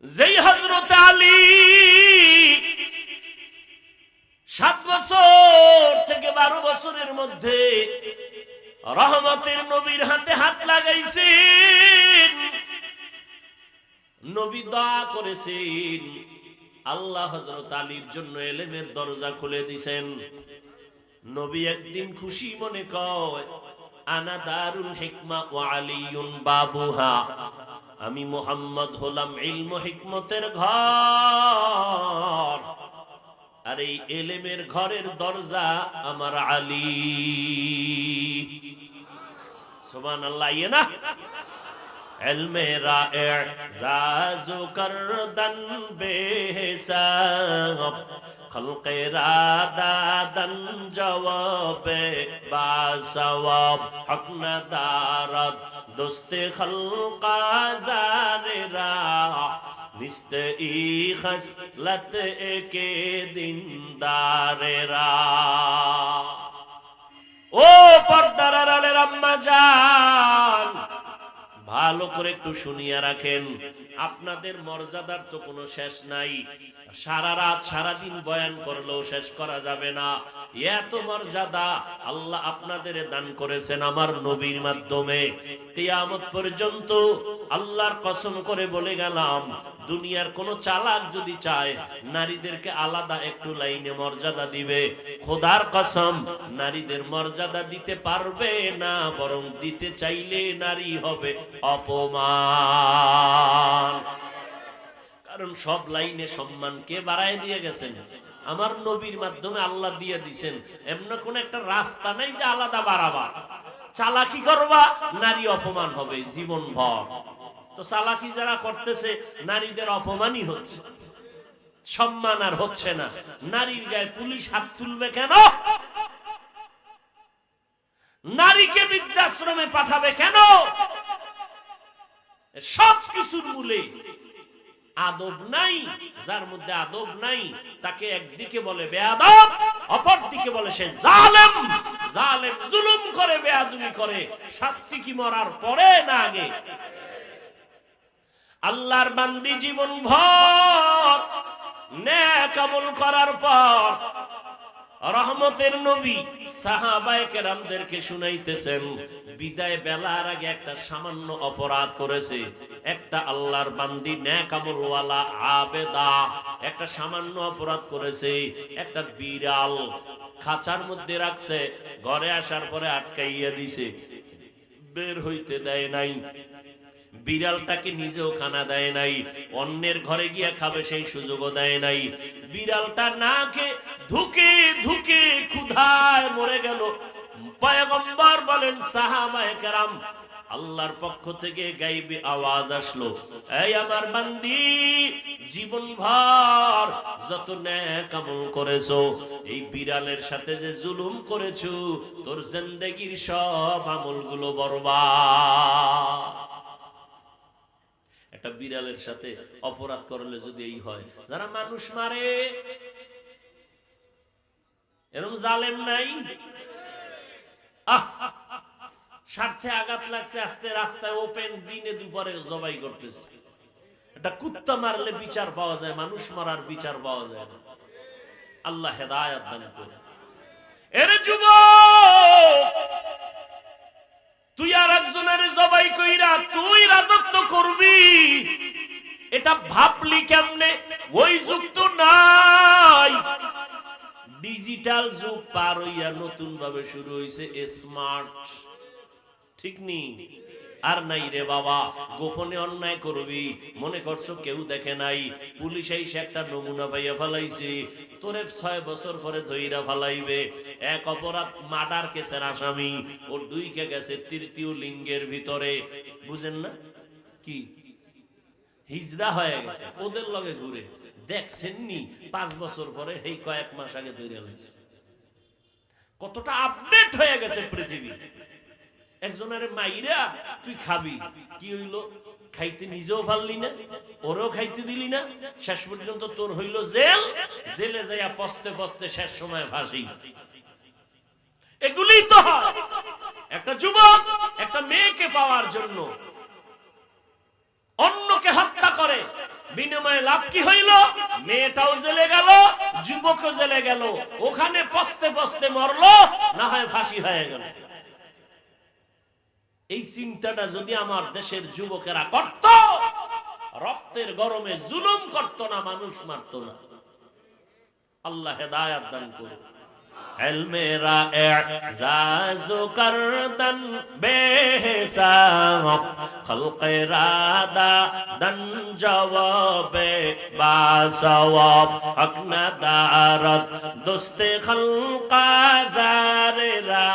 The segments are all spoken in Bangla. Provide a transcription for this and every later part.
যেই হযরত আলী 7 বছর থেকে 12 বছরের মধ্যে রহমতের নবীর হাতে হাত লাগাইছেন, নবী দোয়া করেছেন, আল্লাহ হযরত আলীর জন্য ইলমের দরজা খুলে দিয়েছেন। নবী একদিন খুশি মনে কয়, আনা দারুল হিকমা ওয়া আলিয়ুন বাবুহা, আমি মুহাম্মদ হলাম ইলম ও হিকমতের ঘর, আর এই ইলমের ঘরের দরজা আমার আলী। সুবহানাল্লাহ। ইয়ে না ইলমে রা'জাজু করদন বেহিসাব, খলকে রাদাদন জওয়াবে বাসওয়াব, হক নদারত দোস্তে খলকা জারেরা, নিস্তে ই খসলত কে দিনদারেরা। ও পর্দার আড়ালের আম্মা জান, ভালো করে একটু শুনিয়া রাখেন, আপনাদের মর্যাদার তো কোনো শেষ নাই। সারা রাত সারাদিন বয়ান করলেও শেষ করা যাবে না। এত মর্যাদা আল্লাহ আপনাদের দান করেছেন আমার নবীর মাধ্যমে। কিয়ামত পর্যন্ত আল্লাহর কসম করে বলে গেলাম, দুনিয়ার কোন চালাক যদি চায় নারীদেরকে আলাদা একটু লাইনে মর্যাদা দিবে, খোদার কসম নারীদের মর্যাদা দিতে পারবে না, বরং দিতে চাইলে নারী হবে অপমান। কারণ সব লাইনে সম্মান কে বাড়ায় দিয়ে গেছেন? আমার নবীর মাধ্যমে আল্লাহ দিয়ে দিছেন। এমন কোন একটা রাস্তা নাই যে আলাদা বাড়াবা। চালাকি করবা, নারী অপমান হবে জীবন ভর। তো চালাকি যারা করতেছে নারীদের অপমানই হচ্ছে, সম্মান আর হচ্ছে না। নারীর গায়ে পুলিশ হাত তুলবে কেন? নারীকে বৃদ্ধাশ্রমে পাঠাবে কেন? সব কিছুর মূলে আদব নাই। যার মধ্যে আদব নাই তাকে একদিকে বলে বেয়াদব, অপর দিকে বলে সে জালেম। জালেম জুলুম করে, বেয়াদবি করে, শাস্তি কি মরার পরে না আগে? আল্লাহর বান্দি জীবন ভর নেক আমল করার পর রহমতের নবী সাহাবায়ে কেরামদেরকে শুনাইতেছেন, বিদায় বেলার আগে একটা সামান্য অপরাধ করেছে একটা আল্লাহর বান্দি, নেক আমলওয়ালা আবেদা, একটা সামান্য অপরাধ করেছে। একটা বিড়াল খাঁচার মধ্যে রাখছে, ঘরে আসার পরে আটকাইয়া দিছে, বের হইতে দেয় নাই। বিড়ালটাকে নিজেও খানা দেয় নাই, অন্যের ঘরে গিয়া খাবে সেই সুযোগও দেয় নাই। বিড়ালটা না খেয়ে ধুকে ধুকে ক্ষুধায় মরে গেল। পয়গম্বর বলেন, সাহাবায়ে কেরাম, আল্লাহর পক্ষ থেকে গায়বী আওয়াজ আসলো, এই আমার বান্দি, জীবন ভর যত নেক আমল করেছো, এই বিড়ালের সাথে যে জুলুম করেছো, তোর জিন্দেগীর সব আমলগুলো বরবাদ। একটা বিড়ালের সাথে অপরাধ করলে যদি এই হয়, যারা মানুষ মারে এরকম জালেম নাই? স্বার্থে আঘাত লাগছে, আস্তে রাস্তায় ওপেন দিনে দুপুরে জবাই করতেছে। একটা কুত্তা মারলে বিচার পাওয়া যায়, মানুষ মারার বিচার পাওয়া যায় না। আল্লাহ হেদায়েত দান করে। এর যুবক, তুই আর একজনের জবাই কইরা তুই রাজত্ব করবি, এটা ভাবলি কেমনে? ওই যুগ তো নাই। ডিজিটাল যুগ পার হইয়া নতুন ভাবে শুরু হইছে স্মার্ট, ঠিক নি? আর নাই রে বাবা, গোপনে অন্যায় করবি, মনে করছো কেউ দেখে নাই, পুলিশ এসে একটা নমুনা পাইয়া ফেলাইছে, তোরে 6 বছর পরে ধইরা ফেলাইবে। এক অপরাধ মার্ডার কেসের আসামি, ও ডুইকে গেছে তৃতীয় লিঙ্গের ভিতরে, বুঝেন না কি? হিজড়া হয়ে গেছে, ওদের লগে ঘুরে। দেখছেন নি 5 বছর পরে এই কয়েক মাস আগে ধইরা লইছে। কতটা আপডেট হয়ে গেছে পৃথিবী। একজনের মাইরা তুই খাবি, কি হইলো? খাইতে নিজেও পারলি না, ওরেও খাইতে দিলি না, শেষ পর্যন্ত তোর হইল জেল। জেলে যাইয়া পস্তে পস্তে শেষ সময় ফাঁসি। এগুলি তো হয়। একটা যুবক একটা মেয়েকে পাওয়ার জন্য অন্যকে হত্যা করে, বিনিময়ে লাভ কি হইল? মেয়েটাও জেলে গেল, যুবকও জেলে গেল, ওখানে পস্তে পস্তে মরলো, না হয় ফাঁসি হয়ে গেল। এই চিন্তাটা যদি আমার দেশের যুবকেরা করত, রক্তের গরমে জুলুম করত না, মানুষ মারত না। আল্লাহ হেদায়াত দান করুন। মেরা এজাজু করদন বেহিসাব খলকে রাদা দন জওয়াবে বাসওয়াব হক নদারত দোস্তে খলকা জারেরা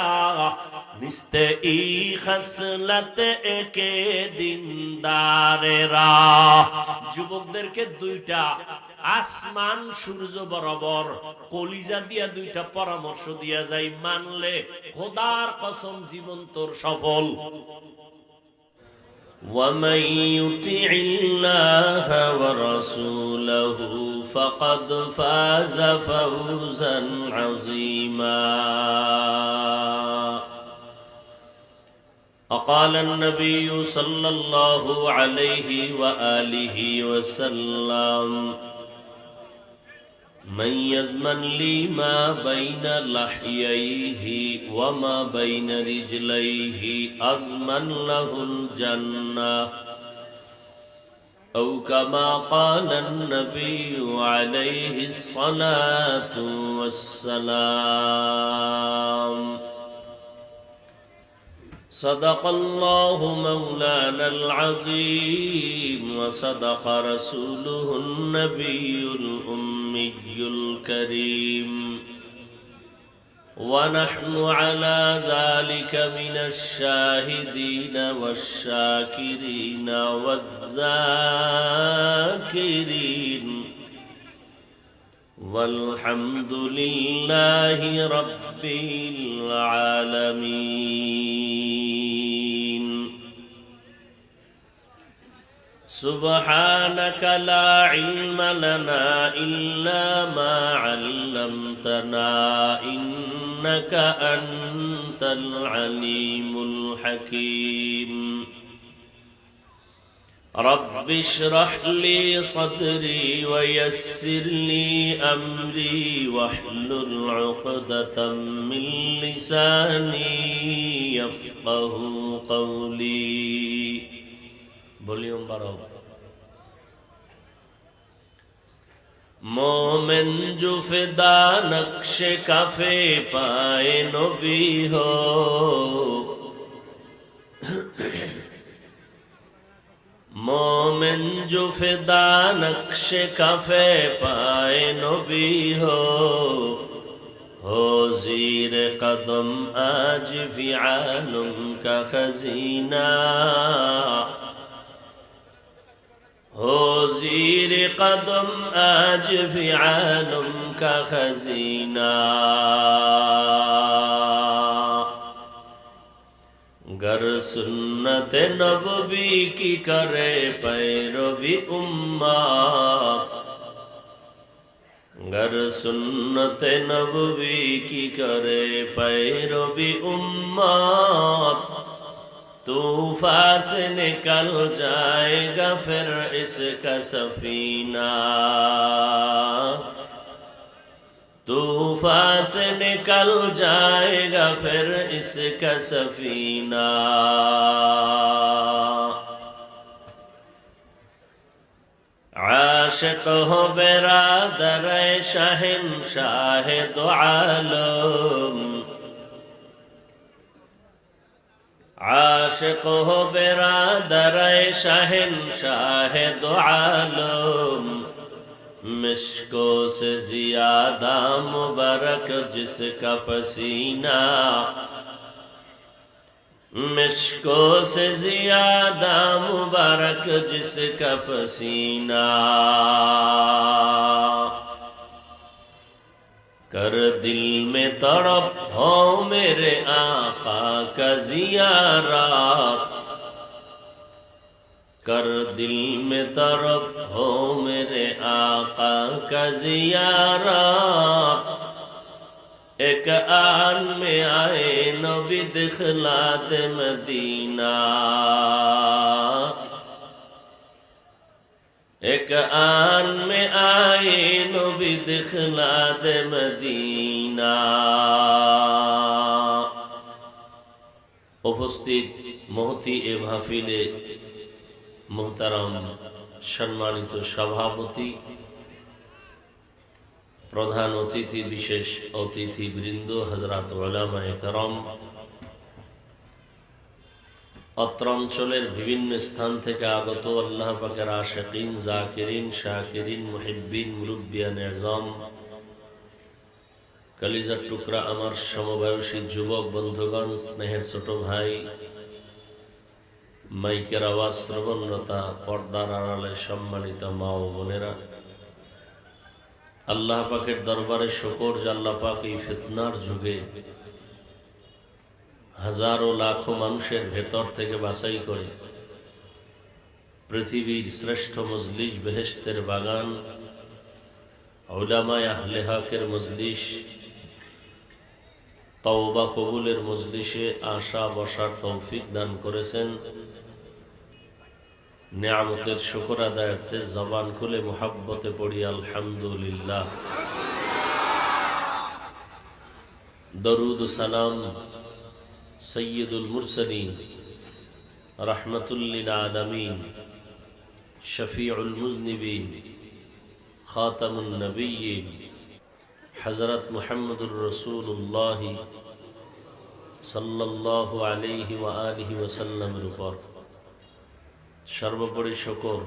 নিস্তে ই খসলত একে দিনদারেরা। যুবকদেরকে দুইটা আসমান সূর্য বরাবর কলিজা দিয়া দুইটা পরামর্শ দিয়া যায়, মানলে খোদার কসম জীবন তোর সফল। وَمَن يُطِعِ اللَّهَ وَرَسُولَهُ فَقَدْ فَازَ فَوْزًا عَظِيمًا. وقال النبي صلى الله عليه وآله وسلم من يزمن لي ما بين لحييه وما بين رجليه أضمن له الجنة أو كما قال النبي عليه الصلاة والسلام. صدق الله مولانا العظيم وصدق رسوله النبي الأمي الكريم ونحن على ذلك من الشاهدين والشاكرين والذاكرين والحمد لله رب العالمين. سبحانك لا علم لنا إلا ما علمتنا إنك أنت العليم الحكيم. رب اشرح لي صدري ويسر لي أمري واحلل عقدة من لساني يفقه قولي. ভলিউম বাড়াও। मोमिन जो फिदा नक्शे काफे पाए नबी हो, मोमिन जो फिदा नक्शे काफे पाए नबी हो जीर कदम आज भी आलम का खजीना, हो जीर कदम आज भी आलम का खजीना. गर सुन्नत नबवी की करे पैरवी उम्मत, गर सुन्नत नबवी की करे पैरवी उम्मत, तूफान से निकल जाएगा फिर इसका सफीना, तूफान से निकल जाएगा फिर इसका सफीना. आशिक हो बिरादर शहंशाह दो आलम, आशिक हो बिरादर शहंशाह दो आलम, मिश्को से ज़ियादा मुबारक जिसका पसीना, मिश्को से ज़ियादा मुबारक जिसका पसीना. कर दिल में तड़प हो मेरे आका का ज़ियारत, कर दिल में तड़प हो मेरे आका का ज़ियारत. एक आन में आए नबी दिखलात मदीना, एक आन में आए नबी दिखला दे मदीना। উপস্থিত মহতি এ মাহফিলে মুহতারাম সম্মানিত সভাপতি, প্রধান অতিথি, বিশেষ অতিথি বৃন্দ, হযরত উলামায়ে কেরাম, অত্র অঞ্চলের বিভিন্ন স্থান থেকে আগত আল্লাহ পাকের আশিকিন, জাকিরিন, শাকিরিন, মুহিব্বিন, মুরব্বিয়ান আযম, কলিজার টুকরা আমার সমবয়সী যুবক বন্ধুগণ, স্নেহের ছোট ভাই, মাইকের আওয়াজ শ্রবণরতা, পর্দার আড়ালে সম্মানিত মা ও বোনেরা, আল্লাহ পাকের দরবারে শুকর যে আল্লাহ পাক এই ফিতনার যুগে হাজারো লাখো মানুষের ভেতর থেকে বাছাই করে পৃথিবীর শ্রেষ্ঠ মজলিস, বেহেশতের বাগান, উলামায়ে আহলে হকের মজলিস, তওবা কবুলের মজলিসে আসা বসার তৌফিক দান করেছেন। নিয়ামতের শুকর আদায়ার্থে জবান খুলে মুহাব্বতে পড়ি আলহামদুলিল্লাহ। দরুদ ও সালাম সৈয়দুল মুরসালিন, রাহমাতুল লিল আলামিন, শফিউল মুজনিবিন, খাতামুন নবিয়্যিন, হযরত মুহাম্মদুর রাসূলুল্লাহ সাল্লাল্লাহু আলাইহি ওয়া আলিহি ওয়াসাল্লামের উপর সর্বোপরি শুকর,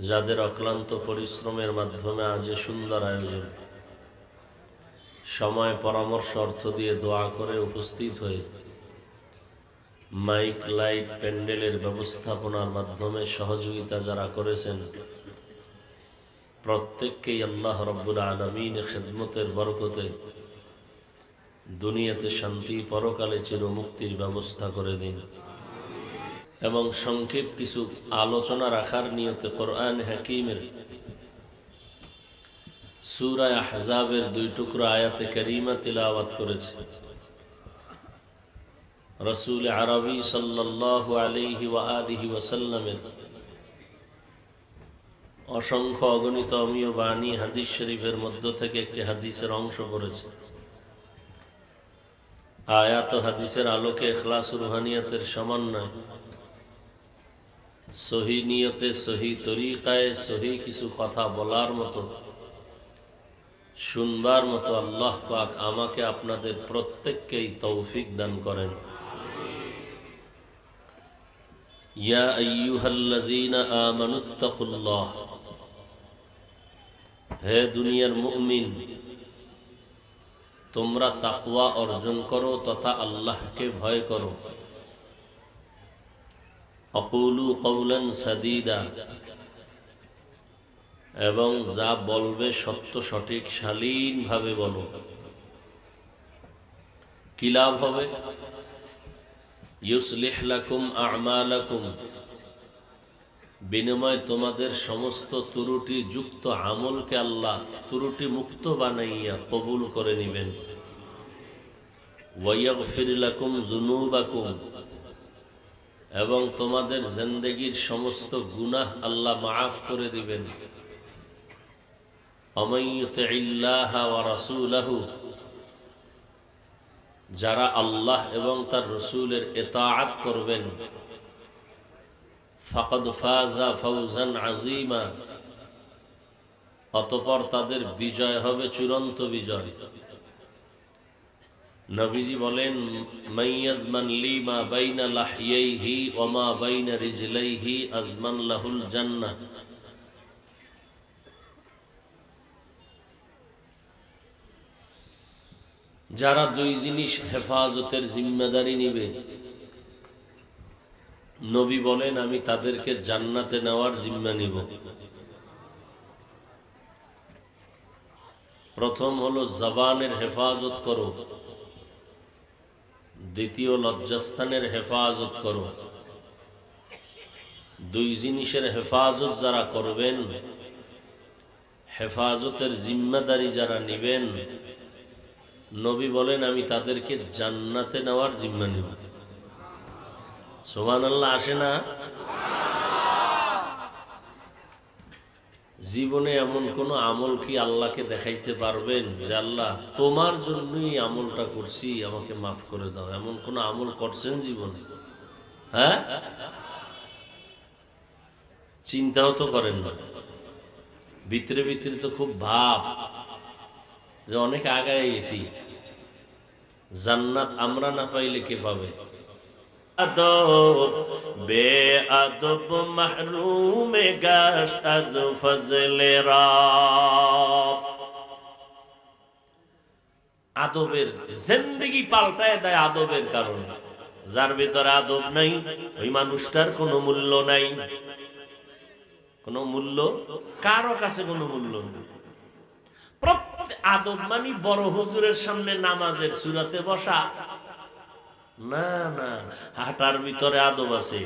যাদের অক্লান্ত পরিশ্রমের মাধ্যমে আজ সুন্দর আয়োজন, সময়, পরামর্শ, অর্থ দিয়ে দোয়া করে উপস্থিত হয়ে মাইক, লাইট, প্যান্ডেলের ব্যবস্থাপনার মাধ্যমে সহযোগিতা যারা করেছেন, প্রত্যেককেই আল্লাহ রাব্বুল আলামিন খিদমতের বরকতে দুনিয়াতে শান্তি, পরকালে চিরমুক্তির ব্যবস্থা করে দিন। এবং সংক্ষেপ কিছু আলোচনা রাখার নিয়তে কোরআন হাকিমের সূরা আহজাবের 2 টুকরা আয়াতে কারিমা তিলাওয়াত করেছে। রাসূল আরবি সাল্লাল্লাহু আলাইহি ওয়া আলিহি ওয়াসাল্লামের অসংখ্য অগণিত অমীয় বাণী হাদিস শরীফের মধ্য থেকে একটি হাদিসের অংশ পড়েছে। আয়াত ও হাদিসের আলোকে ইখলাস রুহানিয়াতের সমন্বয়, সহি নিয়তে, সহি তরিকায়, সহি কিছু কথা বলার মতো, শুনবার মতো আল্লাহ পাক আমাকে আপনাদের প্রত্যেককেই তৌফিক দান করেন। ইয়া আইয়ুহাল্লাযীনা আমানুত্তাকুল্লাহ, হে দুনিয়ার মুমিন, তোমরা তাকওয়া অর্জন করো তথা আল্লাহকে ভয় করো। আকুলু কওলান সাদীদা, এবং যা বলবে সত্য সঠিক শালীন ভাবে বলো। কি লাভ হবে? ইউসলিহ লাকুম আ'মালাকুম, বিনিময় তোমাদের সমস্ত ত্রুটি যুক্ত আমলকে আল্লাহ ত্রুটি মুক্ত বানাইয়া কবুল করে নেবেন। ওয়া ইয়াগফির লাকুম যুনুবাকুম, এবং তোমাদের জিন্দেগীর সমস্ত গুনাহ আল্লাহ মাফ করে দিবেন। আমান ইউতিইল্লাহা ওয়া রাসূলাহু, যারা আল্লাহ এবং তার রাসূলের ইতাআত করবেন, ফাকাদ ফাযা ফাওজান আযীমা, অতঃপর তাদের বিজয় হবে চূড়ান্ত বিজয়। নবীজি বলেন, মাইয়াজমান লি মা বাইনা লাহইহি ওয়া মা বাইনা রিজলাইহি আজমান লাহুল জান্নাহ। যারা 2 জিনিস হেফাজতের জিম্মেদারি নিবে, নবী বলেন আমি তাদেরকে জান্নাতে নেওয়ার জিম্মা নিব। প্রথম হলো জবানের হেফাজত করো, দ্বিতীয় লজ্জাস্থানের হেফাজত করো। 2 জিনিসের হেফাজত যারা করবেন, হেফাজতের জিম্মেদারি যারা নিবেন, নবী বলেন আমি তাদেরকে জান্নাতে নেওয়ার জিম্মা নিব। সুবহানাল্লাহ আসে না? জীবনে এমন কোন আমল কি আল্লাহকে দেখাইতে পারবেন যে আল্লাহ তোমার জন্যই আমলটা করছি, আমাকে মাফ করে দাও? এমন কোন আমল করছেন জীবনে? হ্যাঁ, চিন্তাও তো করেন না। ভিতরে ভিতরে তো খুব ভাব যে অনেক আগায় গেছি, জান্নাত আমরা না পাইলে কে পাবে? আদব বেআদব মাহরুম গাশত আজ ফজলে রাব। আদবের জিন্দেগি পাল্টায় দেয় আদবের কারণে। যার ভিতরে আদব নাই ওই মানুষটার কোনো মূল্য নাই, কোনো মূল্য কারো কাছে কোনো মূল্য নেই। আদব মানে বড় হুজুরের সামনে নামাজের সূরাতে বসা না, না, হাঁটার ভিতরে আদব আছে।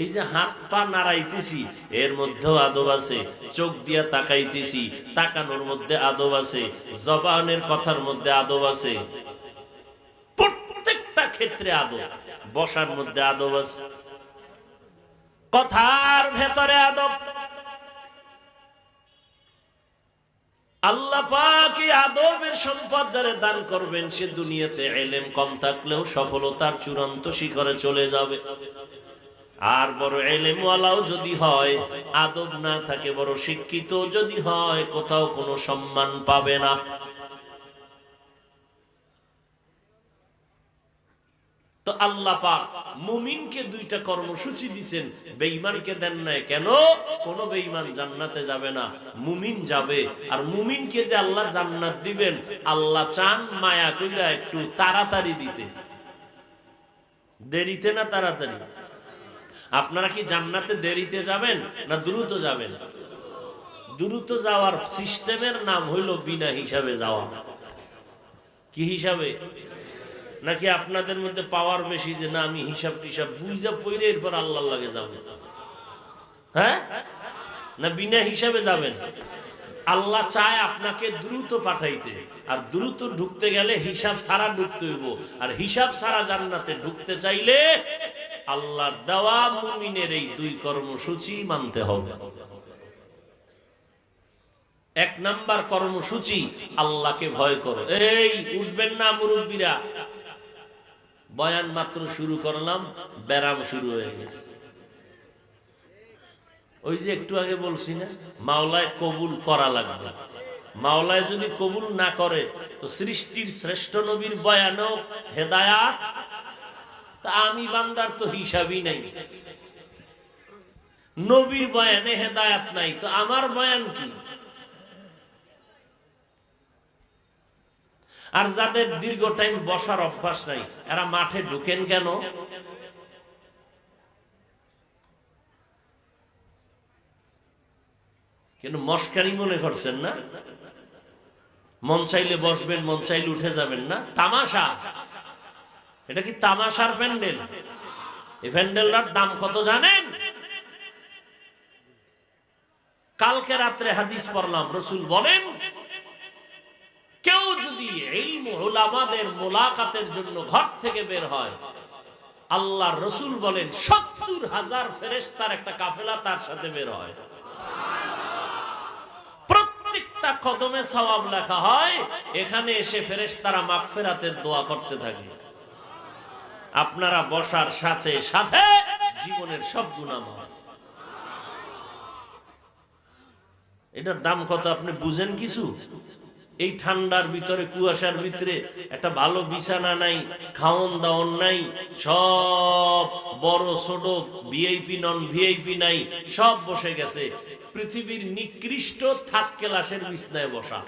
এই যে হাত পা নাড়াইতেছি এর মধ্যেও আদব আছে, চোখ দিয়া তাকাইতেছি তাকানোর মধ্যে আদব আছে, জবানের কথার মধ্যে আদব আছে, প্রত্যেকটা ক্ষেত্রে আদব। বসার মধ্যে আদব আছে, কথার ভেতরে আদব। আল্লাহ পাক এই আদবের সম্পদ যারে দান করবেন সে দুনিয়াতে ইলম কম থাকলেও সফলতার চূড়ান্ত শিখরে চলে যাবে। আর বড় ইলমওয়ালাও যদি হয়, আদব না থাকে, বড় শিক্ষিত যদি হয়, কোথাও কোনো সম্মান পাবে না। তো আল্লাহ পাক মুমিনকে দুইটা কর্মসূচি দিবেন, বেঈমানকে দেন নাই। কেন? কোন বেঈমান জান্নাতে যাবে না, মুমিন যাবে। আর মুমিনকে যে আল্লাহ জান্নাত দিবেন, আল্লাহ চান মায়া কইরা একটু তাড়াতাড়ি দিতে। দেরিতে না তাড়াতাড়ি? আপনারা কি জান্নাতে দেরিতে যাবেন না দ্রুত যাবেন? দ্রুত যাওয়ার সিস্টেমের নাম হইল বিনা হিসাবে যাওয়া। কি হিসাবে? নাকি আপনাদের মধ্যে পাওয়ার বেশি যে না আমি হিসাব টিসাব বুঝা পড়ে এরপর আল্লাহর লাগে যাব? হ্যাঁ, না বিনা হিসাবে যাবেন? আল্লাহ চায় আপনাকে দ্রুত পাঠাইতে, আর দ্রুত ঢুকতে গেলে হিসাব ছাড়া ঢুকতে হইব। আর হিসাব ছাড়া জান্নাতে ঢুকতে চাইলে আল্লাহর দেওয়া মুমিনের এই দুই কর্মসূচি মানতে হবে। এক নাম্বার কর্মসূচি, আল্লাহকে ভয় করো। এই উঠবেন না মুরব্বীরা, বয়ান মাত্র শুরু করলাম, ব্যারাম শুরু হয়ে গেছে। ওই যে একটু আগে বলছি না, মাওলায় কবুল করা লাগবে। মাওলায় যদি কবুল না করে তো সৃষ্টির শ্রেষ্ঠ নবীর বয়ানও হেদায়াত, তা আমি বান্দার তো হিসাবই নাই। নবীর বয়ানে হেদায়াত নাই তো আমার বয়ান কি? আর যাদের দীর্ঘ টাইম বসার অভ্যাস নাই, এরা মাঠে ঢুকেন কেন? কেন মস্কারি মনে করছেন না? মন চাইলে বসবেন, মন চাইলে উঠে যাবেন না? তামাশা। এটা কি তামাশার প্যান্ডেল? এই প্যান্ডেলটার দাম কত জানেন? কালকে রাত্রে হাদিস পড়লাম, রাসূল বলেন কেউ যদি ইলম উলামাদের মুলাকাতের জন্য ঘর থেকে বের হয়, আল্লাহর রাসূল বলেন ৭০,০০০ ফেরেশতার একটা কাফেলা তার সাথে বের হয়। প্রত্যেকটা কদমে সওয়াব লেখা হয়। এখানে এসে ফেরেশতারা মাগফিরাতের দোয়া করতে থাকে। আপনারা বসার সাথে সাথে জীবনের সব গুনাহ মাফ। এটার দাম কত আপনি বুঝেন কিছু? এই ঠান্ডার ভিতরে, কুয়াশার ভিতরে একটা ভালো বিছানা নাই, খাওন দাওন নাই, সব বড় ছোট ভিআইপি নন ভিআইপি নাই, সব বসে গেছে। পৃথিবীর নিকৃষ্ট থার্ড ক্লাসের বিছনায় বসা,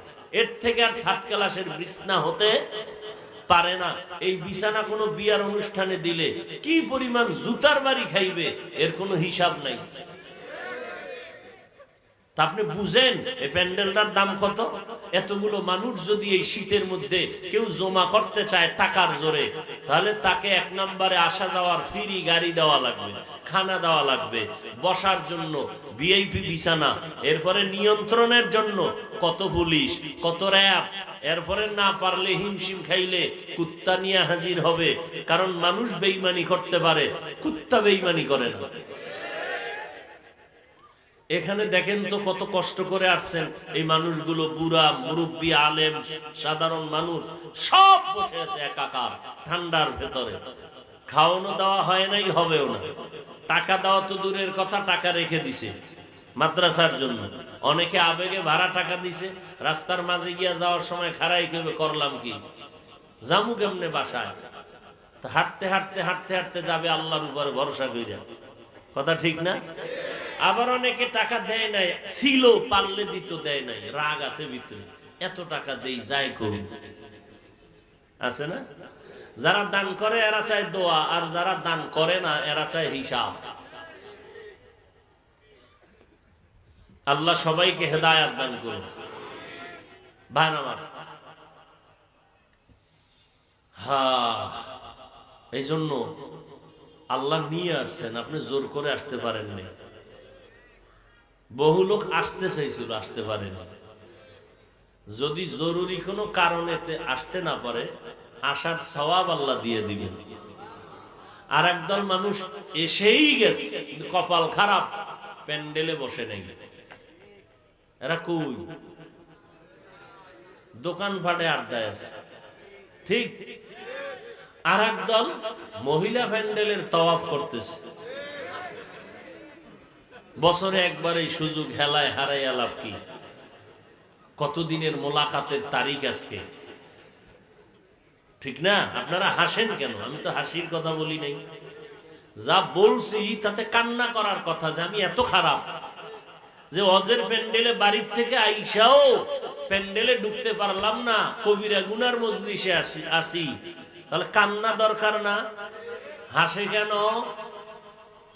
এর থেকে আর থার্ড ক্লাসের বিছনা হতে পারে না। এই বিছানা কোনো বিয়ার অনুষ্ঠানে দিলে কি পরিমাণ জুতার বাড়ি খাইবে এর কোনো হিসাব নাই। তা আপনি বুঝেন এই প্যান্ডেলটার দাম কত? এতগুলো মানুষ যদি এই শীতের মধ্যে কেউ জমা করতে চায় টাকার জোরে, তাহলে তাকে এক নম্বরে আসা যাওয়ার ফ্রি গাড়ি দেওয়া লাগবে, খানা দেওয়া লাগবে, বসার জন্য ভিআইপি বিছানা, এরপরে নিয়ন্ত্রণের জন্য কত পুলিশ, কত র‍্যাব, এরপরে না পারলে হিমশিম খাইলে কুত্তা নিয়ে হাজির হবে। কারণ মানুষ বেঈমানি করতে পারে, কুত্তা বেঈমানি করে না। এখানে দেখেন তো কত কষ্ট করে আসছেন এই মানুষগুলো, বুড়া মুরব্বী আলেম সাধারণ মানুষ সব বসে আছে একাকার ঠান্ডার ভেতরে। খাওয়ানো দেওয়া হয় নাই, হবেও না। টাকা দেওয়া তো দূরের কথা, টাকা রেখে দিছে মাদ্রাসার জন্য। অনেকে আবেগে ভাড়া টাকা দিছে, রাস্তার মাঝে গিয়া যাওয়ার সময় খারাই কেবে করলাম কি, জামু কেমনে বাসায়, হাঁটতে হাঁটতে হাঁটতে হাঁটতে যাবে আল্লাহর উপরে ভরসা করে। কথা ঠিক না? আবার অনেকে টাকা দেয় নাই, ছিল পারলে দিত, দেয় নাই, রাগ আছে ভিতরে, এত টাকা দেই যাই করুন, আছে না? যারা দান করে এরা চায় দোয়া, আর যারা দান করে না এরা চায় হিসাব। আল্লাহ সবাইকে হেদায়াত দান করুন। ভাই আমার, এই জন্য আল্লাহ নিয়ে আসছেন, আপনি জোর করে আসতে পারেননি। বহু লোক আসতে চাইছিল, আসতে পারেনি। যদি জরুরি কোনো কারণেতে আসতে না পারে, আসার সওয়াব আল্লাহ দিয়ে দিবেন। আর একদল মানুষ এসেই গেছে, কপাল খারাপ, প্যান্ডেলে বসে নেই। এরা কই? দোকান ফাটে আড্ডায় আছে, ঠিক। আর একদল মহিলা প্যান্ডেলের তওয়াফ করতেছে। বছরে একবার এই সুযোগ হেলায় হারাইয়া লাভ কি? কতদিনের মোলাকাতের তারিখ আজকে, ঠিক না? আপনারা হাসেন কেন? আমি তো হাসির কথা বলি নাই। যা বলছি তাতে কান্না করার কথা, যে আমি এত খারাপ যে হজের প্যান্ডেলে বাড়ির থেকে আইসাও প্যান্ডেলে ঢুকতে পারলাম না, কবিরা গুনার মজলিসে আসি। তাহলে কান্না দরকার না? হাসে কেন?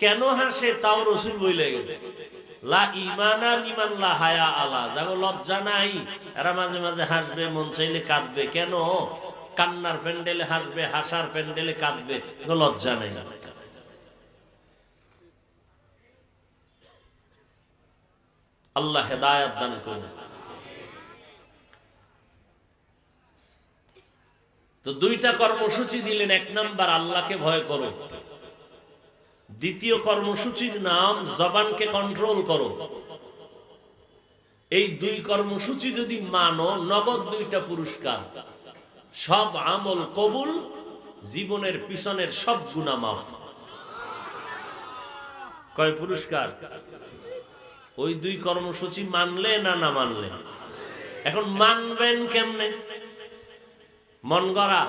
কেন হাসে তাও রসুল বলে গেছে, লা ঈমানা লিমান লা হায়া আলা, যাগো লজ্জা নাই এরা মাঝে মাঝে হাসবে, মন চাইলে কাঁদবে। কেন? কান্নার প্যান্ডেলে হাসবে, হাসার প্যান্ডেলে কাঁদবে, লজ্জা নাই। আল্লাহ হেদায়াত দান করুন। তো দুইটা কর্মসূচি দিলেন। এক নাম্বার, আল্লাহকে ভয় করো। দ্বিতীয় কর্মসূচির নাম, জবানকে কন্ট্রোল করো। এই দুই কর্মসূচি যদি মানো, নগদ দুইটা পুরস্কার, সব আমল কবুল, জীবনের পিছনের সব গুনাহ মাফ। কয় পুরস্কার? ওই দুই কর্মসূচি মানলে না না মানলে। এখন মানবেন কেমনে? মন গড়া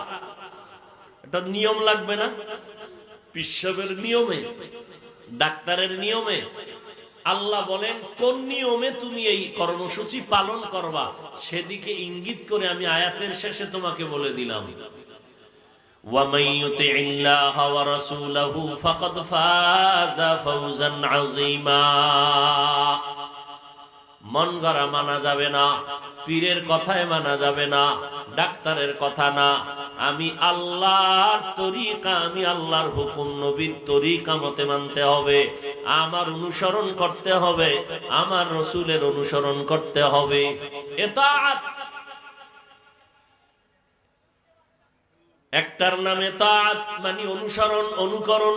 একটা নিয়ম লাগবে না? পিশাবের নিয়মে, ডাক্তারের নিয়মে? আল্লাহ বলেন কোন নিয়মে তুমি এই কর্মসূচি পালন করবা, সেদিকে ইঙ্গিত করে আমি আয়াতের শেষে তোমাকে বলে দিলাম, وَمَن يُطِعِ اللَّهَ وَرَسُولَهُ فَقَدْ فَازَ فَوْزًا عَظِيمًا। মন গড়া মানা যাবে না, পীরের কথায় মানা যাবে না, ডাক্তারের কথা না। আমি আল্লাহর তরিকা, আমি আল্লাহর হুকুম, নবীর তরিকা মতে মানতে হবে, আমার অনুসরণ করতে হবে, আমার রাসূলের অনুসরণ করতে হবে। ইতাআত, একটার নাম ইতাআত মানে অনুসরণ, অনুকরণ,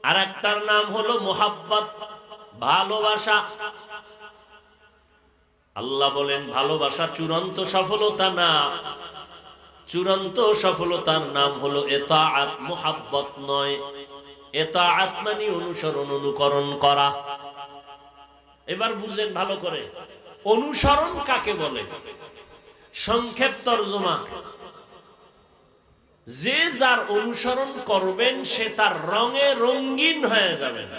আর একটার নাম হলো মুহাব্বত, ভালোবাসা। আল্লাহ বলেন ভালোবাসা চূড়ান্ত সফলতা না, চূড়ান্ত সফলতার নাম হলো ইতাআত, মুহাব্বত নয়। ইতাআত মানে অনুসরণ, অনুকরণ করা। এবার বুঝেন ভালো করে, অনুসরণ কাকে বলে? সংক্ষেপ তরজমা, যে যার অনুসরণ করবেন সে তার রঙে রঙিন হয়ে যাবেন।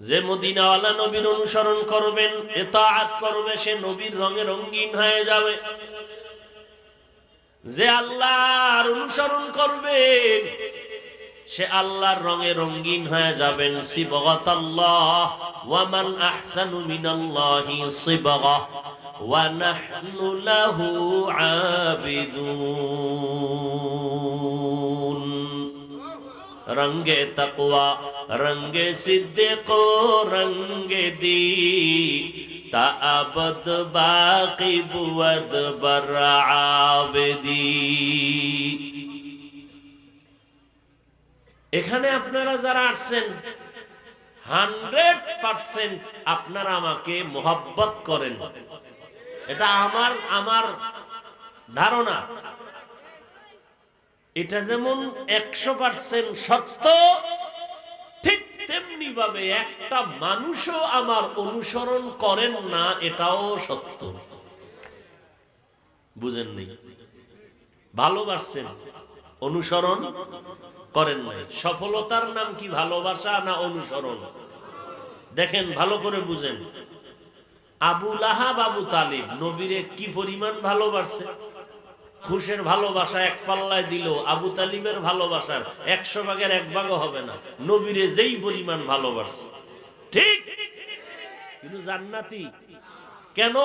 যে মদিনাওয়ালা নবীর অনুসরণ করবেন, ইতাআত করবে, সে নবীর রঙে রঙিন হয়ে যাবে। যে আল্লাহর অনুসরণ করবেন, সে আল্লাহর রঙে রঙিন হয়ে যাবেন। সিবগাতাল্লাহ, ওয়া মান আহসানু মিনাল্লাহি সিবগা ওয়া নাহনু লাহু আবিদুন। রঙ্গে তাকওয়া, রঙ্গে সিদ্দিক, রঙ্গে দি তাআবদ বাকি বুদ বর আবেদি। এখানে আপনারা যারা আসছেন 100% আপনারা আমাকে মোহাব্বত করেন, এটা আমার ধারণা। এটা যেমন 100% সত্য, ঠিক তেমনি ভাবে একটা মানুষও আমার অনুসরণ করেন না, এটাও সত্য। বুঝেননি? ভালোবাসছেন, অনুসরণ করেন নাই। সফলতার নাম কি ভালোবাসা না অনুসরণ? দেখেন, ভালো করে বুঝেন। আবু লাহাব, আবু তালিব নবীরে কি পরিমাণ ভালোবাসছে। খুশের ভালোবাসা এক পাল্লায় দিল, আবু তালিবের ভালোবাসার 100 ভাগের 1 ভাগও হবে না। নবীরে যেই পরিমাণ ভালোবাসছে, ঠিক। কিন্তু জান্নাতি কেন?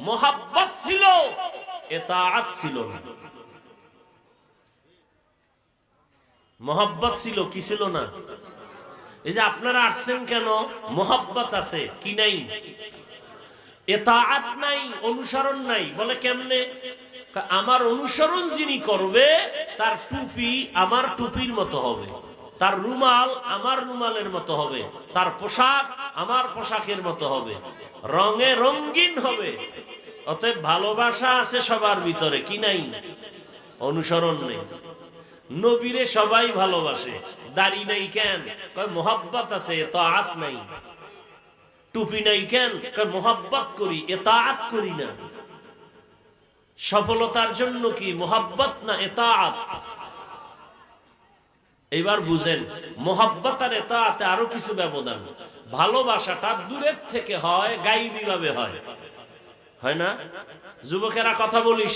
মোহাব্বত ছিল, ইতাআত ছিল না। মোহাব্বত ছিল, কি ছিল না? এই যে আপনারা আসছেন কেন? মোহাব্বত আছে, কি নাই? ইতাআত নাই, অনুসরণ নাই। বলে কেমনে? আমার অনুসরণ যিনি করবে তার টুপি আমার টুপির মতো হবে, তার রুমাল আমার রুমালের মতো হবে, তার পোশাক আমার পোশাকের মতো হবে, রঙে রঙিন হবে। অতএব ভালোবাসা আছে সবার ভিতরে, কি নাই? অনুসরণ নেই। নবীরে সবাই ভালোবাসে, দাড়ি নাই কেন? কয় মোহাব্বত আছে, ইতাআত নাই। টুপি নাই কেন? কয় মোহাব্বত করি, ইতাআত করি না। সফলতার জন্য কি মোহাব্বত না ইতাআত? এবার বুঝেন, মোহাব্বত আর ইতাআতে আরো কিছু ব্যবধান। ভালোবাসাটা দূরের থেকে হয়, গায়বী ভাবে হয়, হয় না? যুবকেরা কথা বলিস,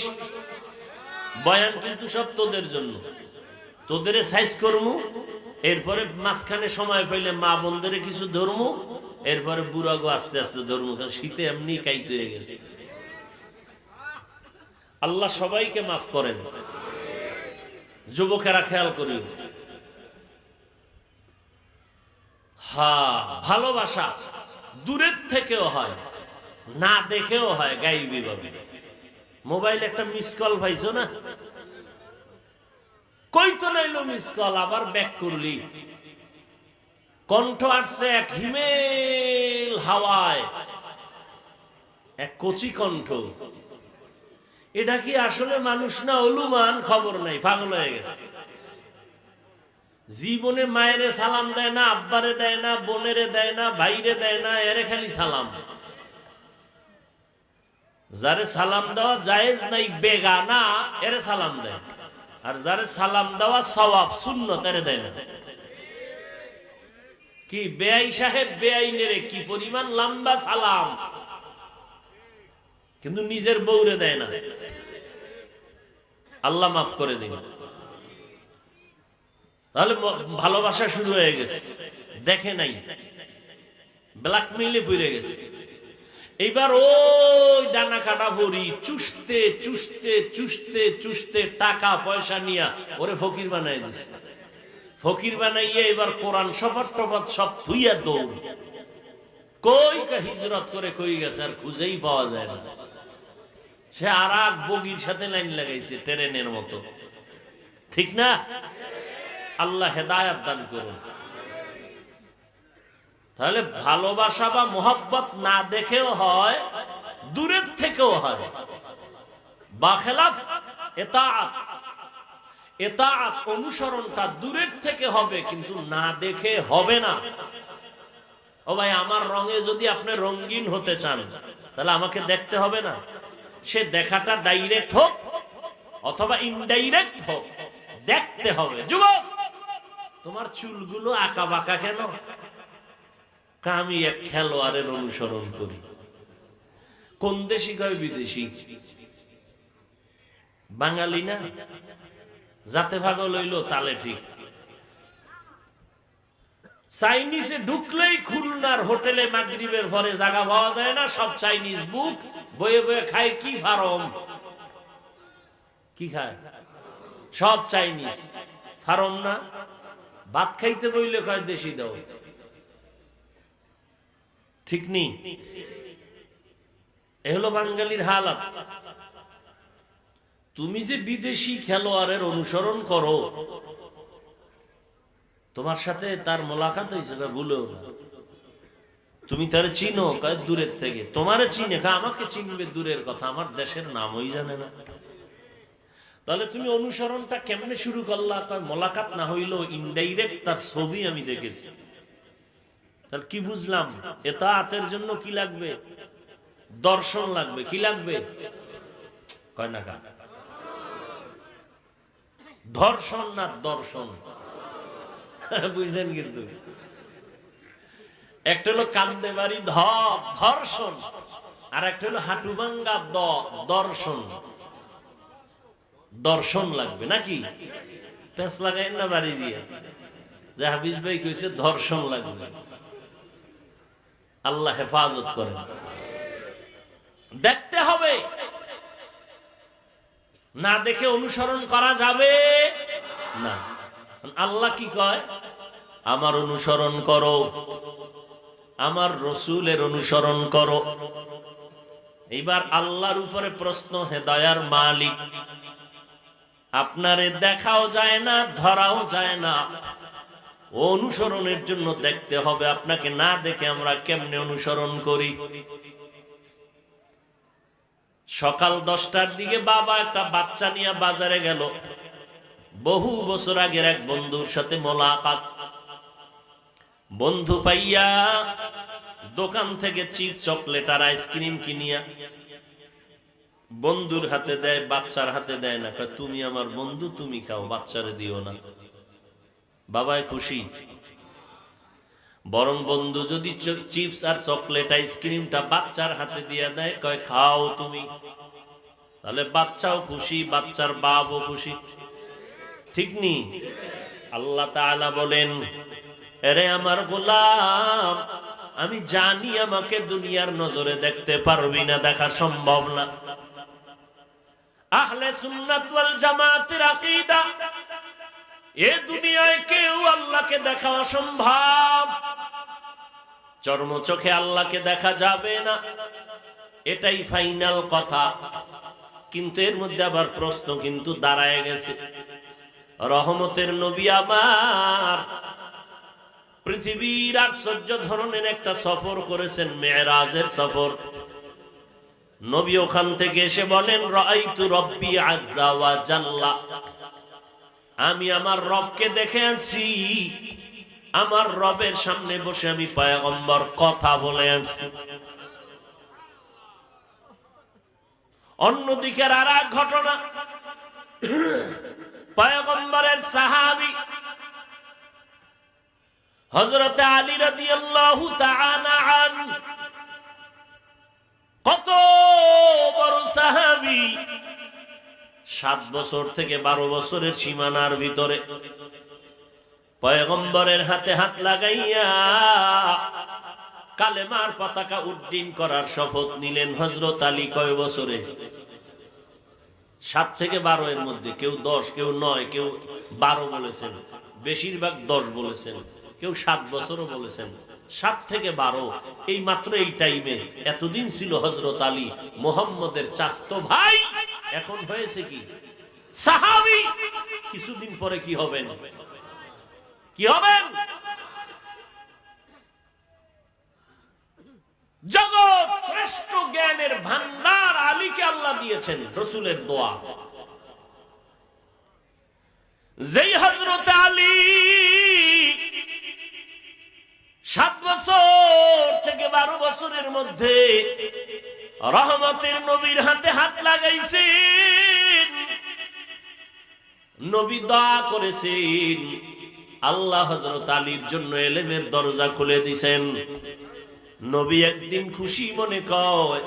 বয়ান কিন্তু সব তোদের জন্য। তোদের সাইজ করমু, এরপরে মাঝখানে সময় পাইলে মা বোনদের কিছু ধরমু, এরপরে বুড়াগো আস্তে আস্তে ধরমু। শীতে এমনি কাইত হয়ে গেছে। আল্লাহ সবাইকে মাফ করেন। যুবকেরা খেয়াল করি, ভালোবাসা দূরের থেকেও হয়, না দেখেও হয়, গায়বী ভাবে। মোবাইল একটা মিস কল পাইছো না? কই তো নাইলো মিস কল, আবার ব্যাক করলি, কণ্ঠ আসছে এক হিমেল হাওয়ায়, এক কচি কণ্ঠ। এটা কি আসলে মানুষ না অনুমান? খবর নাই, পাগল হয়ে গেছে। জীবনে মায়েরে সালাম দেয় না, আব্বারে দেয় না, বোনেরে দেয় না, ভাইরে দেয় না, এরে খালি সালাম। যারে সালাম দেওয়া জায়েজ নাই, বেগানা, এরে সালাম দেয়। আর যারে সালাম দেওয়া সওয়াব, সুন্নত, এরে দেয় না। কি বেআই সাহেব বেআইনেরে কি পরিমাণ লম্বা সালাম, কিন্তু নিজের বউরে দেয় না। আল্লাহ মাফ করে দিন। তাহলে ভালোবাসা শুরু হয়ে গেছে, দেখে নাই, ব্ল্যাকমেইলে পড়ে গেছে। এইবার ওই ডানা কাটা ভরি চুষতে চুষতে চুষতে চুষতে টাকা পয়সা নিয়া ওরে ফকির বানাই দিছে। ফকির বানাইয়া এবার কোরআন শপথ টপথ সব থুইয়া দৌড়। কই হিজরত করে কই গেছে আর খুঁজেই পাওয়া যায় না। সে আর এক বগির সাথে লাইন লাগাইছে ট্রেনের মতো, ঠিক না? আল্লাহ হেদায়াত দান করুন। তাহলে ভালোবাসা বা মোহাব্বত না দেখেও হয়, দূরের থেকেও হয়। বাখেলাফ ইতাআত, ইতাআত অনুসরণটা দূরের থেকে হবে, কিন্তু না দেখে হবে না। ও ভাই, আমার রঙে যদি আপনি রঙিন হতে চান, তাহলে আমাকে দেখতে হবে না? সে দেখাটা ডাইরেক্ট হোক অথবা ইনডাইরেক্ট হোক, দেখতে হবে। যুবক, তোমার চুলগুলো আঁকা বাঁকা কেন? আমি এক খেলোয়াড়ের অনুসরণ করি। কোন দেশি কয় বিদেশি? বাঙালি না? যাতে ভাগ লইল তালে ঠিক। চাইনিজে ঢুকলেই খুলনার হোটেলে মাগরিবের পরে জায়গা পাওয়া যায় না, সব চাইনিজ বুক বয়ে বয়ে খায়। কি ফার্ম? কি খায়? সব চাইনিজ ফার্ম না? ভাত খাইতে বইলে কয় দেশি দাও, ঠিক নেই? এ হলো বাঙালির হালাত। তুমি যে বিদেশি খেলোয়াড়ের অনুসরণ করো, তোমার সাথে তার মোলাকাত হয়েছে, ভুলেও না। তুমি তার চিনো? কয় দূরের থেকে। তোমারে চিনে? কয় আমাকে চিনবে দূরের কথা, আমার দেশের নামই জানে না। তাহলে তুমি অনুসরণটা কেমনে শুরু করলা? কয় মোলাকাত না হইলেও ইনডাইরেক্ট তার ছবি আমি দেখেছি। তাহলে কি বুঝলাম? এতাআতের জন্য কি লাগবে? দর্শন লাগবে। কি লাগবে? কয় না কা ধর্ষণ না দর্শন, বুঝছেন? কিন্তু একটা হলো কান্দে বাড়ি ধর্ষণ, আর একটা হলো হাঁটু ভাঙ্গা দর্শন। দর্শন লাগবে নাকি? পেঁচ লাগাই না বাড়ি দিয়ে যে হাফিজ ভাই কইছে ধর্ষণ লাগবে। আল্লাহ হেফাজত করেন। দেখতে হবে, না দেখে অনুসরণ করা যাবে না। আল্লাহ কি কয়? আমার অনুসরণ করো, আমার রসুলের অনুসরণ করো। এইবার আল্লাহর উপরে প্রশ্ন, হে দয়ার মালিক, আপনারে দেখাও যায় না, ধরাও যায় না, অনুসরণের জন্য দেখতে হবে। আপনাকে না দেখে আমরা কেমনে অনুসরণ করি? সকাল 10টার দিকে বাবা একটা বাচ্চা নিয়ে বাজারে গেল। বহু বছর আগের এক বন্ধুর সাথে মোলাকাত। বন্ধু পাইয়া দোকান থেকে চিপ, চকলেট আর আইসক্রিম কিনিয়া বন্ধুর হাতে দেয়, বাচ্চার হাতে দেয় না। তুমি আমার বন্ধু, তুমি খাও, বাচ্চারে দিও না। বাবাই খুশি। বরং বন্ধু যদি চিপস আর চকলেট আইসক্রিমটা বাচ্চার হাতে দিয়ে দেয়, কয় খাও তুমি, তাহলে বাচ্চাও খুশি, বাচ্চার বাপও খুশি। ঠিক নি? আল্লাহ তাআলা বলেন, আরে আমার গোলাম, আমি জানি আমাকে দুনিয়ার নজরে দেখতে পারবি না, দেখা সম্ভব না। আহলে সুন্নাত ওয়াল জামাতের আকীদা, এ দুনিয়ায় কেউ আল্লাহকে দেখা অসম্ভব। চর্ম চোখে আল্লাহকে দেখা যাবে না, এটাই ফাইনাল কথা। কিন্তু এর মধ্যে আবার প্রশ্ন কিন্তু দাঁড়ায় গেছে। রহমতের নবী আমার পৃথিবীর আশ্চর্য ধরনের একটা সফর করেছেন, মেরাজের সফর। নবী ওখান থেকে এসে বলেন, রাআইতু রাব্বি আযজা ওয়া জাল্লা, আমি আমার রবকে দেখে আনছি। আমার রবের সামনে বসে আমি পয়গম্বর কথা বলে আনছি। অন্যদিকে আর এক ঘটনা, পয়গম্বরের সাহাবী হযরত আলী রাদিয়াল্লাহু তাআলা আনহু, কত বড় সাহাবী, 7 বছর থেকে 12 বছরের সীমানার ভিতরে পয়গম্বরের হাতে হাত লাগাইয়া কালেমার পতাকা উড্ডীন করার শপথ নিলেন। হযরত আলী কয় বছরে? 7 থেকে 12 এর মধ্যে। কেউ 10, কেউ 9, কেউ 12 বলেছেন, বেশিরভাগ 10 বলেছেন, কেউ 7 বছরও বলেছেন। 7 থেকে 12, এই মাত্র এই টাইমে এতদিন ছিল হযরত আলী মুহাম্মদের চাচতো ভাই, এখন হয়েছে কি সাহাবী। কিছুদিন পরে কি হবেন? কি হবেন? জগৎ শ্রেষ্ঠ জ্ঞানের ভান্ডার আলীকে আল্লাহ দিয়েছেন, রাসূলের দোয়া। যেই হযরত আলী 7 বছর থেকে 12 বছরের মধ্যে রহমতের নবীর হাতে হাত লাগাইছেন, নবী দোয়া করেছেন, আল্লাহ হযরত আলীর জন্য ইলমের দরজা খুলে দিয়েছেন। নবী একদিন খুশি মনে কয়,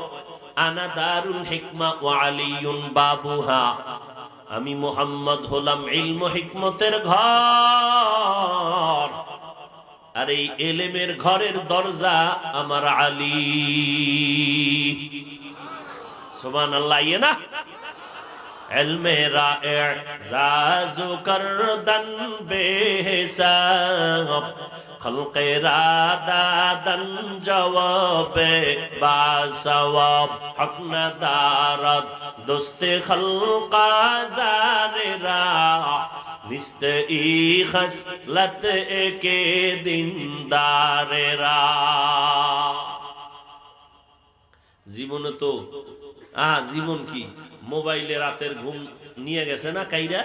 আনা দারুল হিকমা ওয়া আলিয়ুন বাবুহা, আমি মুহাম্মদ হলাম ইলম ও হিকমতের ঘর, আর এই ইলমের ঘরের দরজা আমার আলী। সুবহানাল্লাহ। ইয়ে না ইলমে রা'জাজু করদন বেহিসাব, খলকে রাদাদন জওয়াবে বাসওয়াব, হক নাদারত দোস্তে খলকা জারেরা, নিস্তে ই খসলত একে দিনদারেরা। জীবন তো জীবন কি মোবাইলে রাতের ঘুম নিয়ে গেছে না কাইরা?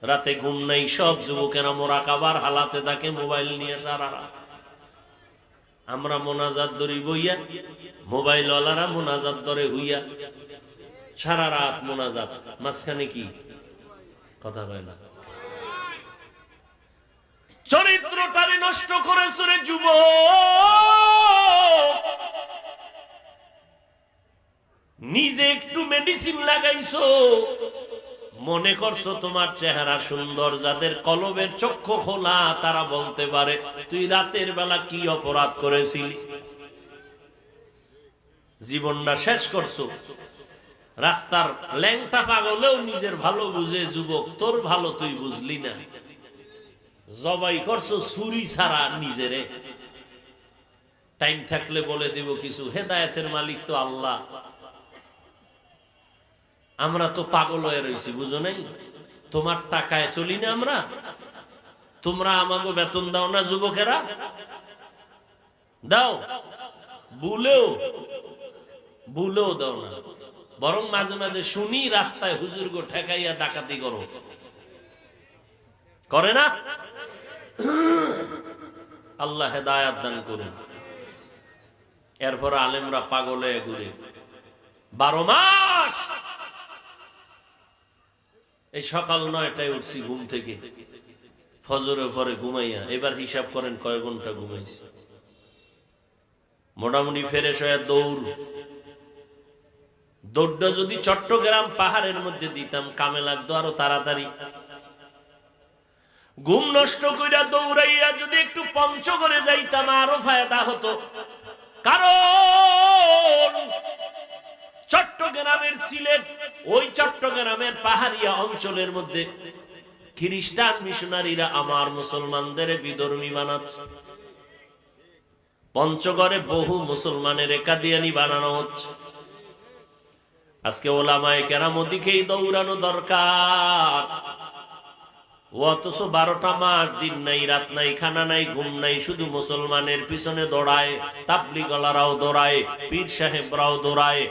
রাতে ঘুম নাই, সব যুবকেরা মোরাকাবার হালাতে থাকে মোবাইল নিয়ে সারা রাত। আমরা মোনাজাত ধরি বইয়া, মোবাইল ওয়ালারা মোনাজাত ধরে হইয়া, সারা রাত মোনাজাত। মাঝখানে কি কথা কয় না? চরিত্রটারে নষ্ট করেছে রে যুবক। নিজে একটু মেডিসিন লাগাইছো, মনে করছো তোমার চেহারা সুন্দর। যাদের কলবের চক্ষু খোলা তারা বলতে পারে তুই রাতের বেলা কি অপরাধ করেছিলি। জীবনটা শেষ করছো। রাস্তার ল্যাংটা পাগলেও নিজের ভালো বুঝে যুবক, তোর ভালো তুই বুঝলি না। জবাই করছো ছুরি ছাড়া নিজেরে। টাইম থাকলে বলে দেব কিছু, হেদায়েতের মালিক তো আল্লাহ। আমরা তো পাগল হয়ে রয়েছি, বুঝো নাই? তোমার টাকায় চলি না আমরা। তোমরা আমাকে বেতন দাও না যুবকেরা? দাও, ভুলেও দাও না। বরং মাঝে মাঝে শুনি রাস্তায় হুজুর গো ঠেকাইয়া ডাকাতি করো, করে না? আল্লাহ হেদায়াত দান করুন। এরপর আলেমরা পাগল হয়ে ঘুরে 12 মাস। এই সকাল 9টায় উঠছি ঘুম থেকে, ফজরের পরে ঘুমাইয়া। এবার হিসাব করেন কয় ঘন্টা ঘুমাইছি। মোটামুটি ফ্রেশ হয়ে দৌড়টা যদি চট্টগ্রাম পাহাড়ের মধ্যে দিতাম কামে লাগতো আরো তাড়াতাড়ি। ঘুম নষ্ট কইরা দৌড়াইয়া যদি একটু পঞ্চগড়ে যাইতাম আরো ফায়দা হতো। কারণ চট্টগ্রামের সিলেট, ওই চট্টগ্রামের পাহাড়িয়া অঞ্চলের মধ্যে খ্রিস্টান মিশনারিরা আমার মুসলমানদের বিধর্মী বানাচ্ছে। পঞ্চগড়ে বহু মুসলমানের কাদিয়ানি বানানো হচ্ছে। আজকে ওলামায়ে কেরাম ওদিকেই দৌড়ানো দরকার। অথচ 12টা মাস দিন নাই রাত নাই খানা নাই ঘুম নাই, শুধু মুসলমানের পিছনে দৌড়ায়। তাবলীগওয়ালারাও দৌড়ায়, পীর সাহেবরাও দৌড়ায়,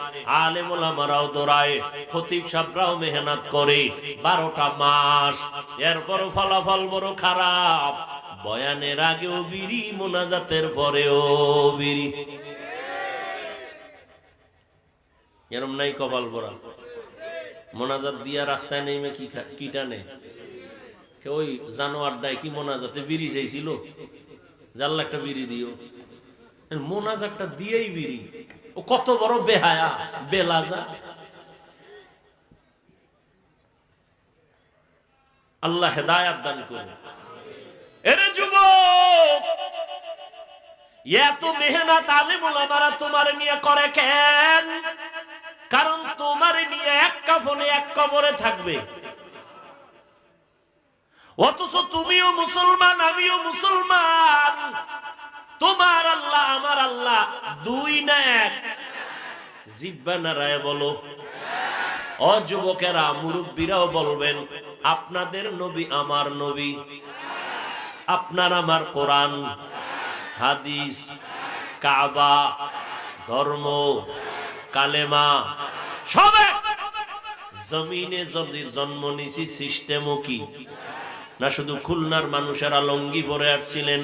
আলেম ওলামারাও দৌড়ায়, খতিব সাহেবরাও মেহনত করে 12টা মাস। এরপর ফলাফল বড় খারাপ। বয়ানের আগেও বিড়ি, মোনাজাতের পরেও বিড়ি। এরম নাই কপাল পরা? মোনাজাত দিয়া রাস্তায় নেমে কি টানে? ওই জানোয়ার ডাই কি মোনাজাতে বিড়ি চাইছিল, জানলা একটা বিড়ি দিও। মোনাজাতটা দিয়েই বিড়ি। ও কত বড় বেহায়া বেলাজা। আল্লাহ হেদায়াত দান করুন। এরে যুবক, এত মেহনত আলেম ওলামারা তোমার নিয়ে করে কেন? কারণ তোমার নিয়ে এক কাফনে এক কবরে থাকবে। অথচ তুমিও মুসলমান, আমিও মুসলমান। তোমার আল্লাহ আমার আল্লাহ দুই না এক? জিহ্বা নাড়ায় বলো। অযুবকেরা, মুরব্বীরাও বলবেন আপনাদের নবী আমার নবী, আপনার আমার কোরআন হাদিস কাবা ধর্ম কালেমা সব জমিনে যদি জন্ম নিছি সিস্টেমও কি না? শুধু খুলনার মানুষেরা লঙ্গি পরে আসছিলেন।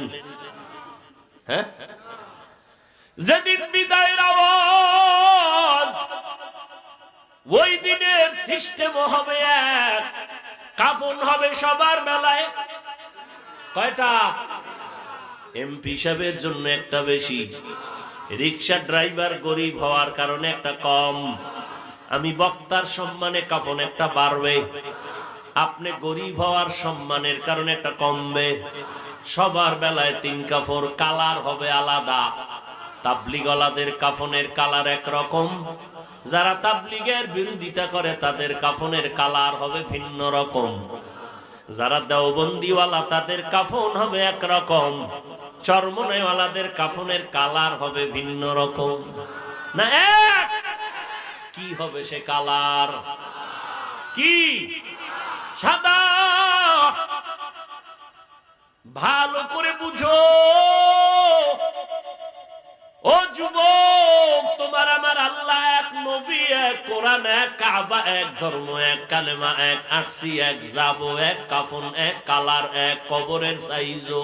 হ্যাঁ, যেদিন বিদায়ের আওয়াজ, ওই দিনের সিস্টেম হবে এক, কাফন হবে সবার মেলায়। কয়টা? এমপি সাহেবের জন্য একটা বেশি, রিক্সা ড্রাইভার গরিব হওয়ার কারণে একটা কম। আমি বক্তার সম্মানে কাফন একটা বাড়বে, আপনি গরিব হওয়ার সম্মানের কারণে একটা কমবে। সবার বেলায় 3 কাফর, কালার হবে আলাদা। তাবলীগওয়ালাদের কাফনের কালার একরকম, যারা তাবলীগের বিরোধিতা করে তাদের কাফনের কালার হবে ভিন্ন রকম। যারা দেওবন্দিওয়ালা তাদের কাফন হবে একরকম, চরমনাইওয়ালাদের কাফনের কালার হবে ভিন্ন রকম। না এক? কি হবে সে কালার? কি? সাদা ভালো করে বুঝো ও যুবক, তোমার আমার আল্লাহ এক, নবী এক, কোরআন এক, কাবা এক, ধর্ম এক, কালেমা এক, আসছি এক, যাবো এক, কাফন এক, কালার এক, কবরের সাইজও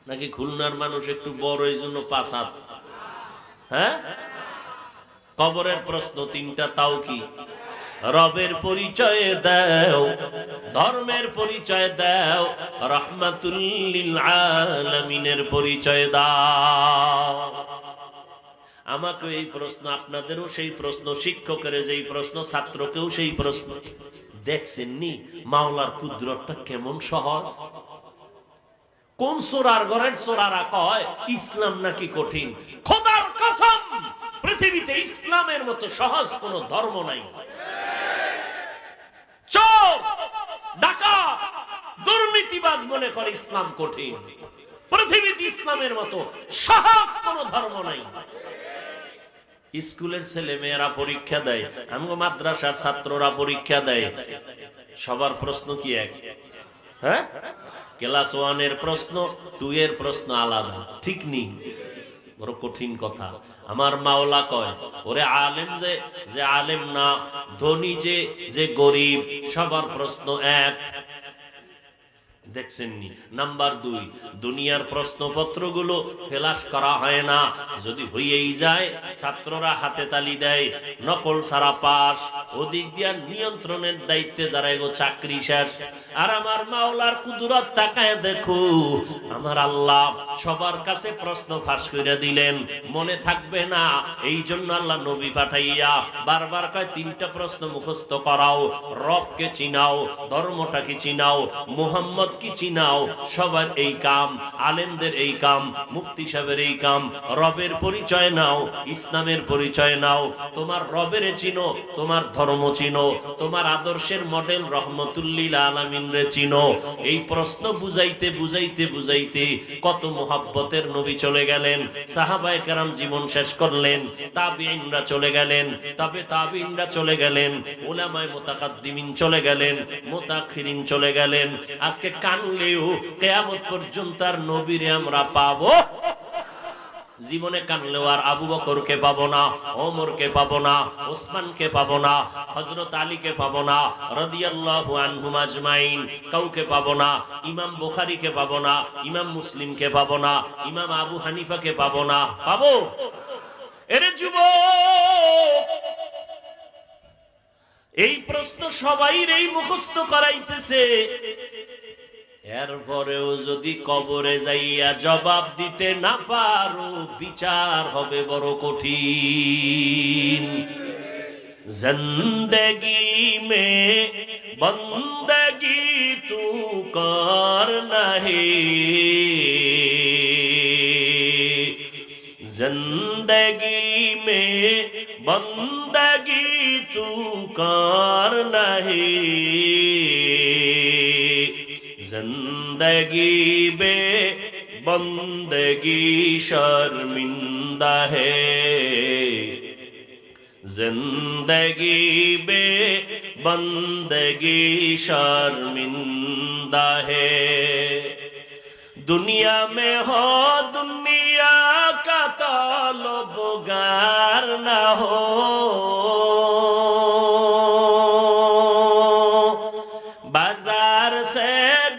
নাকি খুলনার মানুষ একটু বড়, এই জন্য 5 হাত। হ্যাঁ, কবরের প্রশ্ন 3টা, তাও কি? রবের পরিচয় দাও, ধর্মের পরিচয় দাও, রাহমাতুল লিল আলামিনের পরিচয় দাও। আমাকে এই প্রশ্ন, আপনাদেরও সেই প্রশ্ন, শিক্ষকের যেই প্রশ্ন, ছাত্রকেও সেই প্রশ্ন। দেখছেন নি মাওলার কুদরতটা কেমন সহজ? কোন সূরার ঘরের সূরারা কয় ইসলাম নাকি কঠিন? খোদার কসম, পৃথিবীতে ইসলামের মতো সহজ কোন ধর্ম নাই। চোর, ডাকাত, দুর্নীতিবাজ মনে করে ইসলাম কঠিন। পৃথিবীতে ইসলামের মতো সহজ কোন ধর্ম নাই। স্কুলের ছেলে মেয়েরা পরীক্ষা দেয়, আমগো মাদ্রাসার ছাত্ররা পরীক্ষা দেয়, সবার প্রশ্ন কি এক? হ্যাঁ, ক্লাস 1 এর প্রশ্ন, 2 এর প্রশ্ন আলাদা, ঠিক নেই? বড় কঠিন কথা। আমার মাওলা কয়, ওরে আলেম যে আলেম না, ধনী যে গরিব, সবার প্রশ্ন এক। দেখছেন নি? নাম্বার 2, দুনিয়ার প্রশ্নপত্রগুলো ফেলাস করা হয় না, যদি হইয়েই যায় ছাত্ররা হাতে তালি দেয়, নকল ছাড়া পাস। ওদিক দিয়া নিয়ন্ত্রণের দায়িত্বে যারা এগো চাকরি শেষ। আর আমার মাওলার কুদরত তাকায় দেখো, আমার আল্লাহ সবার কাছে প্রশ্ন ফাঁস করে দিলেন, মনে থাকবে না। এই জন্য আল্লাহ নবী পাঠাইয়া বারবার কয় 3টা প্রশ্ন মুখস্থ করাও, রবকে চিনাও, ধর্মটাকে চিনাও, মুহাম্মদ কি চিনাও। সবার এই কাম, আলেমদের এই কাম, মুফতি সাহেবের এই কাম। রবের পরিচয় নাও, ইসলামের পরিচয় নাও, তোমার রবের চিনো, তোমার ধর্ম চিনো, তোমার আদর্শের মডেল রহমতুল্লিল আলামিন রে চিনো। এই প্রশ্ন বুঝাইতে বুঝাইতে বুঝাইতে কত মুহাব্বতের নবী চলে গেলেন, সাহাবায়ে কেরাম জীবন শেষ করলেন, তাবিঈনরা চলে গেলেন, তাবিঈনরা চলে গেলেন, উলামায়ে মুতাকাদ্দিমিন চলে গেলেন, মুতাআখিরিন চলে গেলেন। আজকে কানলেও কিয়ামত পর্যন্ত আর নবীরে আমরা পাবো। জীবনে কানলেও আর আবু বকরকে পাবো না, ওমরকে পাবো না, ওসমানকে পাবো না, হযরত আলীকে পাবো না রাদিয়াল্লাহু আনহুম আজমাইন, কাউকে পাবো না। ইমাম বুখারীকে পাবো না, ইমাম মুসলিমকে পাবো না, ইমাম আবু হানিফাকে পাবো না। পাবো? এরে যুবক, এই প্রশ্ন সবাইর এই মুখস্থ করাইতেছে। এরপরেও যদি কবরে যাইয়া জবাব দিতে না পারো, বিচার হবে বড় কঠিন। জিন্দেগি মে বন্দগি তু করনা হে, जिंदगी में बंदगी तू करना है, जिंदगी में बंदगी शर्मिंदा है, जिंदगी में बंदगी शर्मिंदा है। दुनिया में हो दुनिया का तलबगार न हो, बाजार से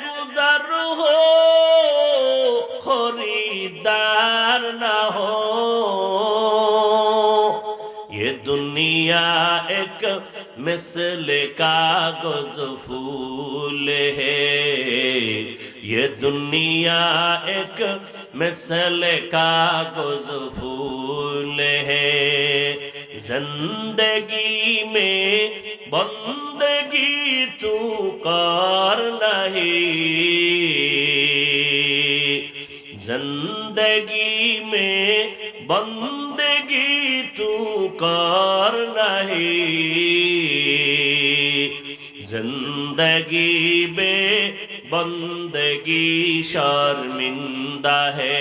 गुजर हो खरीदार न हो। ये दुनिया एक मिसल कागज फूल है, ये दुनिया एक मिसल कागज फूल है, जिंदगी में बंदगी तू करना है, जिंदगी में बंदगी तू करना है, जिंदगी में बंदगी शर्मिंदा है,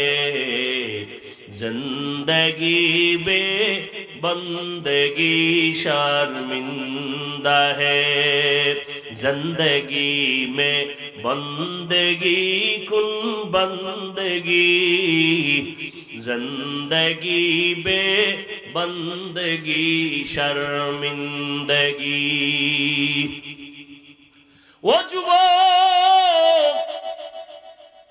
जिंदगी में बंदगी शर्मिंदा है, जिंदगी में बंदगी कुन बंदगी जिंदगी बे बंदगी शर्मिंदगी। ও যুবক,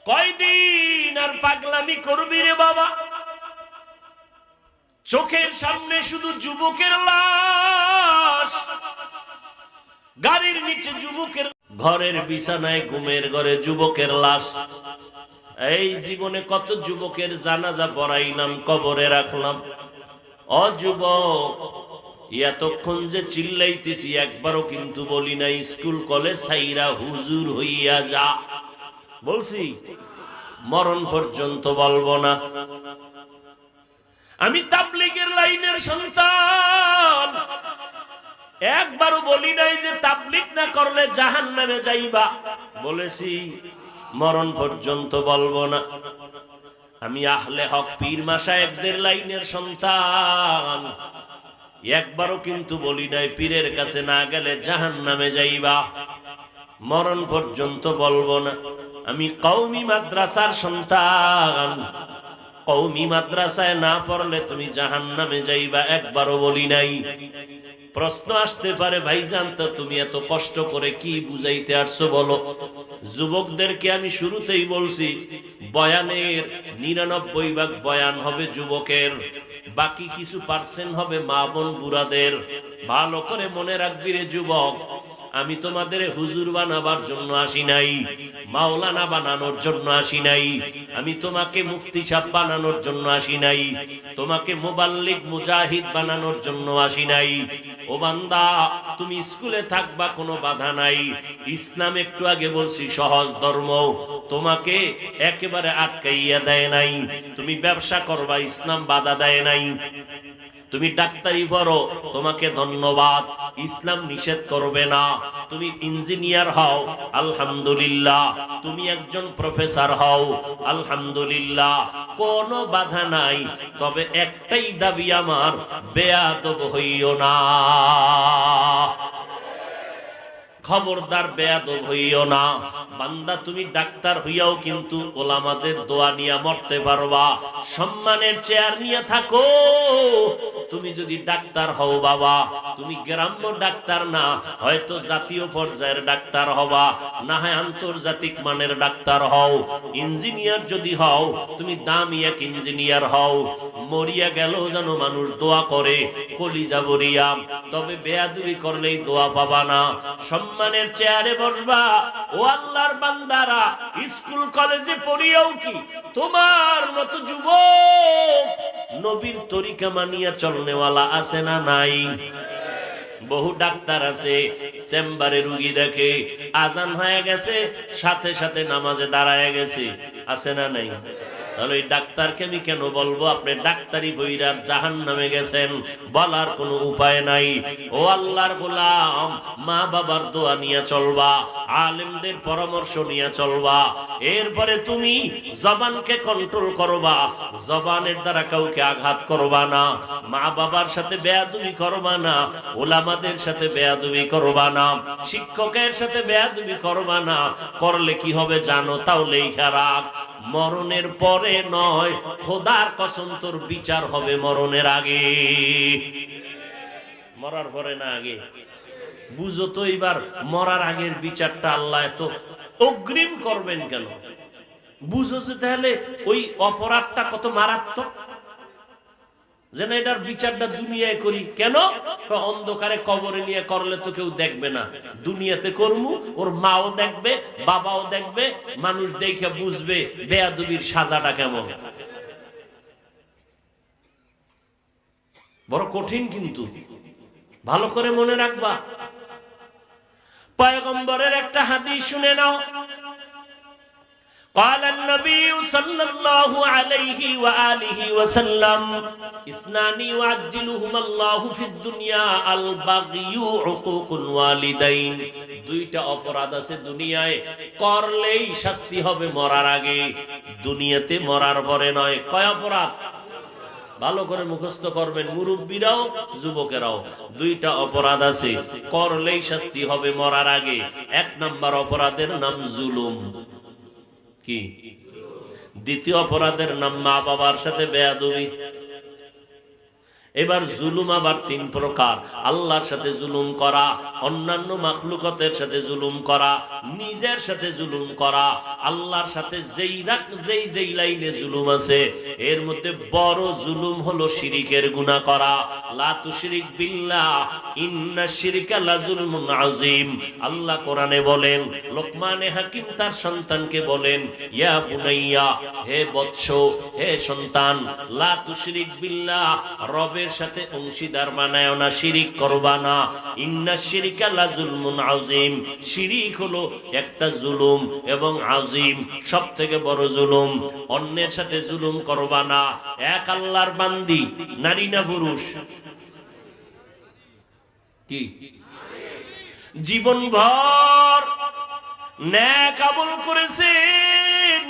কয়দিন আর পাগলামি করবি রে বাবা? চোখের সামনে শুধু যুবকের লাশ, গাড়ির নিচে যুবকের, ঘরের বিছানায় ঘুমের ঘরে যুবকের লাশ। এই জীবনে কত যুবকের জানাজা পড়াইলাম, কবরে রাখলাম। ও যুবক, এতক্ষণ যে চিল্লাইতেছি একবারও কিন্তু বলি নাই স্কুল কলেজ ছাইরা হুজুর হইয়া যা। বলছি মরণ পর্যন্ত বলবো না। আমি তাবলীগের লাইনের সন্তান, একবারও বলি নাই যে তাবলীগ না করলে জাহান্নামে যাইবা। বলেছি মরণ পর্যন্ত বলবো না। আমি আহলে হক পীর মাশায়েখদের লাইনের সন্তান, একবারও কিন্তু বলি নাই পীরের কাছে না গেলে জাহান্নামে যাইবা। মরণ পর্যন্ত বলবো না। আমি কওমি মাদ্রাসার সন্তান, কওমি মাদ্রাসায় না পড়লে তুমি জাহান্নামে যাইবা, একবারও বলি নাই। প্রশ্ন আসতে পারে, ভাইজান তো তুমি এত কষ্ট করে কি বুঝাইতে আসছো বলো? যুবকদেরকে আমি শুরুতেই বলছি, বয়ানের 99% বয়ান হবে যুবকের, বাকি কিছু পার্সেন্ট হবে মা বোন বুড়াদের। ভালো করে মনে রাখবি রে যুবক, আমি তোমাদের হুজুর বানাবার জন্য আসি নাই, মাওলানা বানানোর জন্য আসি নাই, আমি তোমাকে মুফতি সাহেব বানানোর জন্য আসি নাই, তোমাকে মুবাল্লিগ মুজাহিদ বানানোর জন্য আসি নাই। ও বান্দা, তুমি স্কুলে থাকবা, কোনো বাধা নাই। ইসলাম একটু আগে বলছি সহজ ধর্ম, তোমাকে একেবারে আটকাইয়া দেয় নাই। তুমি ব্যবসা করবা, ইসলাম বাধা দেয় নাই। তুমি ডাক্তারি পড়ো, তোমাকে ধন্যবাদ, ইসলাম নিষেধ করবে না। তুমি ইঞ্জিনিয়ার হও, আলহামদুলিল্লাহ। তুমি একজন প্রফেসর হও, আলহামদুলিল্লাহ, কোনো বাধা নাই। তবে একটাই দাবি আমার, বেয়াদব হইও না। খবরদার বেয়াদব হইও না। বান্দা, তুমি ডাক্তার হইয়াও কিন্তু ওলামাদের দোয়া নিয়ে মরতে পারবা, সম্মানের চেয়ার নিয়ে থাকো। তুমি যদি ডাক্তার হও বাবা, তুমি গ্রাম্য ডাক্তার না, হয়তো জাতীয় পর্যায়ের ডাক্তার হবা, না হয় আন্তর্জাতিক মানের ডাক্তার হও। ইঞ্জিনিয়ার যদি হও, তুমি দামি এক ইঞ্জিনিয়ার হও। মরিয়া গেল যেন মানুষ দোয়া করে, কলিজা বরিয়া। তবে বেয়াদবি করলেই দোয়া পাবা না, সম্মানের চেয়ারে বসবা। ও আল্লাহর বান্দারা, স্কুল কলেজে পড়িয়াও কি তোমার মতো যুবক নবীর তরিকা মানিয়া চলনেওয়ালা আছে না নাই? বহু ডাক্তার আছে, চেম্বারে রুগী দেখে, আজান হয়ে গেছে সাথে সাথে নামাজে দাঁড়ায় গেছে, আছে না নাই? তাহলে ওই ডাক্তারকে আমি কেন বলবো আপনি ডাক্তারি বইরা জাহান্নামে গেছেন? বলার কোনো উপায় নাই। ও আল্লাহর গোলাম, মা বাবার দোয়া নিয়ে চলবা, আলেমদের পরামর্শ নিয়ে চলবা। এরপরে তুমি জবানকে কন্ট্রোল করবা, জবানের দ্বারা কাউকে আঘাত করবা না, মা বাবার সাথে বেয়াদবি করবা না, ওলামাদের সাথে বেয়াদবি করবা না, শিক্ষকের সাথে বেয়াদবি করবা না। করলে কি হবে জানো? তাও লেখা রাখ, মরণের পরে নয়, খোদার কসম তোর বিচার হবে মরণের আগে। মরার পরে না, আগে। বুঝো তো এবার, মরার আগের বিচারটা আল্লাহ এত অগ্রিম করবেন কেন? বুঝো তাহলে ওই অপরাধটা কত মারাত্মক, যেন এটার বিচারটা দুনিয়ায় করি কেন? অন্ধকারে কবরে নিয়ে করলে তো কেউ দেখবে না, দুনিয়াতে করমু, ওর মাও দেখবে, বাবাও দেখবে, মানুষ দেখে বুঝবে বেয়াদবির সাজাটা কেমন। বড় কঠিন, কিন্তু ভালো করে মনে রাখবা। পয়গম্বরের একটা হাদিস শুনে নাও। قال النبي صلى الله عليه وآله وسلم اثنان يعجلهما الله في الدنيا البغي عقوق الوالدين। দুইটা অপরাধ আছে দুনিয়ায়, করলেই শাস্তি হবে মরার আগে, দুনিয়াতে মরার পরে নয়। কয় অপরাধ? ভালো করে মুখস্থ করবেন, মুরব্বীরাও যুবকেরাও। দুইটা অপরাধ আছে, করলেই শাস্তি হবে মরার আগে। এক নাম্বার অপরাধের নাম জুলুম। কি? দ্বিতীয় অপরাধের নাম মা বাবার সাথে বেয়াদবি। এবার জুলুম আবার তিন প্রকার: আল্লাহর সাথে জুলুম করা, অন্যান্য মাখলুকাতের সাথে জুলুম করা, নিজের সাথে জুলুম করা। আল্লাহর সাথে যেই লাইনে জুলুম আছে, এর মধ্যে বড় জুলুম হলো শিরিকের গুনাহ করা। লা তুশরিক বিল্লাহ ইন্নাশ শিরকা লাযুলমুন আযীম। আল্লাহ কোরআনে বলেন, লোকমানে হাকিম তার সন্তানকে বলেন, ইয়া বুনাইয়া, হে বৎস, হে সন্তান, লা তুশরিক বিল্লাহ, রবের সাথে অংশীদার বানায়ও না, শিরিক করবা না। ইন্নাশ শিরকা লাযুলমুন আযীম, শিরিক হলো একটা জুলুম, এবং আযীম সবথেকে বড় জুলুম। অন্যের সাথে জুলুম করবা না। এক আল্লাহর বান্দি, নারী না পুরুষ? কি? জীবনভর নেক আমল করেছেন।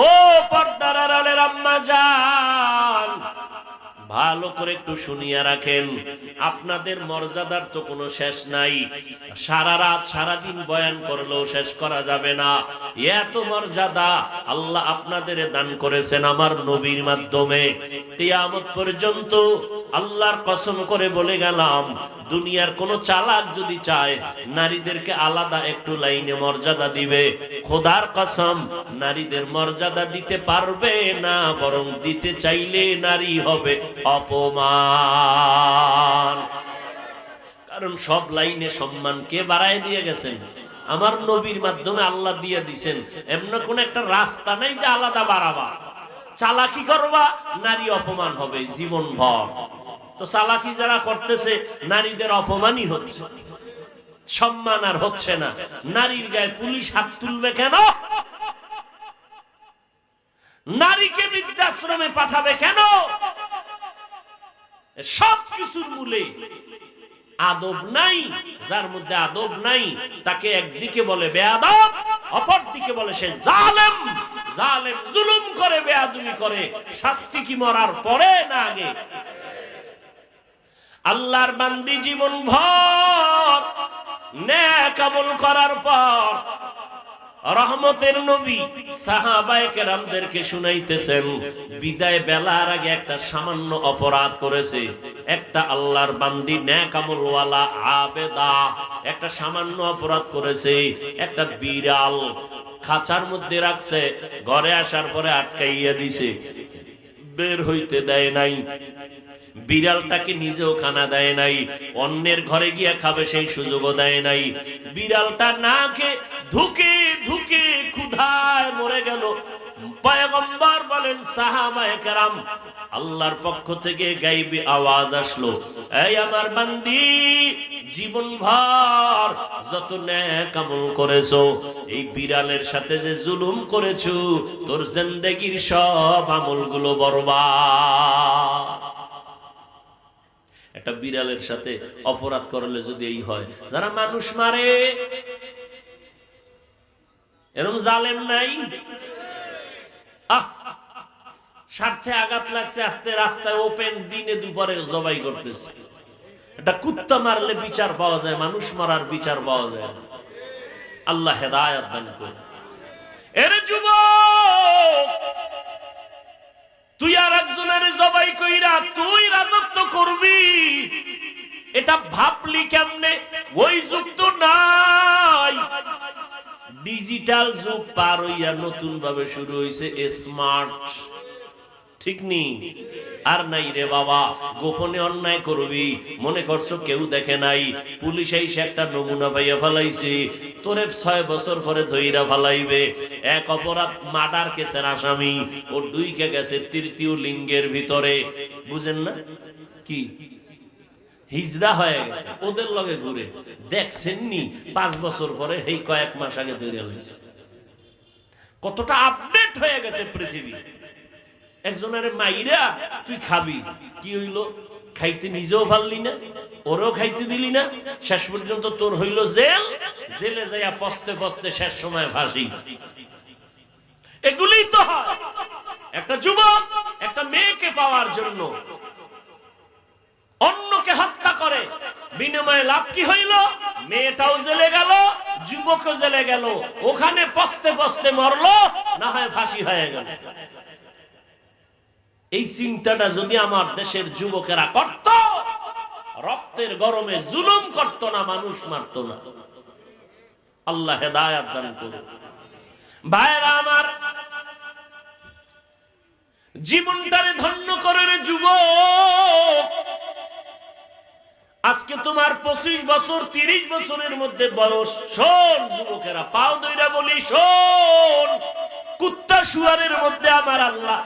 ও পর্দার আড়ালের আম্মা জান, ভালো করে একটু শুনিয়া রাখেন, আপনাদের মর্যাদার তো কোনো শেষ নাই। সারা রাত সারাদিন বয়ান করলেও শেষ করা যাবে না। এত মর্যাদা আল্লাহ আপনাদের দান করেছেন আমার নবীর মাধ্যমে। কিয়ামত পর্যন্ত আল্লাহর কসম করে বলে গেলাম, দুনিয়ার কোন চালাক যদি চায় নারীদেরকে আলাদা একটু লাইনে মর্যাদা দিবে, খোদার কসম নারীদের মর্যাদা দিতে পারবে না, বরং দিতে চাইলে নারী হবে অপমান। কারণ সব লাইনে সম্মান কে বাড়ায় দিয়ে গেছেন? আমার নবীর মাধ্যমে আল্লাহ দিয়ে দিছেন। এমন কোন একটা রাস্তা নাই যে আলাদা বাড়াবা। চালাকি করবা, নারী অপমান হবে জীবনভর। তো চালাকি যারা করতেছে, নারীদের অপমানই হচ্ছে, সম্মান আর হচ্ছে না। নারীর গায়ে পুলিশ হাত তুলবে কেন? নারীকে বৃদ্ধাশ্রমে পাঠাবে কেন? সব কিছুর মূলে আদব নাই। যার মধ্যে আদব নাই তাকে একদিকে বলে বেয়াদব, অপর দিকে বলে সে জালেম। জালেম জুলুম করে, বেয়াদবি করে। শাস্তি কি মরার পরে না আগে? আল্লাহর বান্দি জীবন ভর নেক আমল করার পর রহমতের নবী সাহাবায়ে কেরামদেরকে শুনাইতেছেন, বিদায় বেলার আগে একটা সামান্য অপরাধ করেছে একটা আল্লাহর বান্দি, নেক আমলওয়ালা আবেদা, একটা সামান্য অপরাধ করেছে। একটা বিড়াল খাঁচার মধ্যে রাখছে, ঘরে আসার পরে আটকাইয়া দিছে, বের হইতে দেয় নাই। বিড়ালটাকে নিজেও খানা দেয় নাই, অন্যের ঘরে গিয়ে খাবে সেই সুযোগও দেয় নাই। বিড়ালটা না খেয়ে ধুকে ধুকে ক্ষুধায় মরে গেল। পয়গম্বর বলেন, সাহাবায়ে কেরাম, আল্লাহর পক্ষ থেকে গায়বী আওয়াজ আসলো, এই আমার বান্দি, জীবনভর যত নেক আমল করেছো, এই বিড়ালের সাথে যে জুলুম করেছো, তোর জিন্দেগীর সব আমলগুলো বরবাদ। একটা বিড়ালের সাথে অপরাধ করলে যদি এই হয়, যারা মানুষ মারে এরকম জালেম নাই? স্বার্থে আঘাত লাগছে, আস্তে রাস্তায় ওপেন দিনে দুপুরে জবাই করতেছে। একটা কুত্তা মারলে বিচার পাওয়া যায়, মানুষ মারার বিচার পাওয়া যায়। আল্লাহ হেদায়েত দান করে। এর যুবক, তুই আর একজনের জবাই কইরা তুই রাজত্ব করবি, এটা ভাবলি কেমনে? ওই যুগ তো নাই। ডিজিটাল যুগ পার হইয়া নতুন ভাবে শুরু হইছে স্মার্ট। ঠিক নি? আর নাই রে বাবা, গোপনে অন্যায় করবি, মনে করছো কেউ দেখে নাই, পুলিশ এসে একটা নমুনা পাইয়া ফেলাইছে, তোরে 6 বছর পরে ধইরা ফেলাইবে। এক অপরাধ মার্ডার কেসের আসামি, ও ডুইকে গেছে তৃতীয় লিঙ্গের ভিতরে। বুঝেন না? কি হিজড়া হয়ে গেছে, ওদের লগে ঘুরে। দেখছেন নি 5 বছর পরে, এই কয়েক মাস আগে ধইরা লইছে। কতটা আপডেট হয়ে গেছে পৃথিবী। একজনের মাইরা তুই খাবি, কি হইল? খাইতে নিজেও পারলি না, ওরেও খাইতে দিলি না, শেষ পর্যন্ত তোর হইল জেল। জেলে যাইয়া পস্তে পস্তে শেষ সময় ফাঁসি। এগুলি তো হয়। একটা যুবক একটা মেয়েকে পাওয়ার জন্য অন্যকে হত্যা করে, বিনিময়ে লাভ কি হইল? মেয়েটাও জেলে গেল, যুবকও জেলে গেল, ওখানে পস্তে পস্তে মরলো, না হয় ফাঁসি হয়ে গেল। এই চিন্তাটা যদি আমার দেশের যুবকেরা করত, রক্তের গরমে জুলুম করত না, মানুষ মারত না। আল্লাহ হেদায়েত দান করুন। ভাইরা আমার, জীবনটারে ধন্য করে রে যুবক। আজকে তোমার 25 বছর 30 বছরের মধ্যে বয়স। শোন যুবকেরা, পাও দইরা বলি শোন, কুত্তা শুয়ারের মধ্যে আমার আল্লাহ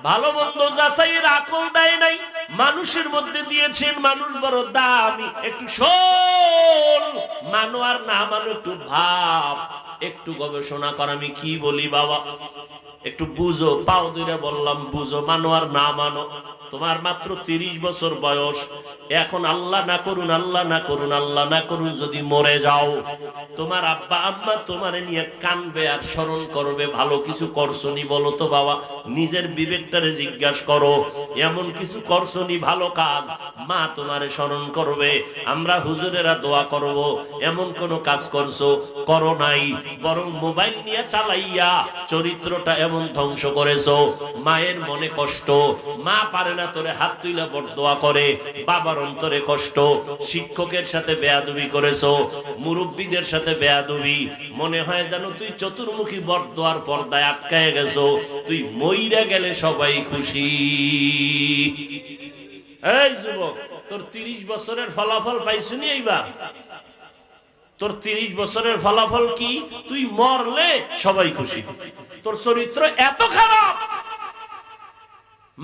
ভালো মন্দ যাচাইয়ের আকল দেয় নাই, মানুষের মধ্যে দিয়েছেন। মানুষ বড় দামি। একটু শোন, মানো আর না মানো একটু ভাব, একটু গবেষণা কর। আমি কি বলি বাবা, একটু বুঝো। পাও দইরা বললাম বুঝো, মানো আর না মানো। তোমার মাত্র 30 বছর বয়স। এখন আল্লাহ না করুন, আল্লাহ না করুন, আল্লাহ না করুন যদি মরে যাও, তোমার আব্বা আম্মা তোমারে নিয়ে কানবে আর স্মরণ করবে। ভালো কিছু করছনি বলো তো বাবা, নিজের বিবেকটারে জিজ্ঞাসা করো। এমন কিছু করছনি ভালো কাজ, মা তোমারে স্মরণ করবে। আমরা হুজুরেরা দোয়া করব, এমন কোন কাজ করছো? করো নাই, বরং মোবাইল নিয়ে চালাইয়া চরিত্রটা এমন ধ্বংস করেছো। মায়ের মনে কষ্ট, মা পারে না তোরে হাত তুইলা বরদোয়া করে, বাবার অন্তরে কষ্ট। শিক্ষকের সাথে বেয়াদবি করেছো, মুরব্বীদের সাথে বেয়াদবি। মনে হয় যেন তুই চতুর্মুখী বরদোয়ার পর্দায় আটকায় গেছো। তুই মইরা গেলে সবাই খুশি। এই যুবক, তোর 30 বছরের ফলাফল পাইছনি এইবার? তোর 30 বছরের ফলাফল কি? তুই মরলে সবাই খুশি। তোর চরিত্র এত খারাপ,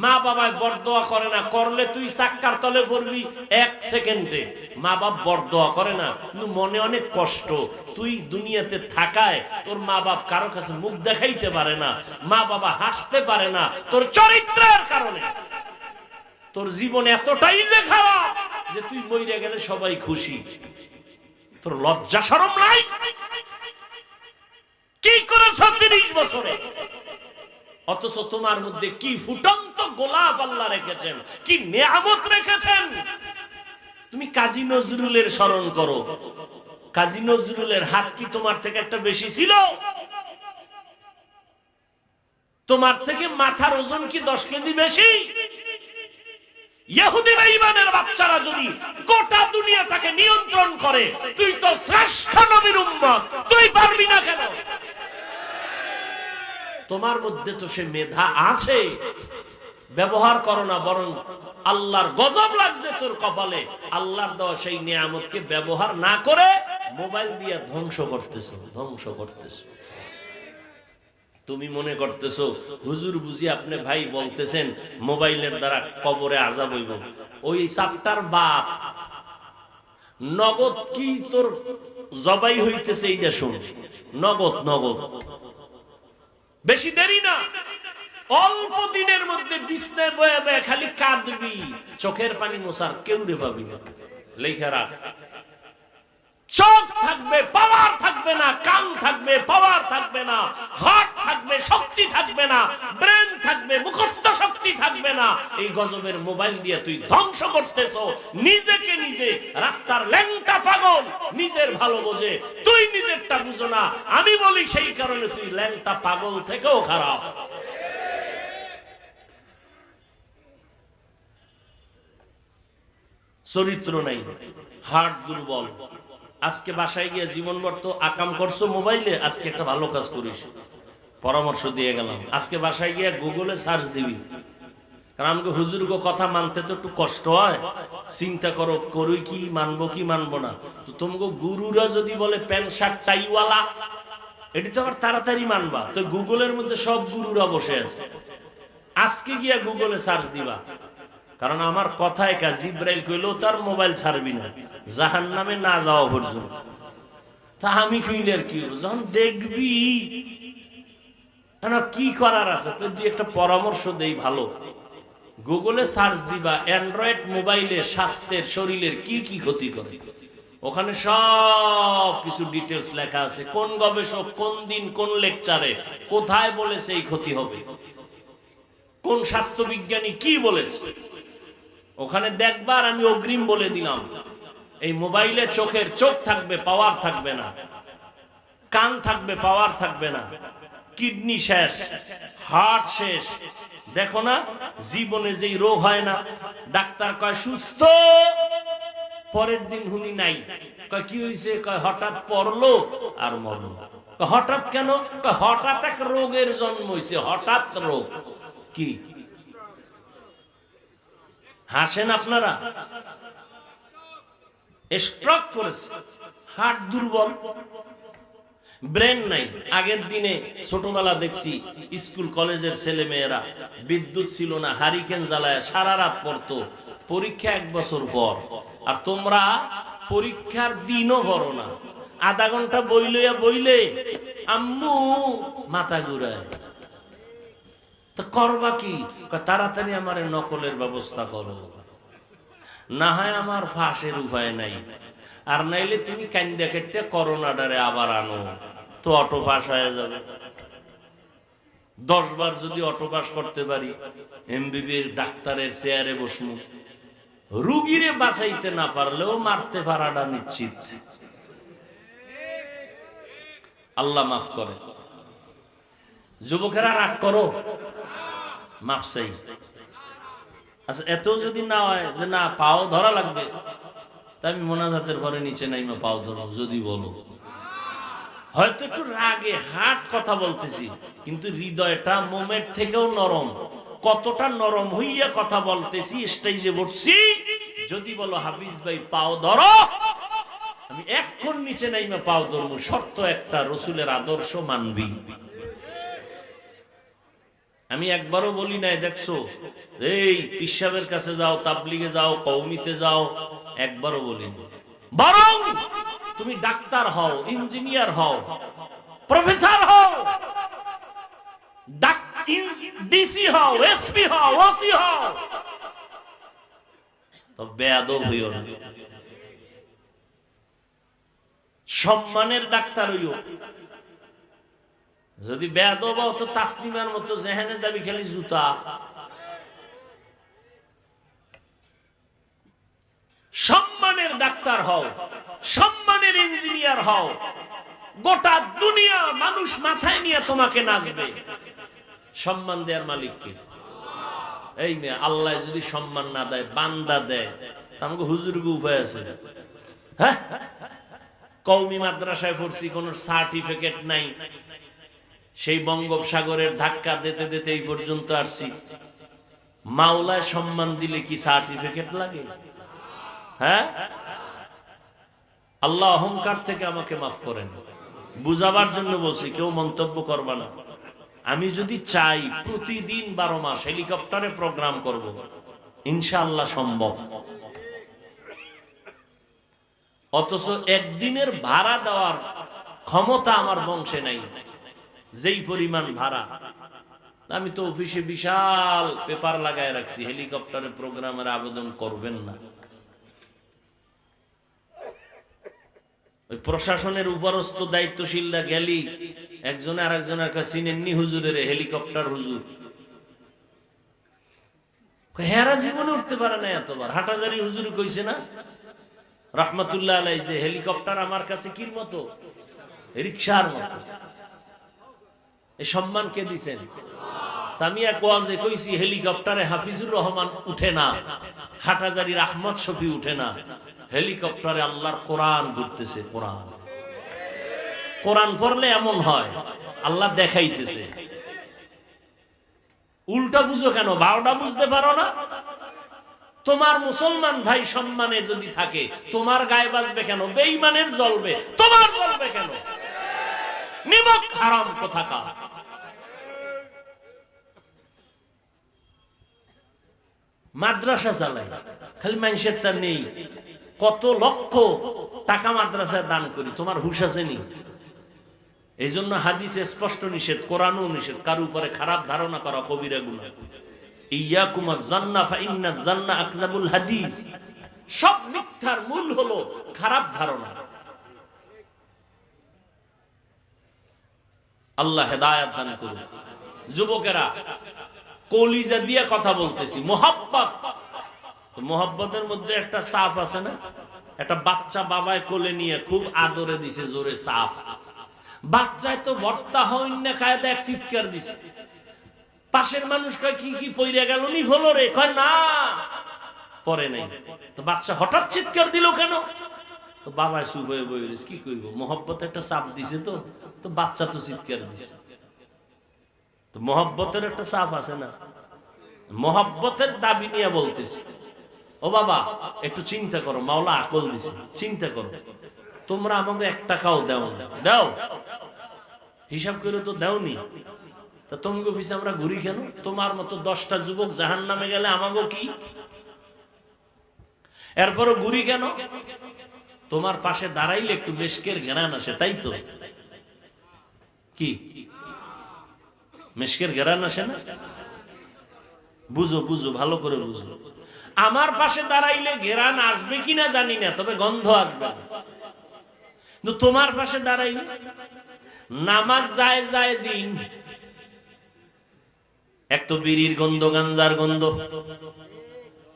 মা বাবায় বরদোয়া করে না, করলে তুই চাক্কার তলে পড়বি 1 সেকেন্ডে। মা বাপ বরদোয়া করে না, কিন্তু মনে অনেক কষ্ট। তুই দুনিয়াতে থাকায় তোর মা বাপ কারো কাছে মুখ দেখাইতে পারে না, মা বাবা হাসতে পারে না, তোর চরিত্রের কারণে। তোর জীবন এতটাই যে খারাপ যে তুই মইরা গেলে সবাই খুশি। তোর লজ্জা শরম নাই? কি করেছ 30 বছরে? অথচ তোমার মধ্যে কি ফুটন্ত গোলাপ আল্লাহ রেখেছেন, কি নিয়ামত রেখেছেন। তুমি কাজী নজরুলের স্মরণ করো। কাজী নজরুলের হাত কি তোমার থেকে একটা বেশি ছিল? তোমার থেকে মাথার ওজন কি 10 কেজি বেশি? ইহুদি বেঈমানের বাচ্চারা যদি গোটা দুনিয়াটাকে নিয়ন্ত্রণ করে, তুই তো শ্রেষ্ঠ নবীর উম্মত, তুই পারবি না কেন? তোমার মধ্যে তো সে মেধা আছে, ব্যবহার করো না। বরং আল্লাহর গজব লাগছে তোর কপালে। আল্লাহর দেওয়া সেই নিয়ামতকে ব্যবহার না করে মোবাইল দিয়ে ধ্বংস করতেছো, ধ্বংস করতেছো। তুমি মনে করতেছো হুজুর বুঝি আপনি ভাই বলতেছেন মোবাইলের দ্বারা কবরে আযাব হইব। ওই চাপটার বাপ নগদ কি তোর জবাই হইতেছে এইটা শুন। নগদ নগদ, বেশি দেরি না। অল্প দিনের মধ্যে বিছনায় বয়ে বয়ে খালি কাঁদবি, চোখের পানি মোছার কেউ রে পাবি না। লেখা রাখ, চোখ থাকবে পাওয়ার থাকবে না, কান থাকবে পাওয়ার থাকবে না, হার্ট থাকবে শক্তি থাকবে না, ব্রেন থাকবে মুখস্থ শক্তি থাকবে না। এই গজবের মোবাইল দিয়ে তুই ধ্বংস করতেছো নিজেকে নিজে। রাস্তার ল্যাংটা পাগল নিজের ভালো বোঝে, তুই নিজেরটা বুঝো না। আমি বলি সেই কারণে তুই ল্যাংটা পাগল থেকেও খারাপ। চরিত্র নাই, হার্ট দুর্বল। আজকে বাসায় গিয়ে জীবনভর তো আকাম করছো মোবাইলে, আজকে একটা ভালো কাজ করিস, পরামর্শ দিয়ে গেলাম। আজকে বাসায় গিয়ে গুগলে সার্চ দিবি, কারণ আমাকে হুজুর কথা মানতে তো একটু কষ্ট হয়। চিন্তা করো, করুই কি মানবো কি মানবো না। তো তোমাকে গুরুরা যদি বলে প্যান্ট শার্ট টাইওয়ালা, এটি তো আবার তাড়াতাড়ি মানবা। তো গুগলের মধ্যে সব গুরুরা বসে আছে। আজকে গিয়া গুগলে সার্চ দিবা, কারণ আমার কথায় কাজ। জিব্রাইল কইলেও তার মোবাইল ছাড়বি না জাহান্নামে না যাওয়া পর্যন্ত। তা আমি কইলে আর কি, যখন দেখবি কি করার আছে তো দুই একটা পরামর্শ দেই ভালো। গুগলে সার্চ দিবা অ্যান্ড্রয়েড মোবাইলে স্বাস্থ্যের শরীরের কি কি ক্ষতি করে। ওখানে সব কিছু ডিটেলস লেখা আছে, কোন গবেষক কোন দিন কোন লেকচারে কোথায় বলেছে এই ক্ষতি হবে। কোন স্বাস্থ্য বিজ্ঞানী কি বলেছে ওখানে দেখবার, আমি অগ্রিম বলে দিলাম, এই মোবাইলে চোখের চোখ থাকবে, পাওয়ার থাকবে না, কান থাকবে, পাওয়ার থাকবে না, কিডনি শেষ, হার্ট শেষ। দেখো না জীবনে যেই রোগ হয় না, ডাক্তার কয় সুস্থ, পরের দিন হুনি নাই, কয় কি হয়েছে, কয় হঠাৎ পড়লো আর মরলো। হঠাৎ কেন, হঠাৎ এক রোগের জন্ম হয়েছে, হঠাৎ রোগ। কি হাসেন আপনারা? স্ট্রোক করেছে, হার্ট দুর্বল, ব্রেন নাই। আগের দিনে ছোটবেলা দেখছি স্কুল কলেজের ছেলে মেয়েরা, বিদ্যুৎ ছিল না, হারিকেন জ্বালায় সারা রাত পড়তো, পরীক্ষা 1 বছর পর। আর তোমরা পরীক্ষার দিনও পড়ো না, আধা ঘন্টা বই লইয়া বইলে আম্মু মাথা ঘুরায়। তো করবা কি, তাড়াতাড়ি আমার নকলের ব্যবস্থা করো, না হয় আমার ফাঁসের উপায় নাই, আর নাইলে তুমি কান্দা কেটে করোনাডারে আবার আনো, তো অটো পাস হয়ে যাবে। 10 বার যদি অটো পাস করতে পারি, এমবিবিএস ডাক্তারের চেয়ারে বসবো, রুগীরে বাঁচাইতে না পারলেও মারতে পারাটা নিশ্চিত। আল্লাহ মাফ করে। যুবকেরা রাগ করো, মাফ চাই। আচ্ছা এত যদি না হয় যে না পাও ধরা লাগবে, তা আমি মোনাজাতের পরে নিচে নাইমা পাও ধরো যদি বলো। হয়তো একটু রাগে হাট কথা বলতেছি, কিন্তু হৃদয়টা মোমের থেকেও নরম। কতটা নরম হইয়া কথা বলতেছি, স্টেজে বসছি, যদি বলো হাফিজ ভাই পাও ধরো, আমি এক্ষণ নিচে নাইমা পাও ধরবো, শর্ত একটা, রসুলের আদর্শ মানবি। আমি একবারও বলি নাই দেখছো এই পিসাবের কাছে যাও, তাবলিগে যাও, কওমিতে যাও, একবারও বলি না। বরং তুমি ডাক্তার হও, ইঞ্জিনিয়ার হও, প্রফেসর হও, ডিসি হও, এসপি হও, ওসি হও, তো বেয়াদব হইও না। সম্মানের ডাক্তার হইও। যদি বেয়াদব হও তো তাসলিমার মতো জেহানে যাবি খালি জুতা। সম্মানের ডাক্তার হও, সম্মানের ইঞ্জিনিয়ার হও, গোটা দুনিয়া মানুষ মাথায় নিয়ে তোমাকে নাচবে। সম্মান দেওয়ার মালিক কে? এই মেয়ে, আল্লাহ যদি সম্মান না দেয়, বান্দা দেয়, আমাকে হুজুরকে উপায় আছে? হ্যাঁ, কওমি মাদ্রাসায় পড়ছি, কোন সার্টিফিকেট নাই, সেই বঙ্গোপসাগরের ধাক্কা দিতে দিতে এই পর্যন্ত আসছি। মাওলায় সম্মান দিলে কি সার্টিফিকেট লাগে? হ্যাঁ, আল্লাহ অহংকার থেকে আমাকে মাফ করেন, বুঝাবার জন্য বলছি, কেউ মন্তব্য করবা না। আমি যদি চাই প্রতিদিন 12 মাস হেলিকপ্টারে প্রোগ্রাম করব, ইনশাআল্লাহ সম্ভব। অথচ একদিনের ভাড়া দেওয়ার ক্ষমতা আমার বংশে নাই, যেই পরিমাণ ভাড়া। আমি তো অফিসে বিশাল পেপার লাগায় রাখছি, হেলিকপ্টারে প্রোগ্রামের আবেদন করবেন না। ওই প্রশাসনের উপরস্থ দায়িত্বশীলরা গেলি একজনে আর একজনের কাছে চিনেননি হুজুরের, হেলিকপ্টার হুজুর। হেরা জীবনে উঠতে পারে না এতবার। হাটাজারি হুজুর কইছে না রহমতুল্লাহ আলাইহি, যে হেলিকপ্টার আমার কাছে কির মতো, রিকশার মতো। এই সম্মান কে দিছেন? আমি এক ওয়াজে কইছি, হেলিকপ্টারে হাফিজুর রহমান উঠে না, হাটাজারির আহমদ শফি উঠে না, হেলিকপ্টারে আল্লাহর কোরআন ঘুরতেছে। কোরআন কোরআন পড়লে এমন হয়, আল্লাহ দেখাইতেছে। উল্টা বুঝো কেন? 12টা বুঝতে পারো না? তোমার মুসলমান ভাই সম্মানে যদি থাকে, তোমার গায়ে বাজবে কেন? বেঈমানের জ্বলবে, তোমার জ্বলবে কেন? নিমক হারাম কোথাকার। মাদ্রাসা চালাই, খালি মানুষের তা নেই। কত লক্ষ টাকা মাদ্রাসায় দান করি, তোমার হুঁশ আছে নি? এই জন্য হাদিসে স্পষ্ট নিষেধ, কোরআনও নিষেধ, কারো উপরে খারাপ ধারণা করা কবিরা গুনাহ। ইয়াকুম আয-যান্না ফাইন্না আয-যান্না আকযাবুল হাদিস। সব মিথ্যার মূল হলো খারাপ ধারণা। আল্লাহ হেদায়েত দান করুন। যুবকেরা, কলিজা দিয়ে কথা বলতেছি, মোহাব্বত। মোহাব্বতের মধ্যে একটা সাফ আছে না, একটা বাচ্চা বাবায় কোলে নিয়ে খুব আদরে দিছে জোরে সাফ, বাচ্চায় তো ভর্তা হয় না খায়, দেখ চিৎকার দিছে। পাশের মানুষ কয় কি কি পইরা গেল নি হলো রে, কয় না পরে নাই। তো বাচ্চা হঠাৎ চিৎকার দিল কেন? তো বাবায় চুপ হয়ে বই রয়েছে, কি কইব, মোহাব্বত একটা চাপ দিছে, তো বাচ্চা তো চিৎকার দিছে। তো মোহাব্বতের একটা চাপ আছে না, মোহাব্বতের দাবি নিয়ে বলতেছি, ও বাবা একটু চিন্তা করো, মাওলা আকল দিছে, চিন্তা করো, তোমরা আমাকে 1 টাকাও দাও না, দাও হিসাব করে তো দাওনি, তা তোমাকে পিছে আমরা ঘুরি কেন? তোমার মতো 10টা যুবক জাহান্নামে গেলে আমাকে কি? এরপরও ঘুরি কেন? তোমার পাশে দাঁড়াইলে একটু মেশকের ঘেরান আসে, তাই তো? কি মেশকের ঘেরান আসে না? বুঝো বুঝো, ভালো করে বুঝো। আমার পাশে দাঁড়াইলে ঘেরান আসবে কিনা জানি না, তবে গন্ধ আসবে। তোমার পাশে দাঁড়াইলে নামাজ যায় যায় দিন, এক তো বিড়ির গন্ধ, গাঞ্জার গন্ধ,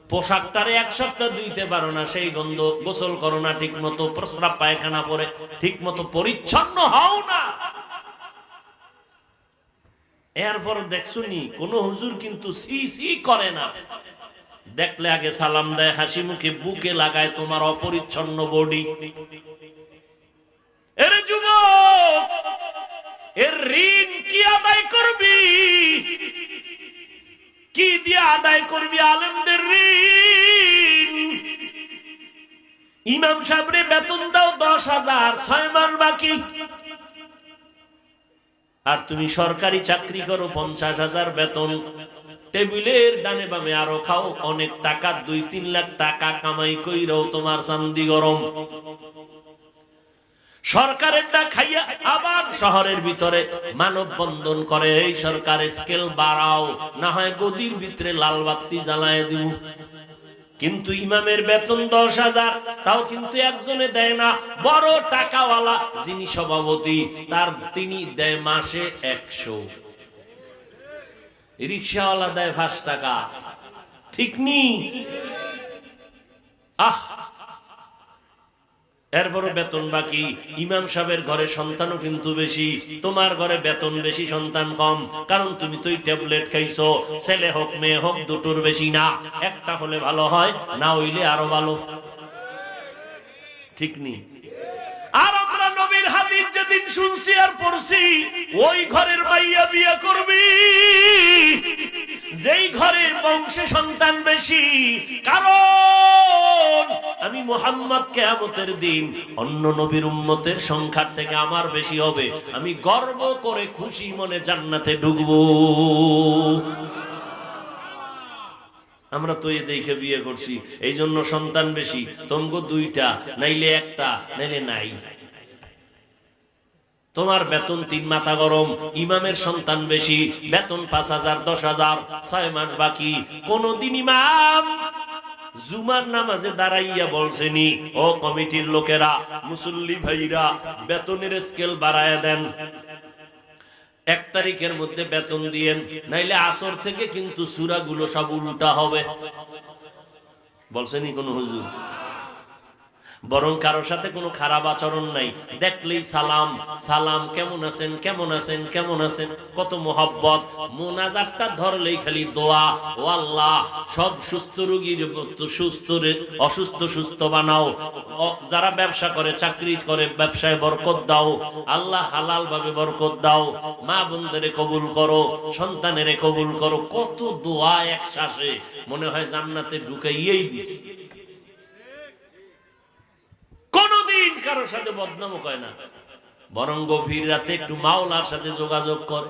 পোশাকটারে 1 সপ্তাহ ধুইতে পারো না, সেই গন্ধ, গোসল করো না ঠিক মতো, প্রস্রাব পায়খানা করে ঠিক মতো পরিচ্ছন্ন হও না। এরপর দেখছো নি কোন হুজুর কিন্তু সি সি করে না, দেখলে আগে সালাম দেয়, হাসি মুখে বুকে লাগায় তোমার অপরিচ্ছন্ন বডি। এর যুবক, এর ঋণ কি আদায় করবি? কি দিয়ে আদায় করবি আলেমদের ঋণ? ইমাম সাহেবরে বেতন দাও 10,000, 6 মাস বাকি, আর তুমি সরকারি চাকরি করো 50,000 বেতন, টেবিলের ডানে বামে আরো খাও অনেক টাকা, 2-3 লাখ টাকা কামাই কইরাও তোমার চান্দি গরম। সরকারেরটা খাইয়া আবার শহরের ভিতরে মানববন্ধন করে, এই সরকার স্কেল বাড়াও, না হয় গদির ভিতরে লাল বাতি জ্বালায় দিব। কিন্তু ইমামের বেতন 10,000, তাও কিন্তু একজনে দেয় না, বড় টাকাওয়ালা যিনি সভাপতি তিনি দেয় মাসে 100, রিক্সাওয়ালা দেয় 5 টাকা, ঠিক নি? এরপরও বেতন বাকি। ইমাম সাহেবের ঘরে সন্তানও কিন্তু বেশি, তোমার ঘরে বেতন বেশি সন্তান কম, কারণ তুমি তো ট্যাবলেট খাইছো, ছেলে হোক মেয়ে হোক দুটোর বেশি না, একটা হলে ভালো হয়, না হইলে আরো ভালো, ঠিক নি? আর আমরা নবীর হাদিস যেদিন শুনছি আর পড়ছি, ওই ঘরের মাইয়া বিয়ে করবি যেই ঘরের বংশে সন্তান বেশি, কারণ আমি মুহাম্মদ কিয়ামতের দিন অন্য নবীর উম্মতের সংখ্যার থেকে আমার বেশি হবে, আমি গর্ব করে খুশি মনে জান্নাতে ঢুকবো। আমরা তো এই দেখে বিয়ে করছি, এই জন্য সন্তান বেশি, তোমগো 2টা, নাইলে 1টা, নাইলে নাই। তোমার বেতন 3 মাথা গরম, ইমামের সন্তান বেশি, বেতন 5,000, 10,000, 6 মাস বাকি। কোনদিন ইমাম জুমার নামাজে দাঁড়াইয়া বলছেনি, ও কমিটির লোকেরা, মুসল্লি ভাইরা, বেতনের স্কেল বাড়ায়া দেন, 1 তারিখের মধ্যে বেতন দিয়েন, নাইলে আসর থেকে কিন্তু সূরাগুলো সব উল্টা হবে। বলছেনি কোন হুজুর? বরং কারোর সাথে কোনো খারাপ আচরণ নাই, দেখলেই সালাম সালাম, কেমন আছেন কেমন আছেন কেমন আছেন, কত মোহাব্বত। মোনাজাতটা ধরলেই খালি দোয়া, ও আল্লাহ সব সুস্থ রোগীর অসুস্থ সুস্থ বানাও, যারা ব্যবসা করে চাকরি করে ব্যবসায় বরকত দাও, আল্লাহ হালাল ভাবে বরকত দাও, মা বোনদের কবুল করো, সন্তানের কবুল করো। কত দোয়া এক শ্বাসে, মনে হয় জান্নাতে ঢুকাইয়েই দিছে। কোনদিন কারোর সাথে বদনাম কয় না, বরং গভীর রাতে একটু মাওলার সাথে যোগাযোগ করে।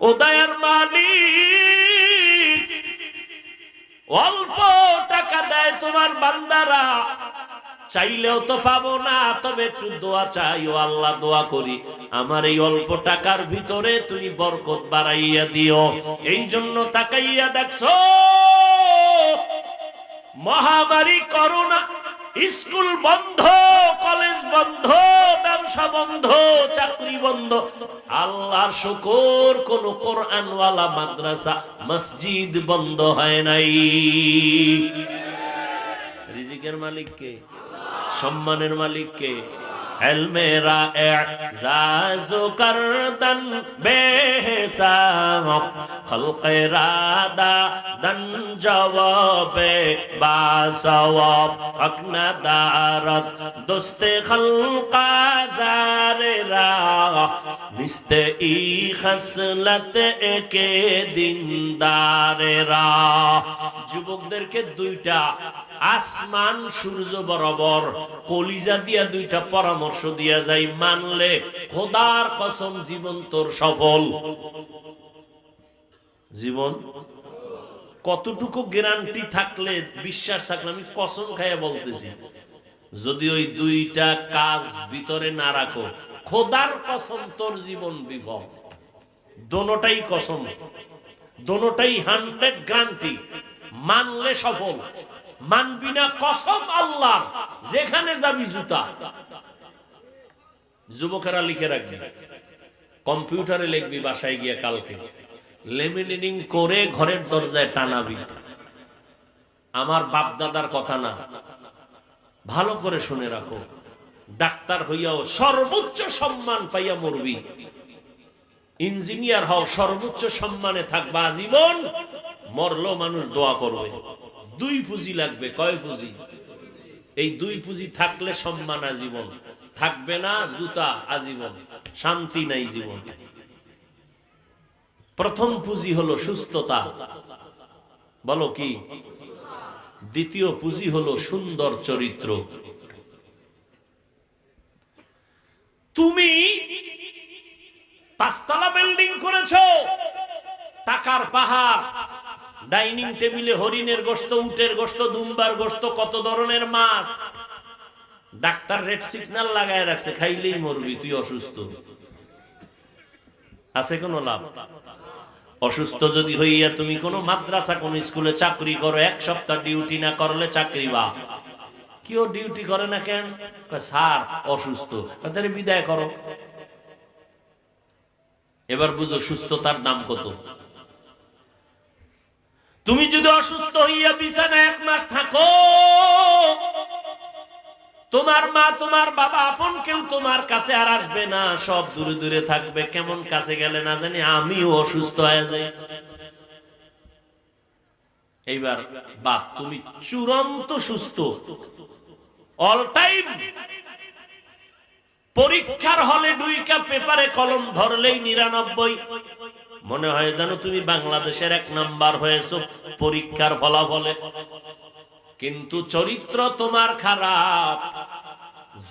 ও দয়ার মালিক, অল্প টাকা দেয় তোমার বান্দারা, চাইলেও তো পাবো না, তবে একটু দোয়া চাই। ও আল্লাহ, দোয়া করি আমার এই অল্প টাকার ভিতরে তুমি বরকত বাড়াইয়া দিও। এই জন্য তাকাইয়া দেখছো মহামারী করোনা, স্কুল বন্ধ, কলেজ বন্ধ, ব্যবসা বন্ধ, চাকরি বন্ধ, আল্লাহর শুকর কোন কোরআনওয়ালা মাদ্রাসা মসজিদ বন্ধ হয় নাই। রিজিকের মালিক কে? সম্মানের মালিক কে? মেরা এজাজু করদন বেহিসাব খলকে রাদা দন জওয়াবে বাসওয়াব আকনা দারত দোস্তে খলকা জারেরা নিস্তে ই খসলত একে দিনদারেরা। যুবকদেরকে দুইটা আসমান সূর্য বরাবর কলিজা দিয়া দুইটা পরামর্শ দিয়া যায়, মানলে খোদার কসম জীবন তোর সফল। জীবন কতটুকু গ্যারান্টি থাকলে, বিশ্বাস থাকলে, আমি কসম খাইয়া বলতেছি, যদি ওই দুইটা কাজ ভিতরে না রাখো, খোদার কসম তোর জীবন বিফল। দোনোটাই কসম, দোনোটাই 100 গ্যারান্টি। মানলে সফল, মানবি না কসম আল্লাহ, যেখানে যাবি জুতা। যুবকেরা লিখে রাখবি, কম্পিউটারে লিখবি, বাসায় গিয়ে কালকে লেমিনেটিং করে ঘরের দরজায় টানাবি। আমার বাপ দাদার কথা না, ভালো করে শুনে রাখো। ডাক্তার হইয়াও সর্বোচ্চ সম্মান পাইয়া মরবি, ইঞ্জিনিয়ার হও সর্বোচ্চ সম্মানে থাকবা আজীবন, মরলো মানুষ দোয়া করবে। দুই পুঁজি লাগবে। কয় পুঁজি? এই দুই পুঁজি থাকলে সম্মান আজীবন, থাকবে না জুতা আজীবন, শান্তি নাই জীবন। প্রথম পুঁজি হলো সুস্থতা, বলো কি? দ্বিতীয় পুঁজি হলো সুন্দর চরিত্র। তুমি 5 তলা বিল্ডিং করেছো, টাকার পাহাড়, ডাইনিং টেবিলে হরিণের গোশত, উটের গোশত, দুম্বার গোশত, কত ধরনের মাছ। ডাক্তার রেড সিগন্যাল লাগায় রাখছে, খাইলেই মরবি, তুই অসুস্থ। আছে কোনো লাভ? অসুস্থ যদি হইয়া তুমি কোনো মাদ্রাসা, কোন স্কুলে চাকরি করো, 1 সপ্তাহ ডিউটি না করলে চাকরি বা কেউ ডিউটি করে না কেন? স্যার অসুস্থ, তাহলে বিদায় করো। এবার বুঝো সুস্থতার দাম কত। তুমি যদি অসুস্থ হইয়া বিছানায় 1 মাস থাকো, তোমার মা, তোমার বাবা, আপন কেউ তোমার কাছে আর আসবে না, সব দূরে দূরে থাকবে। কেমন কাছে গেলে না জানি আমিও অসুস্থ হয়ে যাই। এইবার বাপ, তুমি চূড়ান্ত সুস্থ, অল টাইম। পরীক্ষার হলে 2 পেপারে কলম ধরলেই 99, মনে হয় যেন তুমি বাংলাদেশের 1 নাম্বার হয়েছো পরীক্ষার ফলাফলে। কিন্তু চরিত্র তোমার খারাপ,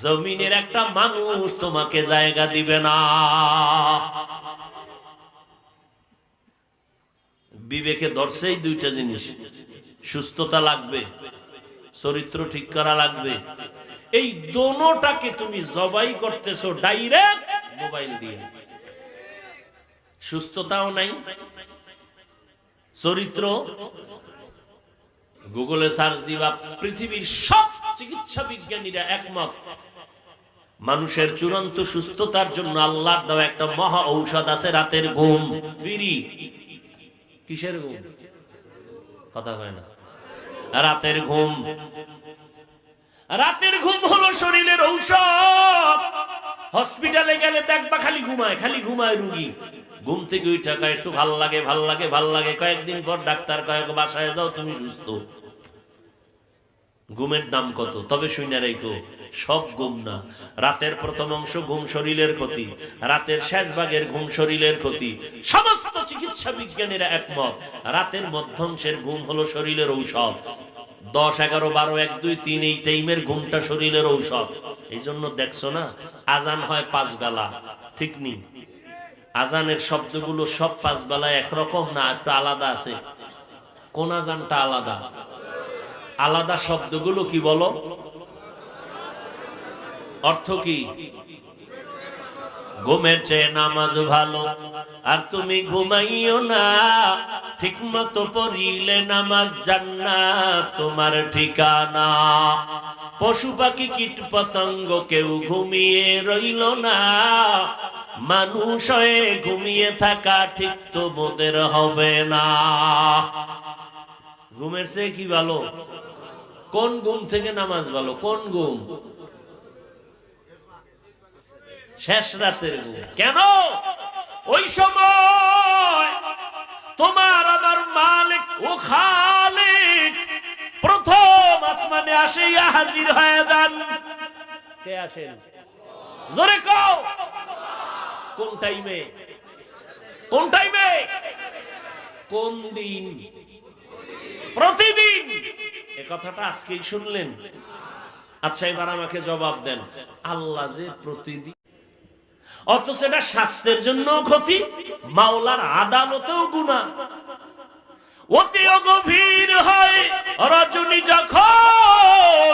জমিনের একটা মানুষ তোমাকে জায়গা দিবে না। বিবেকে ধরছে এই 2টা জিনিস, সুস্থতা লাগবে, চরিত্র ঠিক করা লাগবে। এই দোনোটাকে তুমি জবাই করতেছো ডাইরেক্ট মোবাইল দিয়ে। সুস্থতাও নাই, চরিত্র। গুগলে সার্চ দিবা, পৃথিবীর সব চিকিৎসা বিজ্ঞানীরা একমত, মানুষের চূড়ান্ত সুস্থতার জন্য আল্লাহর দেওয়া একটা মহা ঔষধ আছে, রাতের ঘুম। ফ্রি। কিসের ঘুম? কথা হয় না। রাতের ঘুম। রাতের ঘুম হলো শরীরের ঔষধ। হসপিটালে গেলে দেখবা খালি ঘুমায়, খালি ঘুমায় রুগী। ঘুম থেকে উঠে একটু ভাল লাগে, ভাল লাগে, ভাল লাগে, কয়েকদিন পর ডাক্তার কয়েক বাসায় যাও, তুমি সুস্থ। ঘুমের দাম কত? তবে শুনে রাখো, সব ঘুম না। রাতের প্রথম অংশ ঘুম শরীরের ক্ষতি, রাতের শেষ ভাগের ঘুম শরীরের ক্ষতি। সমস্ত চিকিৎসা বিজ্ঞানীরা একমত, রাতের মধ্যাংশের ঘুম হলো শরীরের ঔষধ। 10, 11, 12, 1, 2, 3 এই টাইমের ঘুমটা শরীরের ঔষধ। এই জন্য দেখছো না আজান হয় 5 বেলা, ঠিক নেই? আজানের শব্দগুলো সব 5 বেলায় একরকম না, একটু আলাদা আছে। কোন আজানটা আলাদা? আলাদা শব্দগুলো কি বলো? অর্থ কি? ঘুমের চেয়ে নামাজ ভালো, আর তুমি ঘুমাইও না, ঠিক মতো পড়িলে নামাজ জান্নাত তোমার ঠিকানা। পশু পাখি কীট পতঙ্গ কেউ ঘুমিয়ে রইল না, মানুষ হয়ে ঘুমিয়ে থাকা ঠিক তো মোদের হবে না। ঘুমের চেয়ে কি ভালো? কোন ঘুম থেকে নামাজ ভালো? কোন ঘুম? শেষ রাতের ঘুম। কেন? ওই সময় তোমার আমার মালিক ও খালিক প্রথম আসমানে আসে, হাজির হয়ে যান। কে আসেন? জোরে কও। কোন টাইমে? কোন টাইমে? কোন দিন? প্রতিদিন। এ কথাটা আজকেই শুনলেন? আচ্ছা, এবার আমাকে জবাব দেন, আল্লাহ যে প্রতিদিন, অথচ এটা স্বাস্থ্যের জন্য ক্ষতি, মাওলার আদালতেও গুনাহ। অতিও গভীর হয় রজনী যখন,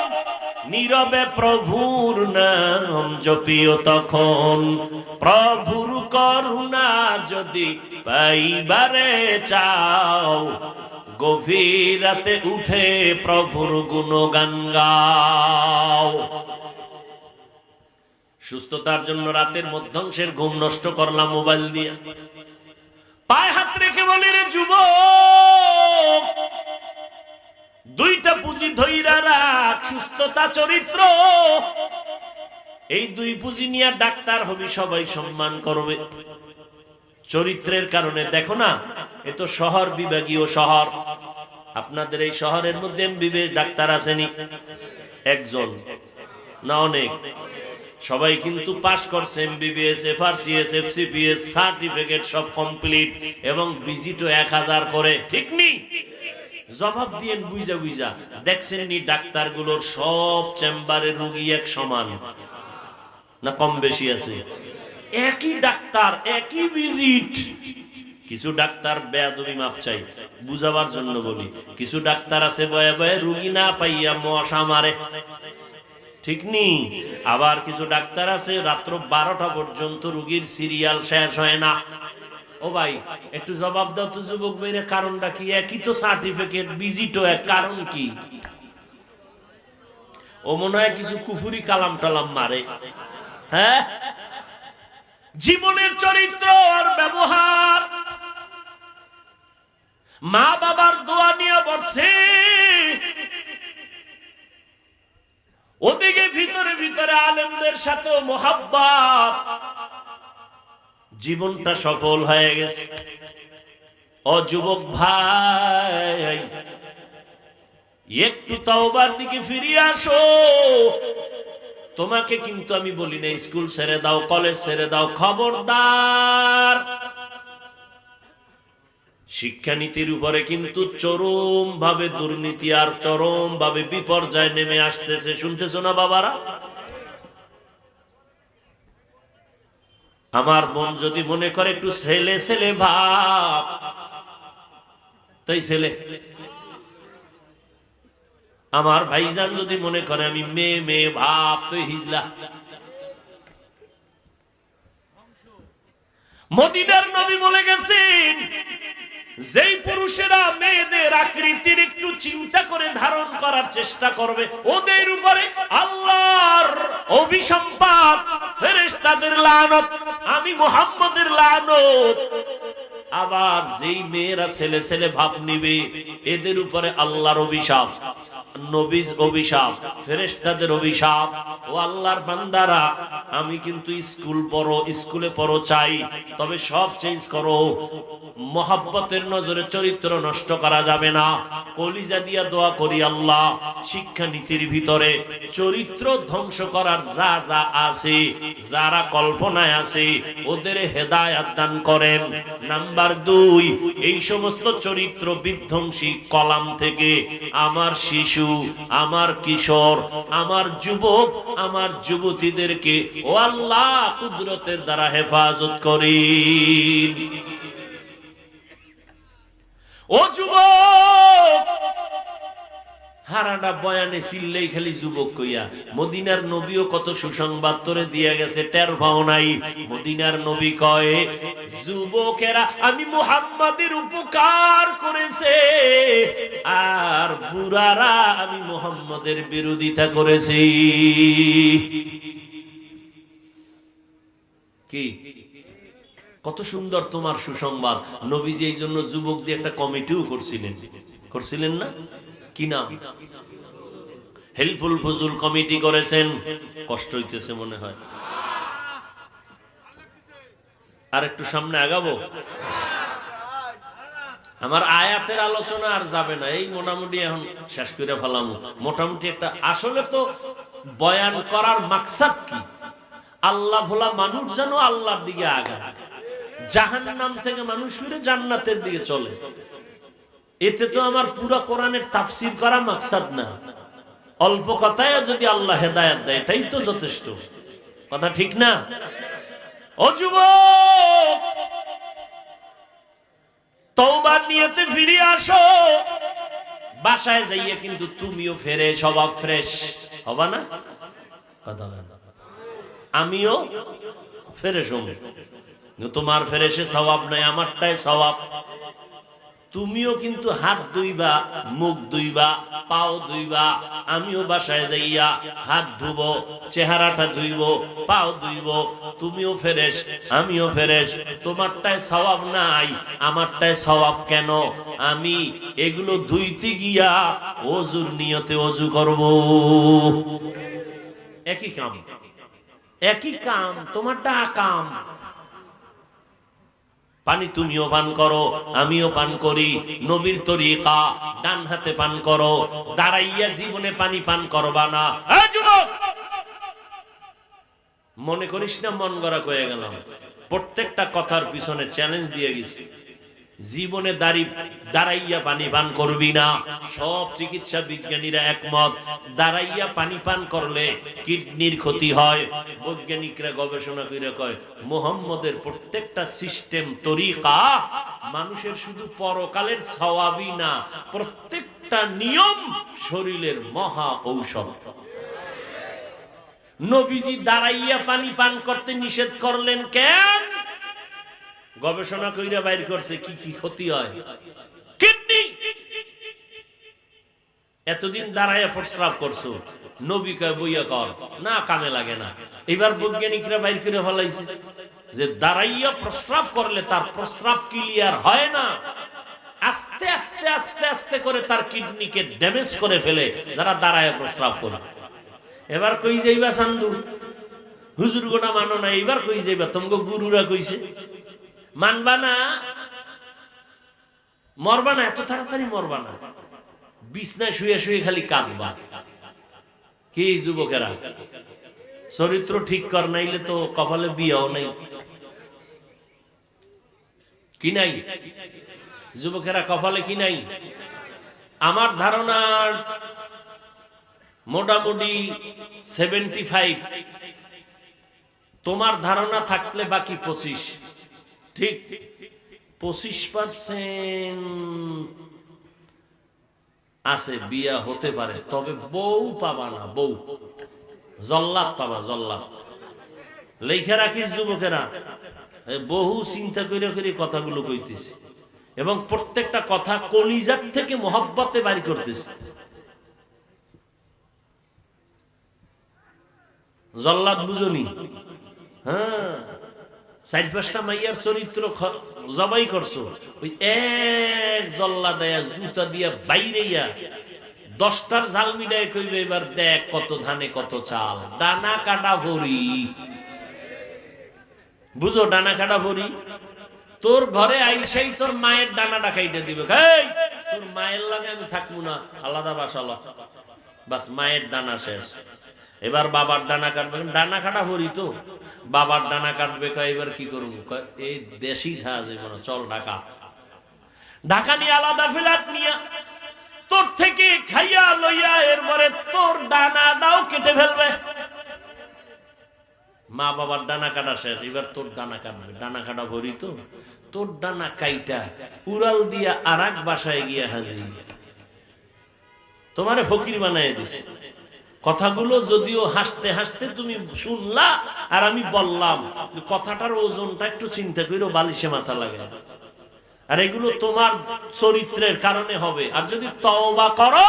নীরবে প্রভুর নাম জপিও তখন। প্রভুর করুণা যদি পাইবারে চাও, গভীর রাতে উঠে প্রভুর গুণগান গাও। সুস্থতার জন্য রাতের মধ্যাংশের ঘুম নষ্ট করলাম মোবাইল দিয়ে। পায়ে হাত রেখে বলি, রে যুবক, দুইটা পুঁজি ধইরা রাখ, সুস্থতা, চরিত্র। এই দুই পুঁজি নিয়ে ডাক্তার হবি, সবাই সম্মান করবে। চরিত্রের কারণে দেখো না, এ তো শহর বিভাগীয় শহর। আপনাদের এই শহরের মধ্যে এমবিবিএস ডাক্তার আসেনি? একজন না অনেক? সবাই কিন্তু পাশ করছে এমবিবিএস, এফআরসিএস, এফসিপিএস, সার্টিফিকেট সব কমপ্লিট, এবং ভিজিটও 1000 করে। ঠিক নেই? জবাব দিয়েন বুঝা বুঝা। দেখছেন নি ডাক্তারগুলোর সব চেম্বারে রোগী এক সমান না কম বেশি আছে? একই ডাক্তার, একই ভিজিট। কিছু ডাক্তার বেয়াদবি, মাপ চাই, বুঝাবার জন্য বলি, কিছু ডাক্তার আছে বয়ে বয়ে রোগী না পাইয়া মশা মারে। ঠিক নেই? আবার কিছু ডাক্তার আছে রাত্র 12টা পর্যন্ত রোগীর সিরিয়াল শেষ হয় না। ও ভাই, একটু জবাব দাও তো যুবক ভাইরে, কারণটা কি? একই তো সার্টিফিকেট, ভিজিটও এক, কারণ কি? ও মনে হয় কিছু কুফুরি কালাম টালাম মারে। হ্যাঁ, জীবনের চরিত্র আর ব্যবহার, মা বাবার দোয়া নিয়ে বসে, ওদিকে ভিতরে ভিতরে আলেমদের সাথে মোহাব্বত, জীবনটা সফল হয়ে গেছে। ও যুবক ভাই, একটু তওবার দিকে ফিরে আসো। তোমাকে কিন্তু আমি বলি না স্কুল ছেড়ে দাও, কলেজ ছেড়ে দাও, খবরদার। শিক্ষানীতির উপরে কিন্তু চরম ভাবে দুর্নীতি আর চরম ভাবে বিপর্যয় নেমে আসতেছে। শুনতেছো না বাবারা? আমার বোন যদি মনে করে একটু ছেলে ছেলে ভাব, তাই ছেলে। আমার ভাইজান যদি মনে করে আমি মেয়ে মেয়ে ভাব, তুই হিজলা। মদিনার নবী বলে গেছেন, যেই পুরুষেরা মেয়েদের আকৃতির একটু চিন্তা করে ধারণ করার চেষ্টা করবে, ওদের উপরে আল্লাহর অভিসম্পাত, ফেরেশতাদের লানত, আমি মুহাম্মদের লানত। আবার যেই মেয়েরা ছেলে ছেলে ভাব নিবে, এদের উপরে আল্লাহর অভিশাপ, নবীর অভিশাপ, ফেরেশতাদের অভিশাপ। ও আল্লাহর বান্দারা, আমি কিন্তু স্কুলে পড়ো চাই, তবে সব চেঞ্জ করো। মহাব্বতের নজরে চরিত্র নষ্ট করা যাবে না। কলিজা দিয়া দোয়া করি, আল্লাহ শিক্ষানীতির ভিতরে চরিত্র ধ্বংস করার যা যা আছে, যারা কল্পনায় আছে, ওদের হেদায়েত দান করেন। নাম্বার 2, এই সমস্ত চরিত্র বিধ্বংসী কলাম থেকে আমার শিশু, আমার কিশোর, আমার যুবক, আমার যুবতীদেরকে ও আল্লাহ কুদরতের দ্বারা হেফাজত করেন। ও যুবক, হারাটা বয়ানে চিল্লেই খালি যুবক কইয়া। মদিনার নবীও কত সুসংবাদ তোরে দিয়ে গেছে, টের পাও নাই? মদিনার নবী কয়, যুবকেরা আমি মুহাম্মাদের উপকার করেছে, আর আর বুড়ারা আমি মুহাম্মদের বিরোধিতা করেছি। কি কত সুন্দর তোমার সুসংবাদ। নবীজি এই জন্য যুবক দিয়ে একটা কমিটিও করছিলেন না? কি নাম? হেল্পফুল ফজুল কমিটি করেছেন। কষ্ট হইতেছে মনে হয়, আর একটু সামনে আগাবো। আমার আয়াতের আলোচনা আর যাবে না, এই মোটামুটি এখন শেষ করে ফেলাম। মোটামুটি একটা, আসলে তো বয়ান করার মাকসাদ কি? আল্লাহ ভোলা মানুষ যেন আল্লাহর দিকে আগায়, জাহান্নাম থেকে মানুষ ফিরে জান্নাতের দিকে চলে। এতে তো আমার পুরো কোরআনের তাফসীর করা মাকসাদ না। অল্প কথায় যদি আল্লাহ হেদায়েত দেয় এটাই তো যথেষ্ট। কথা ঠিক না? ও যুবক, তওবার নিয়তে ফিরে আসো। বাসায় যাইয়ে কিন্তু তুমিও ফ্রেশ হবা, ফ্রেশ হবা না? কথা না, আমিও ফ্রেশ হব। তোমার ফ্রেশে সওয়াব নাই, আমারটাই সওয়াব। তুমিও কিন্তু হাত ধুইবা, মুখ ধুইবা, পাও ধুইবা। আমিও বাসায় যাইয়া হাত ধুবো, চেহারাটা ধুইব, পাও ধুইব। তুমিও ফ্রেশ, আমিও ফ্রেশ। তোমারটায় সওয়াব নাই, আমারটায় সওয়াব কেন? আমি এগুলো ধুইতে গিয়া ওযুর নিয়তে ওযু করব। একই কাম, একই কাম, তোমারটা আকাম। পানি তুমিও পান করো, আমিও পান করি। নবীর তরিকা, ডান হাতে পান করো। দাঁড়াইয়া জীবনে পানি পান করবা না। এই যুবক, মনে করিস না মন গড়া কয়ে গেলাম। প্রত্যেকটা কথার পিছনে চ্যালেঞ্জ দিয়ে গেছি। জীবনে দাঁড়াইয়া পানি পান করবি না। সব চিকিৎসা বিজ্ঞানীরা একমত, দাঁড়াইয়া পানি পান করলে কিডনির ক্ষতি হয়। বৈজ্ঞানিকরা গবেষণা করে কয়, মুহাম্মদের প্রত্যেকটা সিস্টেম, তরিকা মানুষের শুধু পরকালের সওয়াবই না, প্রত্যেকটা নিয়ম শরীরের মহা ঔষধ। নবীজি দাঁড়াইয়া পানি পান করতে নিষেধ করলেন কেন? গবেষণা কইরা বাইর করছে কি কি ক্ষতি হয়। কিডনি, এতদিন দাঁড়াইয়া প্রস্রাব করছো, নবী কয় বইয়া কর না, কামে লাগে না। এবার বৈজ্ঞানিকরা বাইর করে ফেলাইছে যে দাঁড়াইয়া প্রস্রাব করলে তার প্রস্রাব ক্লিয়ার হয় না, আস্তে আস্তে আস্তে আস্তে করে তার কিডনিকে ড্যামেজ করে ফেলে যারা দাঁড়াইয়া প্রস্রাব করে। এবার কই যাইবা সান্দু? হুজুর গোনা মানো না, এবার কই যাইবা? তোমাকে গুরুরা কইছে মানবা না, মরবা না, এত তাড়াতাড়ি মরবা না। বিছনায় শুয়ে শুয়ে খালি কাঁদবা। কি যুবকেরা, চরিত্র ঠিক কর, নাইলে তো কপালে বিয়াও নাই। কি নাই যুবকেরা, কপালে কি নাই? আমার ধারণা মোটামুটি 75। তোমার ধারণা থাকলে বাকি 25। ঠিক 25% আছে বিয়া হতে পারে, তবে বউ পাবা না। বউ জল্লাদ পাবা, জল্লাদ। লেখা রাখিস যুবকেরা, বহু চিন্তা করে করে কথাগুলো কইতেছি, এবং প্রত্যেকটা কথা কলিজার থেকে মহব্বতে বাড়ি করতেছি। জল্লাদ বুঝনি? হ্যাঁ, 4-5টা মাইয়ার চরিত্র জবাই করছো, ওই এক জল্লা দেয়া জুতা দিয়া বাইরেইয়া 10টার ঝাল মিলাই কইবে এবার দেখ কত ধানে কত চাল। ডানা কাটা ভরি, বুঝো? ডানা কাটা ভরি। তোর ঘরে আইসাই তোর মায়ের ডানাটা খাইতে দিবে। এই তোর মায়ের লাগে আমি থাকবো না, আলাদা বাসালো, বাস মায়ের ডানা শেষ। এবার বাবার ডানা কাটবে, ডানা কাটা ভরি তো বাবার ডানা কাটবে। এবার কি করবো? এই দেশি খা যাবে না, চল ঢাকা। ঢাকা নিয়ে আলাদা ফ্ল্যাট নিয়ে তোর থেকে খাইয়া লইয়া এরপরে তোর ডানাটাও কেটে ফেলবে। মা বাবার ডানা কাটা শেষ, এবার তোর ডানা কাটবে। ডানা কাটা ভরি তো, তোর ডানা কাইটা উড়াল দিয়া আর এক বাসায় গিয়া হাজির, তোমারে ফকির বানায় দিছে। কথাগুলো যদিও হাসতে হাসতে তুমি শুনলা আর আমি বললাম, কথাটার ওজনটা একটু চিন্তা করো, বালিশে মাথা লাগে। আর এগুলো তোমার চরিত্রের কারণে হবে। আর যদি তওবা করো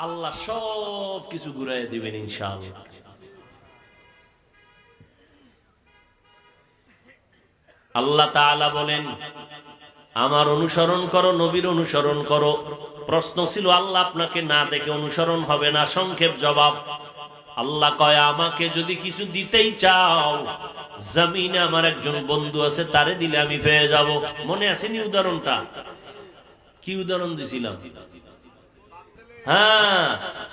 আল্লাহ সব কিছু ঘুরাই দিবেন ইনশাআল্লাহ। আল্লাহ তাআলা বলেন আমার অনুসরণ করো, নবীর অনুসরণ করো। প্রশ্ন ছিল আল্লাহ আপনাকে না দেখে অনুসরণ হবে না, সংক্ষেপ জবাব আল্লাহ কয় আমাকে যদি কিছু দিতেই চাও, জমিনে আমার একজন বন্ধু আছে, তারে দিলে আমি পেয়ে যাব। মনে আসেনি উদাহরণটা? কি উদাহরণ দিছিলাম? হ্যাঁ,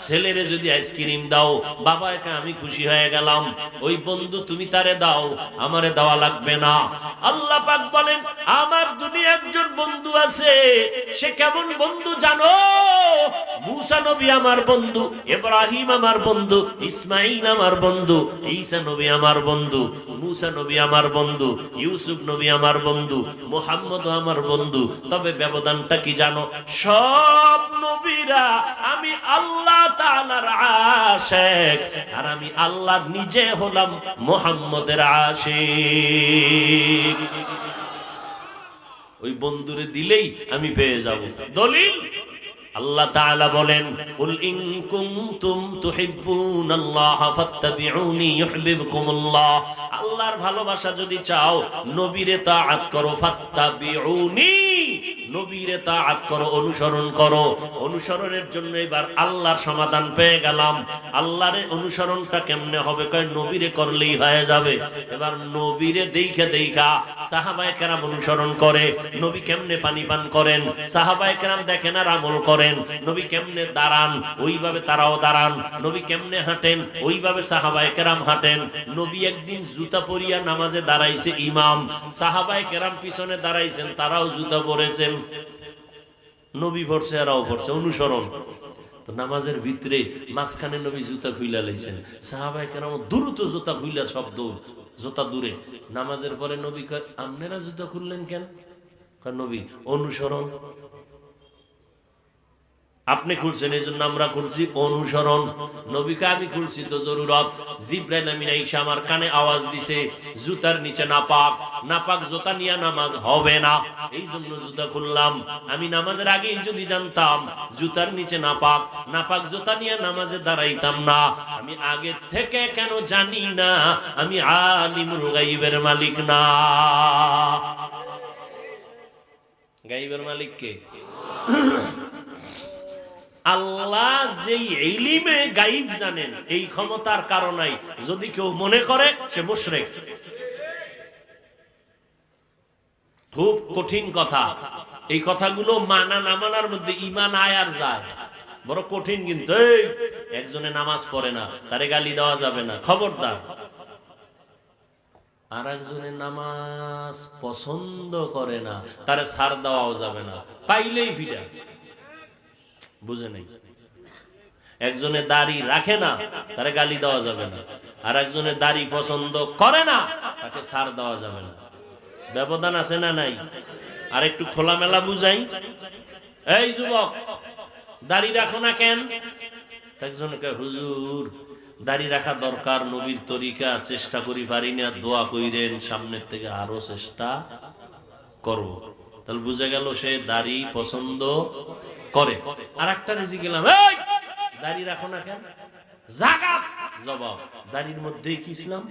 ছেলেরে যদি আইসক্রিম দাও, বাবা একা আমি খুশি হয়ে গেলাম, ওই বন্ধু তুমি তারে দাও, আমারে দেওয়া লাগবে না। আল্লাহ পাক বলেন আমার দুনিয়া একজন বন্ধু আছে, সে কেমন বন্ধু জানো? মুসা নবী আমার বন্ধু, ইব্রাহিম আমার বন্ধু, ইসমাইল আমার বন্ধু, ঈসা নবী আমার বন্ধু, মুসা নবী আমার বন্ধু, ইউসুফ নবী আমার বন্ধু, মুহাম্মদ আমার বন্ধু। তবে ব্যবধানটা কি জানো? সব নবীরা আমি আল্লাহ তাআলার আশিক, আর আমি আল্লাহ নিজে হলাম মুহাম্মদের আশিক। ওই বন্ধুরে দিলেই আমি পেয়ে যাব। দলিল আল্লাহ তাআলা বলেন কুল ইন কুনতুম তুহিব্বুনাল্লাহ ফাত্তাবিউনি ইউহিব্বুকুমুল্লাহ। আল্লাহর ভালোবাসা যদি চাও নবীরে তাআত করো, ফাত্তাবিউনি, নবীরে তাআত করো, অনুসরণ করো। অনুসরণের জন্য এবার আল্লাহর সমাধান পেয়ে গেলাম। আল্লাহর অনুসরণটা কেমনে হবে? কয় নবীরে করলেই হয়ে যাবে। এবার নবীরে দেইখা দেইখা সাহাবায়ে কেরাম অনুসরণ করে। নবী কেমনে পানি পান করেন সাহাবায়ে কেরাম দেখেন আর আমল করেন। নবী কেমনে দাঁড়ান ওইভাবে তারাও দাঁড়ান। নবী কেমনে হাঁটেন ওইভাবে সাহাবায়ে কেরাম হাঁটেন। নবী একদিন জুতা পরিয়া নামাজে দাঁড়াইছে ইমাম, সাহাবায়ে কেরাম পিছনে দাঁড়াইছেন, তারাও জুতা পরেছেন। নবী পড়ছে আরও পড়ছে, অনুসরণ। তো নামাজের ভিতরে মাঝখানে নবী জুতা খুইলা লাইছেন, সাহাবায়ে কেরাম দ্রুত জুতা খুইলা সব জুতা দূরে। নামাজের পরে নবী কয় আপনারা জুতা খুললেন কেন? নবী অনুসরণ। আপনি খুলছেন এই জন্য আমরা খুলছি, অনুসরণ। নবীকে আমি খুলছি তো জরুরত। জিবরাইল আমিন আইসা আমার কানে আওয়াজ দিছে জুতার নিচে নাপাক, নাপাক জুতা নিয়ে নামাজ হবে না, এই জন্য জুতা খুললাম। আমি নামাজের আগেই যদি জানতাম জুতার নিচে নাপাক, নাপাক জুতা নিয়ে নামাজে দাঁড়াইতাম না। আমি আগে থেকে কেন জানি না আমি আলিমুল গায়বের মালিক না। গায়বের মালিক কে? আল্লাহ যেই ইলমে গায়ব জানেন, এই ক্ষমতার কারণে যদি কেউ মনে করে সে মুশরিক। খুব কঠিন কথা। এই কথাগুলো মানা না মানার মধ্যে ঈমান আয় আর যায়, বড় কঠিন। কিন্তু এই একজনে নামাজ পড়ে না, তারে গালি দেওয়া যাবে না, খবরদার। আর একজনে নামাজ পছন্দ করে না, তারে ছাড় দেওয়াও যাবে না, পাইলেই ফিরা। বুঝে নাই? একজনে দাড়ি রাখে না, তারে গালি দেওয়া যাবে না। আর একজনে দাড়ি পছন্দ করে না, তাকে ছাড় দেওয়া যাবে না। ব্যবধান আছে না নাই? আর একটু খোলামেলা বুঝাই। এই যুবক দাড়ি রাখো না কেন? একজনে কয় হুজুর দাড়ি রাখা দরকার, নবীর তরিকা, চেষ্টা করি পারি না, দোয়া কইরেন সামনের থেকে আরো চেষ্টা করব। তাহলে বুঝে গেল সে দাড়ি পছন্দ করে। আর একটা রেজি গেলাম, এই দাড়ি রাখো না কেন? জাগাত জবাব, দাড়ির মধ্যেই কি ইসলাম?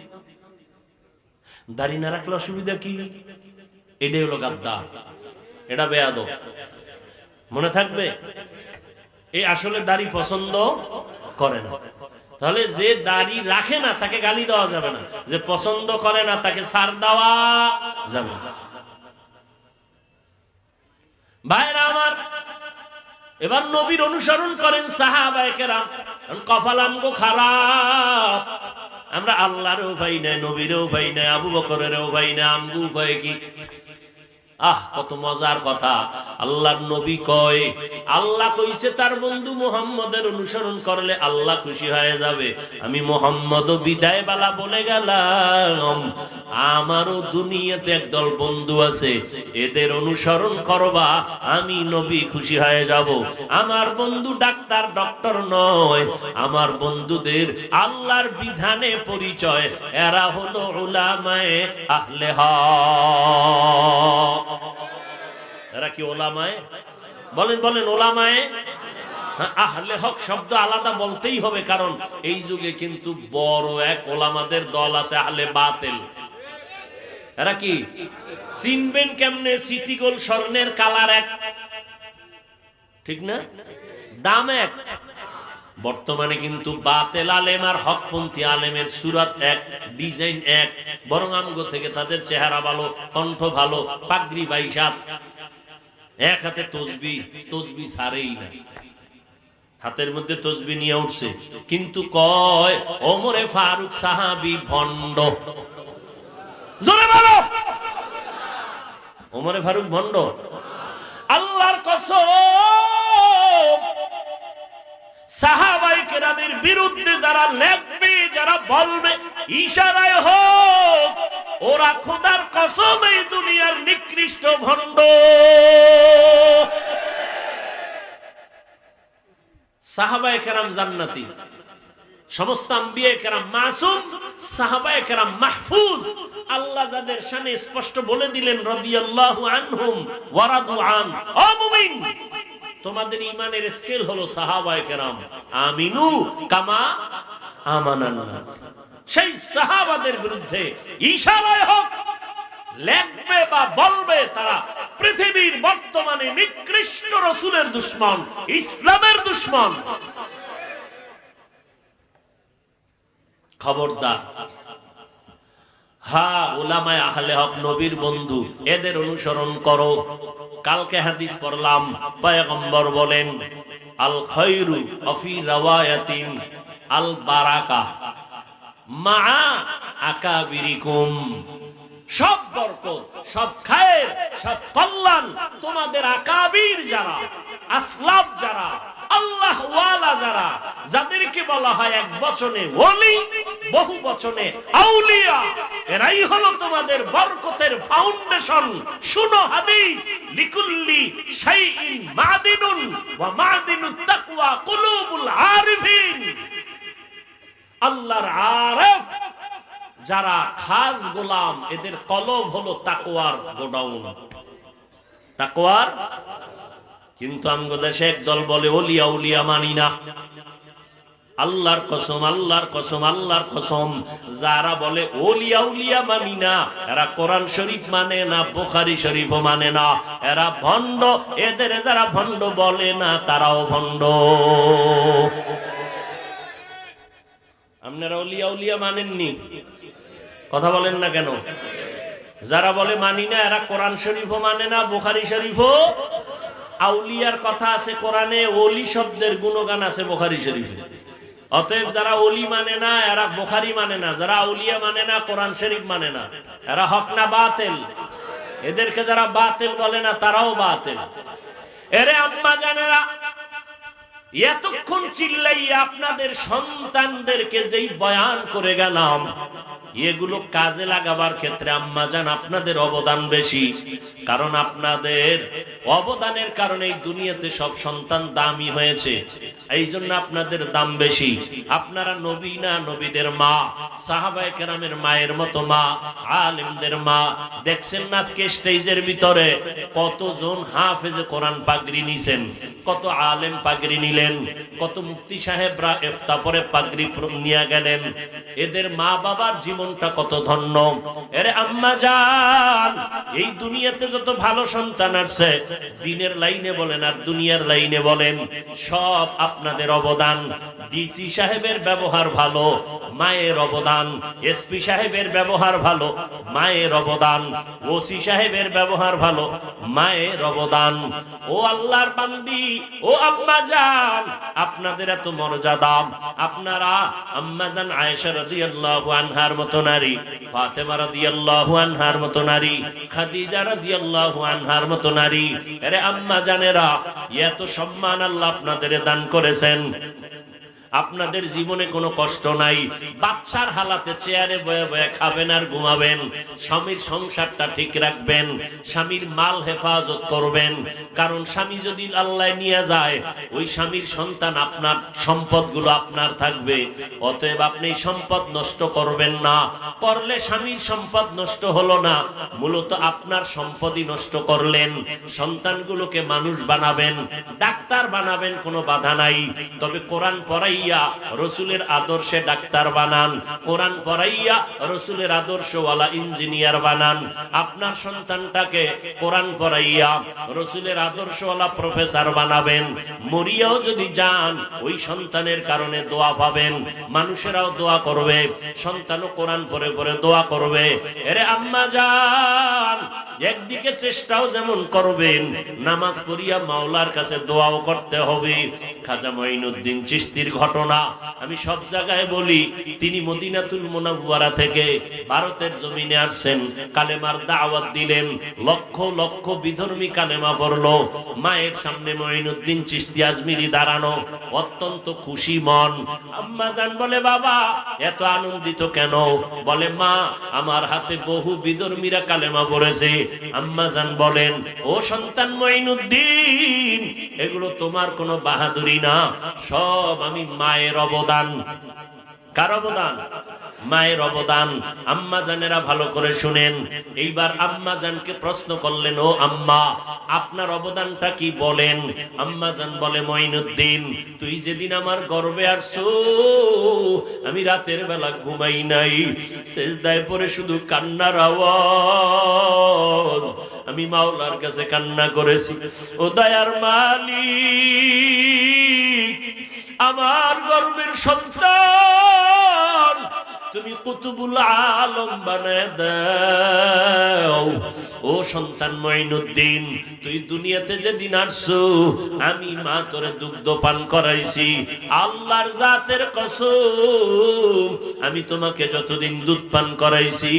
দাড়ি না রাখলে অসুবিধা কি? এটাই হলো গাদ্দার, এটা বেয়াদব। মনে থাকবে, এই আসলে দাড়ি পছন্দ করে না। তাহলে যে দাড়ি রাখে না তাকে গালি দেওয়া যাবে না, যে পছন্দ করে না তাকে ছাড় দেওয়া যাবে না। ভাইরা আমার, এবার নবীর অনুসরণ করেন সাহাবায়ে কেরাম। কপাল আমগো খারাপ, আমরা আল্লাহরও ভাই নাই, নবীরও ভাই নাই, আবু বকরেরও ভাই নাই, আমগো উপায় কি? কত মজার কথা। আল্লাহর নবী কয়, আল্লাহ কইছে তার বন্ধু মুহাম্মদের অনুসরণ করলে আল্লাহ খুশি হয়ে যাবে। আমি মুহাম্মদও বিদায় বালা বলে গেলাম, আমারও দুনিয়াতে একদল বন্ধু আছে, এদের অনুসরণ করবা, আমি নবী খুশি হয়ে যাব। আমার বন্ধু ডক্টর নয়, আমার বন্ধুদের আল্লাহর বিধানে পরিচয়, এরা হলো উলামায়ে আহলে হক। এরা কি ওলামায়ে? বলেন বলেন, ওলামায়ে? আহলে হক শব্দ আলাদা বলতেই হবে, কারণ এই যুগে কিন্তু বড় এক ওলামাদের দল আছে আহলে বাতিল। এরা কি চিনবেন কেমনে? সিটি গোল স্বর্ণের কালার এক, ঠিক না? দাম এক। বর্তমানে কিন্তু বাতেল আলেম আর হকপন্থী আলেমের সুরাত এক, ডিজাইন এক, বরং আমগো থেকে তাদের চেহারা ভালো, কণ্ঠ ভালো, পাগড়ি বাইশাত, এক হাতে তসবি ছাড়েই না, হাতের মধ্যে তসবি নিয়ে উঠছে, কিন্তু কয় ওমরে ফারুক সাহাবী ভণ্ড। জোরে বলো, ওমরে ফারুক ভণ্ড? আল্লাহর কসম, সাহাবায়ে কেরামের বিরুদ্ধে যারা লেখবে, যারা বলবে, ইশারায় হোক, ওরা খোদার কসম এই দুনিয়ার নিকৃষ্ট ভণ্ড। সাহাবায়ে কেরাম জান্নাতি, সমস্ত আম্বিয়া কেরাম মাসুম, সাহাবায়ে কেরাম মাহফুজ। আল্লাহ যাদের শানে স্পষ্ট বলে দিলেন রাদিয়াল্লাহু আনহুম ওয়া রাদু আন। ও মুমিন, তোমাদের ঈমানের স্কেল হলো সাহাবায়ে কেরাম, আমিনু কামা আমানান নাস। সেই সাহাবাদের বিরুদ্ধে ইশারায় হোক লেখবে বা বলবে, তারা পৃথিবীর বর্তমানে নিকৃষ্ট রাসূলের দুশমন, ইসলামের দুশমন। খবরদার। হ্যাঁ, উলামায়ে আহলে হক নবীর বন্ধু, এদের অনুসরণ করো। কালকে হাদিস পড়লাম, পয়গম্বর বলেন আল খায়রু ফি রাওয়ায়াতিন আল বারাকা মা আকাবিরিকুম। সব বরকত, সব খায়ের, সব কল্যাণ তোমাদের আকাবির যারা, আসলাফ যারা, আল্লাহ ওয়ালা যারা, যাদেরকে বলা হয় এক বচনে ওলি, বহু বচনে আউলিয়া, এরাই হলো তোমাদের বরকতের ফাউন্ডেশন। শুনো হাদিস, লিকুল্লি শাইইন মাদিনুন ওয়া মাদিনুত তাকওয়া কুলুবুল আরিফিন। আল্লাহর আরিফ যারা, খাস গোলাম, এদের কলব হলো তাকওয়ার গোডাউন, তাকওয়ার। কিন্তু আমগো দেশে একদল বলে ওলিয়া উলিয়া মানি না। আল্লাহর কসম, আল্লাহর কসম, আল্লাহর কসম, যারা বলে ওলিয়া উলিয়া মানি না, এরা কোরআন শরীফ মানে না, বুখারী শরীফও মানে না, এরা ভণ্ড। এদের যারা ভণ্ড বলে না, তারাও ভণ্ড। আপনারা ওলিয়া উলিয়া মানেননি, কথা বলেন না কেন? যারা বলে মানি না, এরা কোরআন শরীফও মানে না, বুখারী শরীফও। আউলিয়ার কথা আছে কোরআনে, ওলি শব্দের গুণগান আছে বুখারী শরীফে। অতএব যারা ওলি মানে না, এরা বুখারী মানে না, যারা আউলিয়া মানে না, কোরআন শরীফ মানে না, এরা হক না বাতিল? এদেরকে যারা বাতিল বলে না, তারাও বাতিল। এরে আম্মা জানেরা, এতক্ষণ চিল্লাইয়া আপনাদের সন্তানদেরকে যেই বয়ান করে গেলাম, এগুলো কাজে লাগাবার ক্ষেত্রে আম্মাজান আপনাদের অবদান বেশি। কারণ আপনাদের অবদানের কারণে এই দুনিয়াতে সব সন্তান দামি হয়েছে, এই জন্য আপনাদের দাম বেশি। আপনারা নবী না, নবীদের মা, সাহাবায়ে কেরামের মায়ের মতো মা, আলেমদের মা। দেখছেন না আজকে স্টেজের ভিতরে কতজন হাফেজে কোরআন পাগড়ি নিছেন, কত আলেম পাগড়ি নিলেন, কত মুফতি সাহেবরা ইফতা পরে পাগড়ি নিয়ে গেলেন। এদের মা বাবার জীবনটা কত ধন্য। এরে আম্মা জান, এই দুনিয়াতে যত ভালো সন্তান আছে, দিনের লাইনে বলেন আর দুনিয়ার লাইনে বলেন, সব আপনাদের অবদান। ডিসি সাহেবের ব্যবহার ভালো, মায়ের অবদান। এসপি সাহেবের ব্যবহার ভালো, মায়ের অবদান। ওসি সাহেবের ব্যবহার ভালো, মায়ের অবদান। ও আল্লাহর বান্দি, ও আম্মা জান, আপনাদের এত মর্যাদা। আপনারা আম্মা জান আয়েশা রাদিয়াল্লাহু আনহার মতো নারী, ফাতেমা রাদিয়াল্লাহু আনহার মতো নারী, খাদিজা রাদিয়াল্লাহু আনহার মতো নারী। আরে আম্মা জানেরা, এত সম্মান আল্লাহ আপনাদের দান করেছেন। আপনাদের জীবনে কোনো কষ্ট নাই, বাচ্চার হালাতে চেয়ারে বয়ে বয়ে খাবেন আর ঘুমাবেন, স্বামীর সংসারটা ঠিক রাখবেন, স্বামীর মাল হেফাজত করবেন। কারণ স্বামী যদি আল্লাহ নিয়ে যায়, ওই স্বামীর সন্তান আপনার, সম্পদগুলো আপনার থাকবে। অতএব আপনি সম্পদ নষ্ট করবেন না। করলে স্বামীর সম্পদ নষ্ট হলো না, মূলত আপনার সম্পদই নষ্ট করলেন। সন্তানগুলোকে মানুষ বানাবেন, ডাক্তার বানাবেন, কোনো বাধা নাই। তবে কোরআন পড়াইয়া রসুলের আদর্শে ডাক্তার বানান, কোরআন পড়াইয়া রসুলের আদর্শওয়ালা ইঞ্জিনিয়ার বানান। আপনার সন্তানটাকে কোরআন পড়াইয়া রসুলের আদর্শওয়ালা প্রফেসর বানাবেন। মরিয়াও যদি যান, ওই সন্তানের কারণে দোয়া পাবেন, মানুষেরাও দোয়া করবে, সন্তানও কোরআন পড়ে পড়ে দোয়া করবে। এরে আম্মা জান, একদিকে চেষ্টাও যেমন করবেন, নামাজ পড়িয়া মাওলার কাছে দোয়াও করতে হবে। খাজা মঈনুদ্দিন চিশতির ঘটনা আমি সব জায়গায় বলি। তিনি মদিনাতুল মুনাওয়ারা থেকে ভারতের জমিনে আসছেন, কালেমার দাওয়াত দিলেন, লক্ষ লক্ষ বিধর্মী কালেমা পড়লো। মায়ের সামনে মঈনুদ্দিন চিশতি আজমিরি দাঁড়ানো, অত্যন্ত খুশি মন। আম্মা জান বলে, বাবা এত আনন্দিত কেন? বলে, মা আমার হাতে বহু বিধর্মীরা কালেমা পড়েছে। আম্মা জান বলেন, ও সন্তান মঈনুদ্দিন, এগুলো তোমার কোনো বাহাদুরি না, সব আমি মায়ের অবদান। কার অবদান? মায়ের অবদান। আম্মা জানেরা ভালো করে শুনেন। এইবার আম্মা জানকে প্রশ্ন করলেন, ও আম্মা আপনার অবদানটা কি বলেন? আম্মা জান বলে, মঈনুদ্দিন তুই যেদিন আমার গর্ভে আসছো, আমি রাতের বেলা ঘুমাই নাই, সেজদায় পড়ে শুধু কান্নার আওয়াজ, আমি মাওলার কাছে কান্না করেছি। ও দয়ার মালিক, আমার গর্ভের সন্তান তুমি কুতুবুল আলম বানায় দাও। ও সন্তান মঈনুদ্দিন, তুই দুনিয়াতে যেদিন আসছো, আমি মা তোরে দুগ্ধ পান করাইছি। আল্লাহর জাতের কসম, আমি তোমাকে যতদিন দুধ পান করাইছি,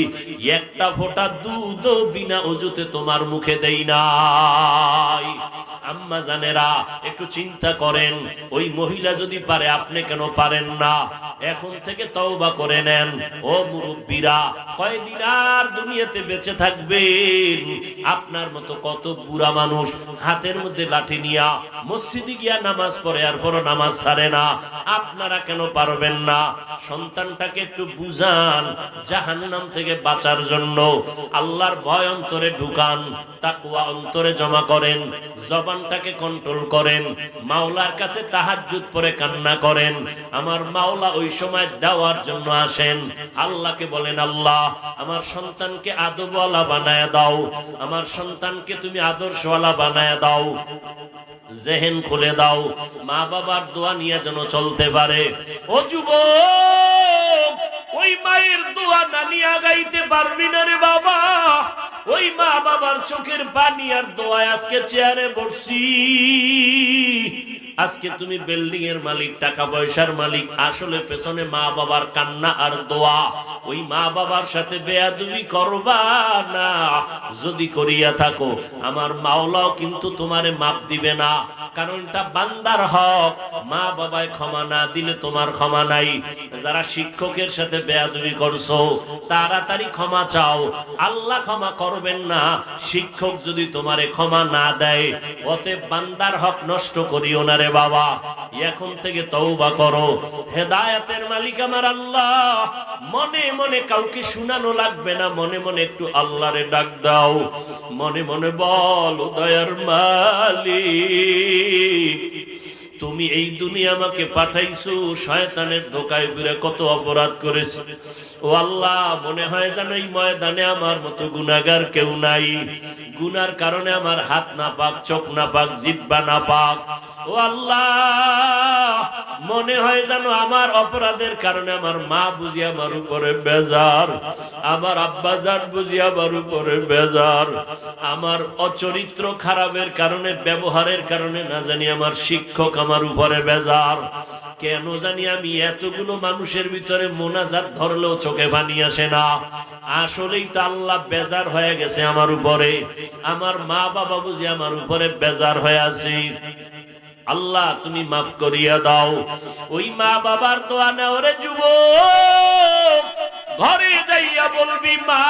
একটা ফোঁটা দুধও বিনা ওযুতে তোমার মুখে দেই নাই। আম্মা জানেরা একটু চিন্তা করেন, ওই মহিলা যদি পারে, আপনি কেন পারেন না? এখন থেকে তওবা করে নেন। ও মুরব্বীরা, কয়দিন আর দুনিয়াতে বেঁচে থাকবেন? আপনার মতো কত বুড়া মানুষ হাতের মধ্যে লাঠি নিয়া মসজিদে গিয়া নামাজ পড়ে, আর পরও নামাজ ছাড়ে না। আপনারা কেন পারবেন না? সন্তানটাকে একটু বুঝান, জাহান্নাম থেকে বাঁচার জন্য আল্লাহর ভয় অন্তরে ঢুকান, তাকওয়া অন্তরে জমা করেন, জবানটাকে কন্ট্রোল করেন, মাওলার কাছে তাহাজ্জুদ পড়ে কান্না করেন। আমার মাওলা ওই সময় দেওয়ার জন্য আসেন। আল্লাহকে বলেন, আল্লাহ আমার সন্তানকে আদবওয়ালা বানায় দাও, আমার সন্তানকে তুমি আদর্শওয়ালা বানায় দাও, জেহেন খুলে দাও, মা বাবার দোয়া নিয়ে যেন চলতে পারে। ও যুবক, ওই মায়ের দোয়া না নিয়ে আগাইতে পারবি না রে বাবা। ওই মা বাবার চোখের পানি আর দোয়ায় আজকে চেয়ারে বসছি। আজকে তুমি বিল্ডিং এর মালিক, টাকা পয়সার মালিক, আসলে পেছনে মা বাবার কান্না আর দোয়া। ওই মা বাবার সাথে বেয়াদবি করবা না। যদি করিয়া থাকো, আমার মাওলাও কিন্তু তোমারে মাপ দিবে না, কারণ এটা বান্দার হক। মা বাবায় ক্ষমা না দিলে তোমার ক্ষমা নাই। যারা শিক্ষকের সাথে বেয়াদবি করছো, তাড়াতাড়ি ক্ষমা চাও, আল্লাহ ক্ষমা করবেন না শিক্ষক যদি তোমারে ক্ষমা না দেয়। অতএব বান্দার হক নষ্ট করিও না রে বাবা। এখন থেকে তওবা করো। হেদায়েতের মালিক আমার আল্লাহ। মনে মনে কাউকে শুনানো লাগবে না, মনে মনে একটু আল্লাহরে ডাক দাও, মনে মনে বল, দয়ার মালিক তুমি এই দুনিয়া আমাকে পাঠাইছো, শয়তানের ধোকায় ঘুরে কত অপরাধ করেছি। ও আল্লাহ, মনে হয় যেন এই ময়দানে আমার মতো গুনাহগার কেউ নাই। গুনার কারণে আমার হাত না পাক, চোখ না পাক, জিহ্বা না পাক। ও আল্লাহ, মনে হয় যেন আমার অপরাধের কারণে আমার মা বুঝি আমার উপরে বেজার, আমার আব্বাজান বুঝি আমার উপরে বেজার, আমার অচরিত্র খারাপের কারণে, ব্যবহারের কারণে না জানি আমার শিক্ষক আমার উপরে বেজার। কেন জানি আমি এতগুলো মানুষের ভিতরে মোনাজাত ধরলেও চোখে পানি আসে না। আসলেই তো আল্লাহ বেজার হয়ে গেছে আমার উপরে। আমার মা বাবা বুঝি আমার উপরে বেজার হয়ে আছে। আল্লাহ তুমি মাফ করিয়া দাও। ওই মা বাবার দোয়া নেও রে যুবক, ঘরে যাইয়া বলবি মা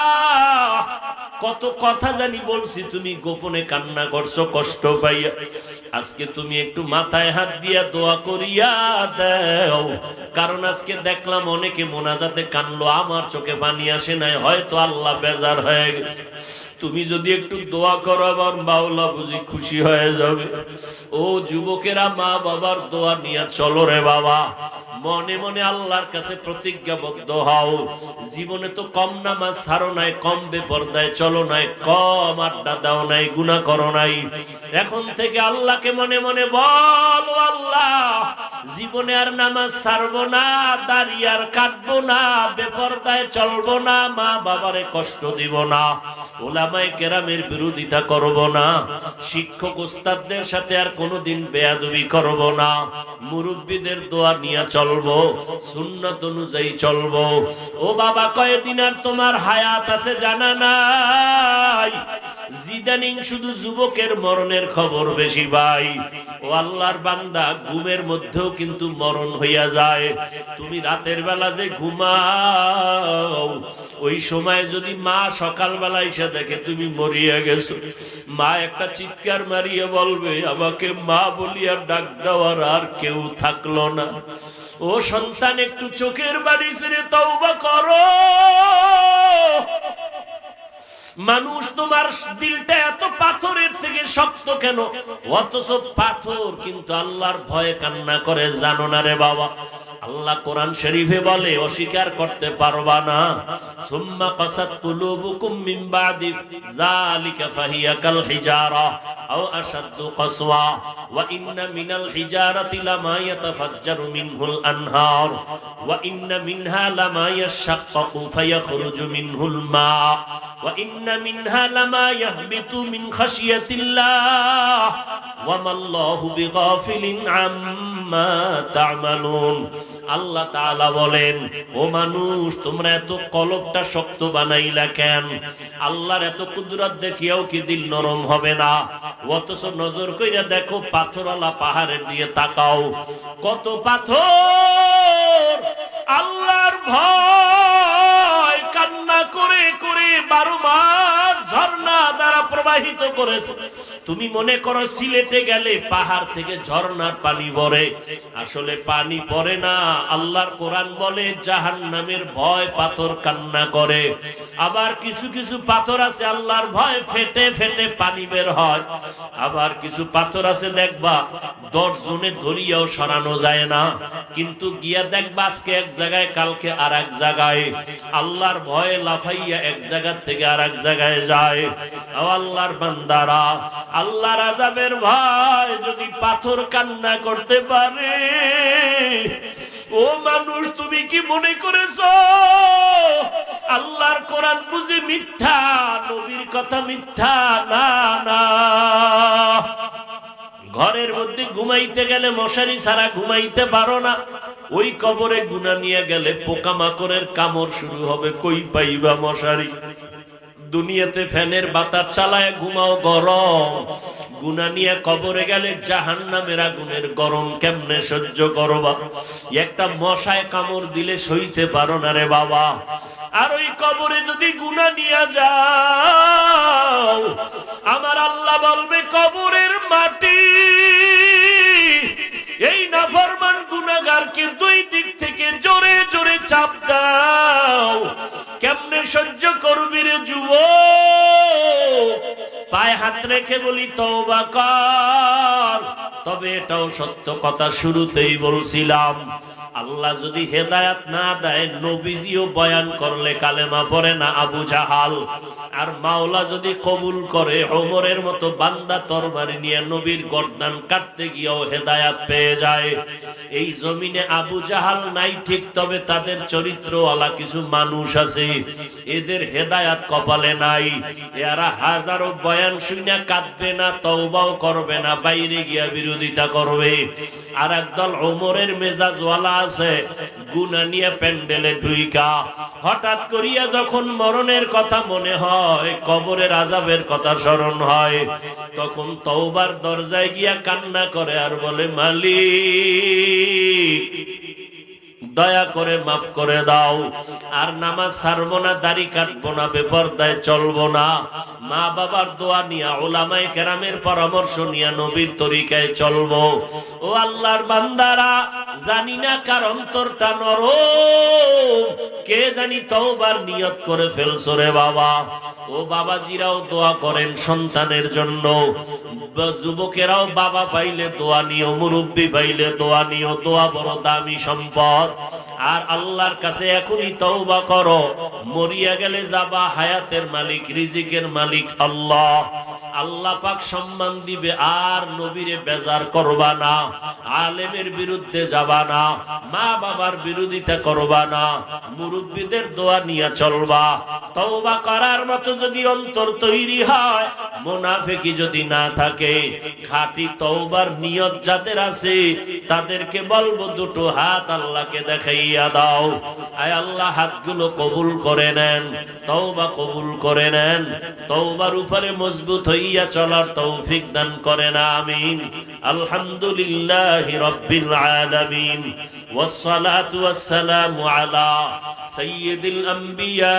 কত কথা জানি বলছি, তুমি গোপনে কান্না করছো কষ্ট পাইয়া, আজকে তুমি একটু মাথায় হাত দিয়া দোয়া করিয়া দাও। কারণ আজকে দেখলাম অনেকে মোনাজাতে কানলো, আমার চোখে পানি আসে নাই, হয়তো আল্লাহ বেজার হয়ে গেছে। তুমি যদি একটু দোয়া করো আবার মাওলা বুঝি খুশি হয়ে যাবে। ও যুবকেরা, মা বাবার দোয়া নিয়ে চলো রে বাবা, মনে মনে আল্লাহর কাছে প্রতিজ্ঞাবদ্ধ হও। জীবনে তো কম নামাজ ছাড়ো নাই, কম বেপরদায় চলো নাই, কম আড্ডা দাও নাই, গুনাহ করো নাই। এখন থেকে আল্লাহকে মনে মনে বলো, আল্লাহ জীবনে আর নামাজ ছাড়বো না, দাড়ি আর কাটবো না, বেপরদায় চলবো না, মা বাবারে কষ্ট দিব না, ওলামায়ে কেরামের বিরোধিতা করব না, শিক্ষক উস্তাদদের সাথে আর কোনোদিন বেয়াদবি করব না, মুরব্বীদের দোয়া নিয়ে চলবো, সুন্নাত অনুযায়ী চলবো। ও বাবা, কয়দিন আর তোমার হায়াত আছে জানা নাই, জিদানিং শুধু যুবকের মরণের খবর বেশি ভাই। ও আল্লাহর বান্দা, ঘুমের মধ্যেও কিন্তু মরণ হইয়া যায়। তুমি রাতের বেলা যে ঘুমাও, ওই সময় যদি মা সকালবেলা এসে দেখে তুমি মরিয়া গেছো, মা একটা চিৎকার মারিয়ে বলবে, আমাকে মা বলিয়া ডাক দেওয়ার আর কেউ থাকলো না। ও সন্তান, একটু চোখের বাড়ি ছেড়ে তওবা করো। মানুষ তোমার দিলটা এত পাথরের থেকে শক্ত কেন? অথচ পাথর কিন্তু আল্লাহর ভয়ে কান্না করে, জানো না রে বাবা? আল্লাহ কোরআন শরীফে বলে, অস্বীকার করতে পারবা না, সুম্মা কাসাত কুলুবুকুম মিন বাদি যালিকা ফাহিয়া কাল হিজারা আও আশাদ্দু কাসওয়া ওয়া ইন্না মিনাল হিজারাতি লামা ইয়াতাফাজ্জারু মিনহুল আনহার ওয়া ইন্না মিনহা লামা ইয়াশাক্কাকু ফায়াখরুজু মিনহুল মা ওয়া ইন্না মিনহা লামা ইয়াহবিতু মিন খাশিয়াতিল্লাহ ওয়া মাল্লাহু বিগাফিলিন আম্মা তা'মালুন। আল্লাহ তাআলা বলেন, ও মানুষ, তোমরা এত কলবটা শক্ত বানাইলা কেন? আল্লাহর এত কুদরত দেখিয়াও কি দিল নরম হবে না? অথচ নজর কইরা দেখো, পাথরওয়ালা পাহাড়ের দিয়ে তাকাও, কত পাথর আল্লাহর ভয় কান্না করে করে 12 মাস ঝর্ণা দ্বারা প্রবাহিত করেছে। তুমি মনে করো সিলেটে গেলে পাহাড় থেকে ঝর্ণার পানি পড়ে, আসলে পানি পড়ে না। আল্লাহর কোরআন বলে, জাহান্নামের ভয় পাথর কান্না করে। আবার কিছু কিছু পাথর আছে আল্লাহর ভয় ফেটে ফেটে পানি বের হয়। আবার কিছু পাথর আছে দেখবা 10 জনে ধরিয়াও সরানো যায় না, কিন্তু গিয়া দেখবা আজকে এক জায়গায়, কালকে আর এক জায়গায়। আল্লাহর ভয়ে লাফাইয়া এক জায়গা থেকে আর এক জায়গায় যায়। আল্লাহর বান্দারা, আল্লাহর আযাবের ভয় যদি পাথর কান্না করতে পারে, ও মানুষ, তুমি কি মনে করেছো আল্লাহর কোরআন বুঝি মিথ্যা, নবীর কথা মিথ্যা? না না। ঘরের মধ্যে ঘুমাইতে গেলে মশারি ছাড়া ঘুমাইতে পারো না, ওই কবরে গুনাহ নিয়ে গেলে পোকামাকড়ের কামড় শুরু হবে, কই পাইবা মশারি? দুনিয়াতে ফ্যানের বাতাস চালায় ঘুমাও গরম, গুনাহ নিয়ে কবরে গেলে জাহান্নামের আগুনের গরম কেমনে সহ্য করবা? একটা মশায় কামড় দিলে সইতে পারো না রে বাবা। আর ওই কবরে যদি গুনাহ নিয়ে যাও, আমার আল্লাহ বলবে, কবরের মাটি এই নাফরমান গুনাহগারকে 2 দিক থেকে জোরে জোরে চাপ দাও। কেমনে সহ্য করবি রে যুবক? পায়ে হাত রেখে বলি, তওবা কর। তবে এটাও সত্য কথা, শুরুতেই বলছিলাম, আল্লাহ যদি হেদায়াত না দেয়, নবীজিও বয়ান করলে কালেমা পড়ে না আবু জাহাল। আর মাওলা যদি কবুল করে, ওমরের মতো বান্দা তরবারি নিয়ে নবীর গর্দান কাটতে গিয়েও হেদায়াত পেয়ে যায়। এই জমিনে আবু জাহাল নাই ঠিক, তবে তাদের চরিত্রওয়ালা কিছু মানুষ আছে, এদের হেদায়াত কপালে নাই। এরা হাজারো বয়ান শুনে কাঁদবে না, তওবাও করবে না, বাইরে গিয়া বিরোধিতা করবে। আর একদল ওমরের মেজাজওয়ালা আছে গুনাহ নিয়ে প্যান্ডেলে ঢুইকা হঠাৎ করিয়া যখন মরণের কথা মনে হয়, কবরের আযাবের কথা স্মরণ হয়, তখন তওবার দরজায় গিয়া কান্না করে আর বলে, মালিক দয়া করে মাফ করে দাও, আর নামাজ ছাড়বো না, দাড়ি কাটবো না, বেপরদায় চলবো না, মা বাবার দোয়া নিয়া, উলামায়ে কেরামের পরামর্শ নিয়া নবীর তরিকায় চলবো। ও আল্লাহর বান্দারা, জানি না কার অন্তরটা নরম, কে জানি তওবার নিয়ত করে ফেলছো রে বাবা। ও বাবাজিরাও দোয়া করেন সন্তানের জন্য, যুবকেরাও বাবা পাইলে দোয়া নিও, মুরব্বী পাইলে দোয়া নিও, দোয়া বড় দামি সম্পদ। আর আল্লাহর কাছে এখনই তওবা করো, মরিয়া গেলে যাবা হায়াতের মালিক, রিজিকের মালিক আল্লাহ। আল্লাহ পাক সম্মান দিবে, আর নবীরে বেজার করবা না, আলেমের বিরুদ্ধে যাবা না, মা বাবার বিরোধিতা করবা না, মুরব্বীদের দোয়া নিয়ে চলবা। তওবা করার মতো যদি অন্তর তৈরি হয়, মুনাফিকি যদি না থাকে, খাঁটি তওবার নিয়ত যাদের আছে, তাদেরকে বলবো দুটো হাত আল্লাহকে দেখাইয়া দাও। আয় আল্লাহ, হাতগুলো কবুল করে নেন, তওবা কবুল করে নেন, তওবার উপরে মজবুত হইয়া চলার তৌফিক দান করেন, আমিন। আলহামদুলিল্লাহি রাব্বিল আলামিন, ওয়াস সালাতু ওয়াস সালামু আলা সাইয়্যিদিল আম্বিয়া।